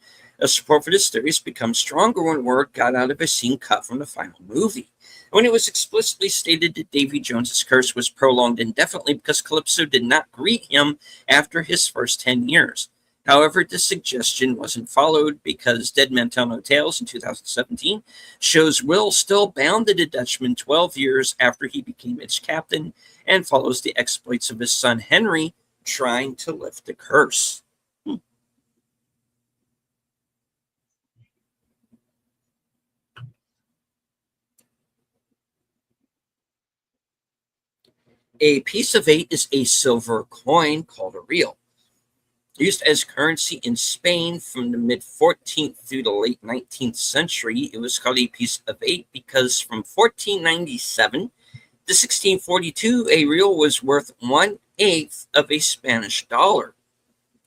support for this theory has become stronger when word got out of a scene cut from the final movie. When it was explicitly stated that Davy Jones's curse was prolonged indefinitely because Calypso did not greet him after his first 10 years. However, this suggestion wasn't followed because Dead Men Tell No Tales in 2017 shows Will still bound to the Dutchman 12 years after he became its captain and follows the exploits of his son Henry trying to lift the curse. A piece of 8 is a silver coin called a real. Used as currency in Spain from the mid-14th through the late 19th century, it was called a piece of 8 because from 1497 to 1642, a real was worth 1/8 of a Spanish dollar.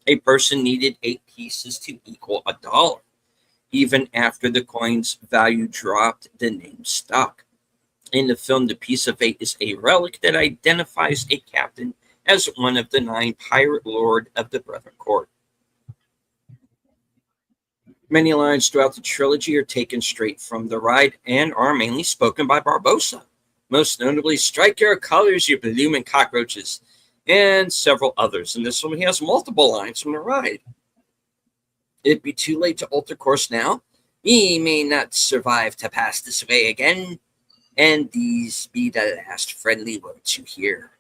A person needed 8 pieces to equal a dollar. Even after the coin's value dropped, the name stuck. In the film, the piece of 8 is a relic that identifies a captain as one of the 9 pirate lord of the Brethren Court. Many lines throughout the trilogy are taken straight from the ride and are mainly spoken by Barbossa. Most notably, strike your colors, you blooming cockroaches, and several others. In this one, he has multiple lines from the ride. It'd be too late to alter course now. Ye may not survive to pass this way again, and these be the last friendly words you hear.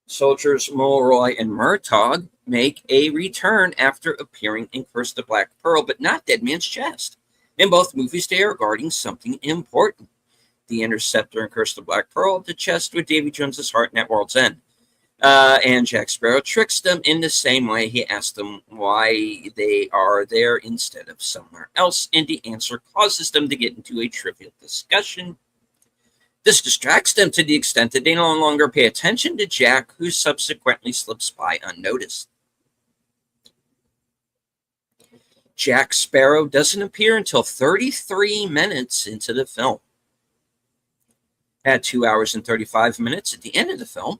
Soldiers Mulroy and Murtaugh make a return after appearing in Curse the Black Pearl, but not Dead Man's Chest. In both movies, they are guarding something important. The Interceptor and Curse the Black Pearl, the chest with Davy Jones's heart in At World's End. And Jack Sparrow tricks them in the same way. He asks them why they are there instead of somewhere else, and the answer causes them to get into a trivial discussion. This distracts them to the extent that they no longer pay attention to Jack, who subsequently slips by unnoticed. Jack Sparrow doesn't appear until 33 minutes into the film. At 2 hours and 35 minutes at the end of the film,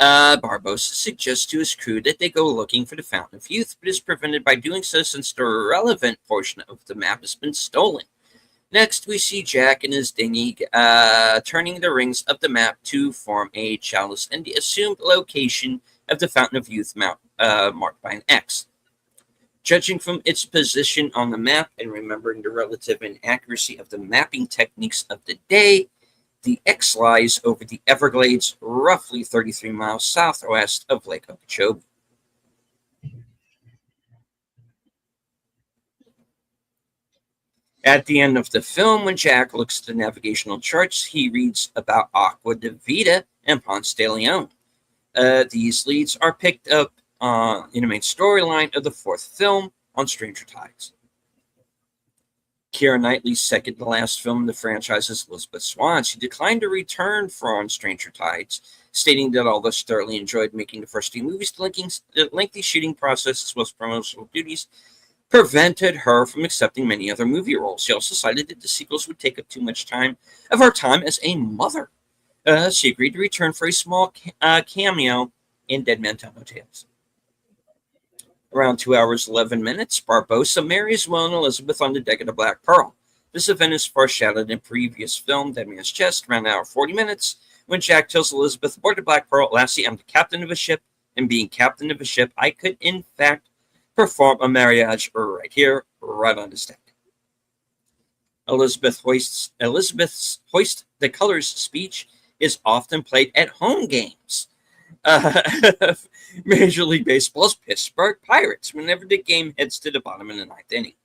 Barbossa suggests to his crew that they go looking for the Fountain of Youth, but is prevented by doing so since the relevant portion of the map has been stolen. Next, we see Jack and his dinghy turning the rings of the map to form a chalice and the assumed location of the Fountain of Youth mount, marked by an X. Judging from its position on the map and remembering the relative inaccuracy of the mapping techniques of the day, the X lies over the Everglades, roughly 33 miles southwest of Lake Okeechobee. At the end of the film, when Jack looks at the navigational charts, he reads about Aqua de Vida and Ponce de Leon. These leads are picked up in the main storyline of the fourth film on Stranger Tides. Keira Knightley's second to last film in the franchise is Elizabeth Swann. She declined to return for on Stranger Tides, stating that although she thoroughly enjoyed making the first two movies, the lengthy shooting process as well as promotional duties prevented her from accepting many other movie roles. She also cited that the sequels would take up too much time of her time as a mother. She agreed to return for a small cameo in Dead Man Tell No Tales. Around 2 hours 11 minutes, Barbossa marries Will and Elizabeth on the deck of the Black Pearl. This event is foreshadowed in previous film, Dead Man's Chest, around an hour 40 minutes, when Jack tells Elizabeth aboard the Black Pearl, "Lassie, I'm the captain of a ship, and being captain of a ship, I could in fact perform a marriage right here, right on this deck." Elizabeth's Hoist the Colors speech is often played at home games. Major League Baseball's Pittsburgh Pirates, whenever the game heads to the bottom in the ninth inning.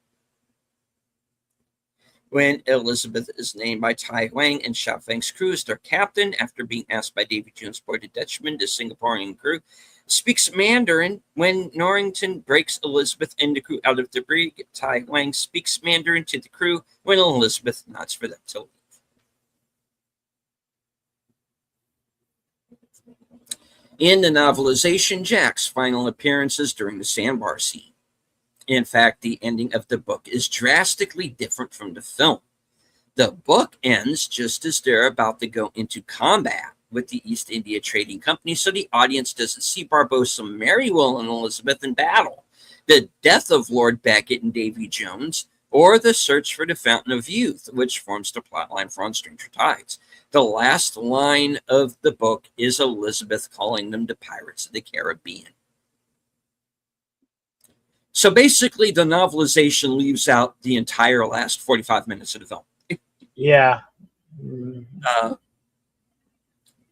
When Elizabeth is named by Tai Wang and Xiao Feng's crew as their captain, after being asked by Davy Jones' board of Dutchman, the Singaporean crew speaks Mandarin. When Norrington breaks Elizabeth and the crew out of the brig, Tai Wang speaks Mandarin to the crew when Elizabeth nods for them to leave. In the novelization, Jack's final appearances during the sandbar scene. In fact, the ending of the book is drastically different from the film. The book ends just as they're about to go into combat with the East India Trading Company, so the audience doesn't see Barbossa marry Will and Elizabeth in battle, the death of Lord Beckett and Davy Jones, or the search for the Fountain of Youth, which forms the plotline for On Stranger Tides. The last line of the book is Elizabeth calling them the Pirates of the Caribbean. So basically, the novelization leaves out the entire last 45 minutes of the film. Yeah.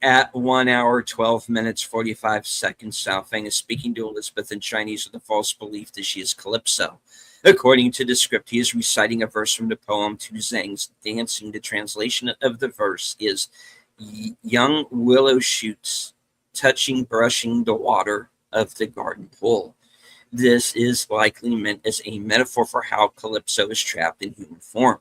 At 1 hour, 12 minutes, 45 seconds, Xiao Feng is speaking to Elizabeth in Chinese with the false belief that she is Calypso. According to the script, he is reciting a verse from the poem Tu Zhang's Dancing. The translation of the verse is young willow shoots touching, brushing the water of the garden pool. This is likely meant as a metaphor for how Calypso is trapped in human form.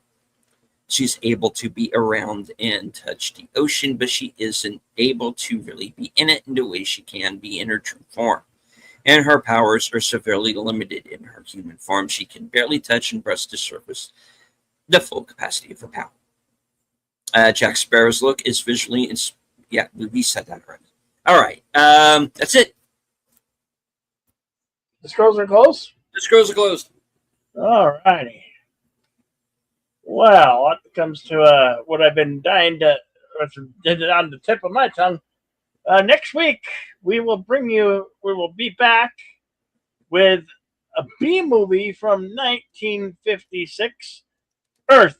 She's able to be around and touch the ocean, but she isn't able to really be in it in the way she can be in her true form. And her powers are severely limited in her human form. She can barely touch and brush the surface, the full capacity of her power. Jack Sparrow's look is visually, yeah, we said that already. All right, that's it. The scrolls are closed? The scrolls are closed. All righty. Well, that comes to what I've been dying to, did it on the tip of my tongue. Next week, we will be back with a B movie from 1956, Earth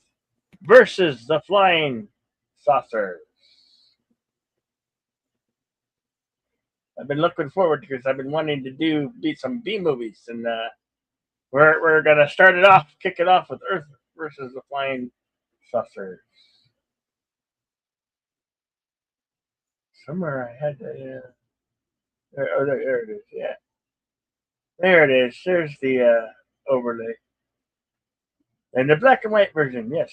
versus the Flying Saucers. I've been looking forward to because I've been wanting to do some B movies, and we're gonna kick it off with Earth versus the Flying Saucers. Somewhere I had to. There it is. Yeah, there it is. There's the overlay, and the black and white version. Yes,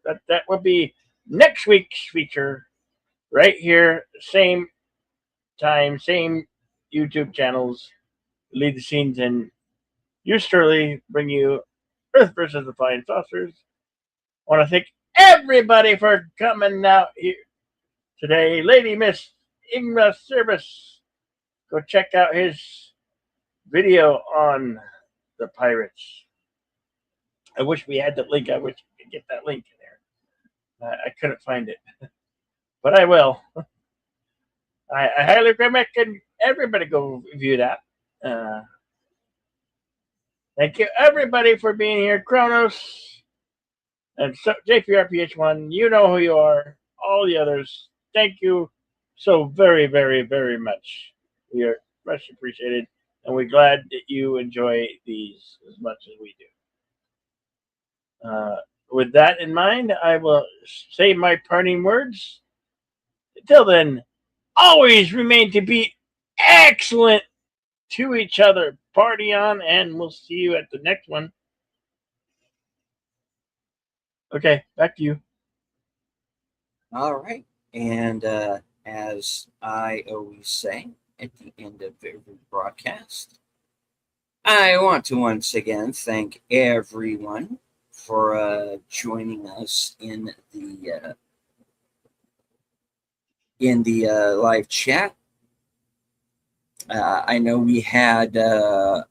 that will be next week's feature, right here, same time, same YouTube channels. Lead the scenes and yours truly bring you Earth versus the Flying Saucers. I want to thank everybody for coming out here today. Lady Miss Ingma Service, go check out his video on the pirates. I wish we had the link. I wish we could get that link in there. I couldn't find it, but I will. I highly recommend everybody go view that. Uh, Thank you, everybody, for being here. Kronos and so, JPRPH1, you know who you are. All the others, thank you so very, very, very much. We are much appreciated, and we're glad that you enjoy these as much as we do. With that in mind, I will say my parting words. Until then, always remain to be excellent to each other. Party on, and we'll see you at the next one. Okay, back to you. All right. And as I always say at the end of every broadcast, I want to once again thank everyone for joining us in the live chat. I know we had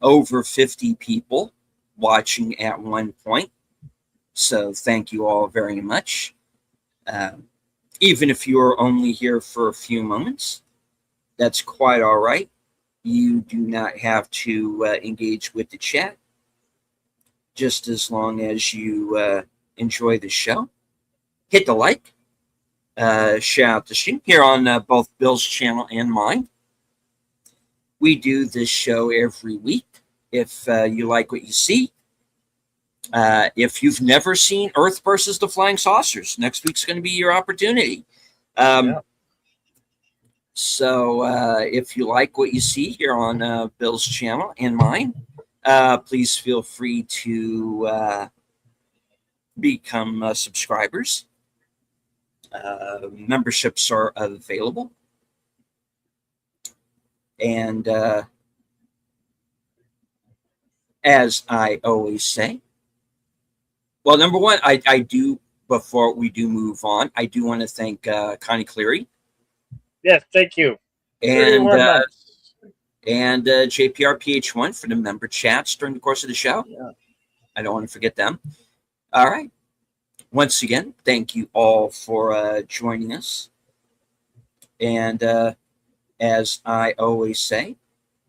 over 50 people watching at one point, so thank you all very much. Even if you're only here for a few moments, that's quite all right. You do not have to engage with the chat, just as long as you enjoy the show. Hit the like, share out the stream here on both Bill's channel and mine. We do this show every week. If you like what you see, if you've never seen Earth versus the Flying Saucers, next week's going to be your opportunity. So if you like what you see here on Bill's channel and mine, please feel free to become subscribers. Memberships are available. And as I always say, well, number one, I do, before we do move on, I do want to thank Connie Cleary. Yes, thank you. And JPRPH1 for the member chats during the course of the show. Yeah. I don't want to forget them. All right. Once again, thank you all for joining us. And as I always say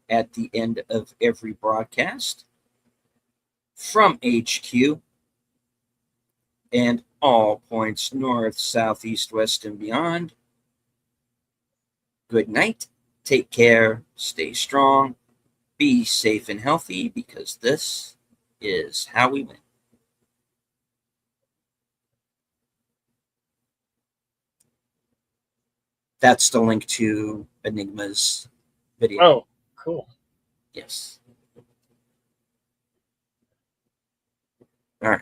at the end of every broadcast, from HQ and all points north, south, east, west, and beyond, good night. Take care. Stay strong. Be safe and healthy, because this is how we win. That's the link to Enigma's video. Oh, cool. Yes. All right.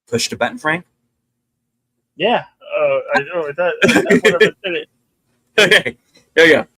Push the button, Frank. Yeah. I know. That's what I did it. Okay. There you go.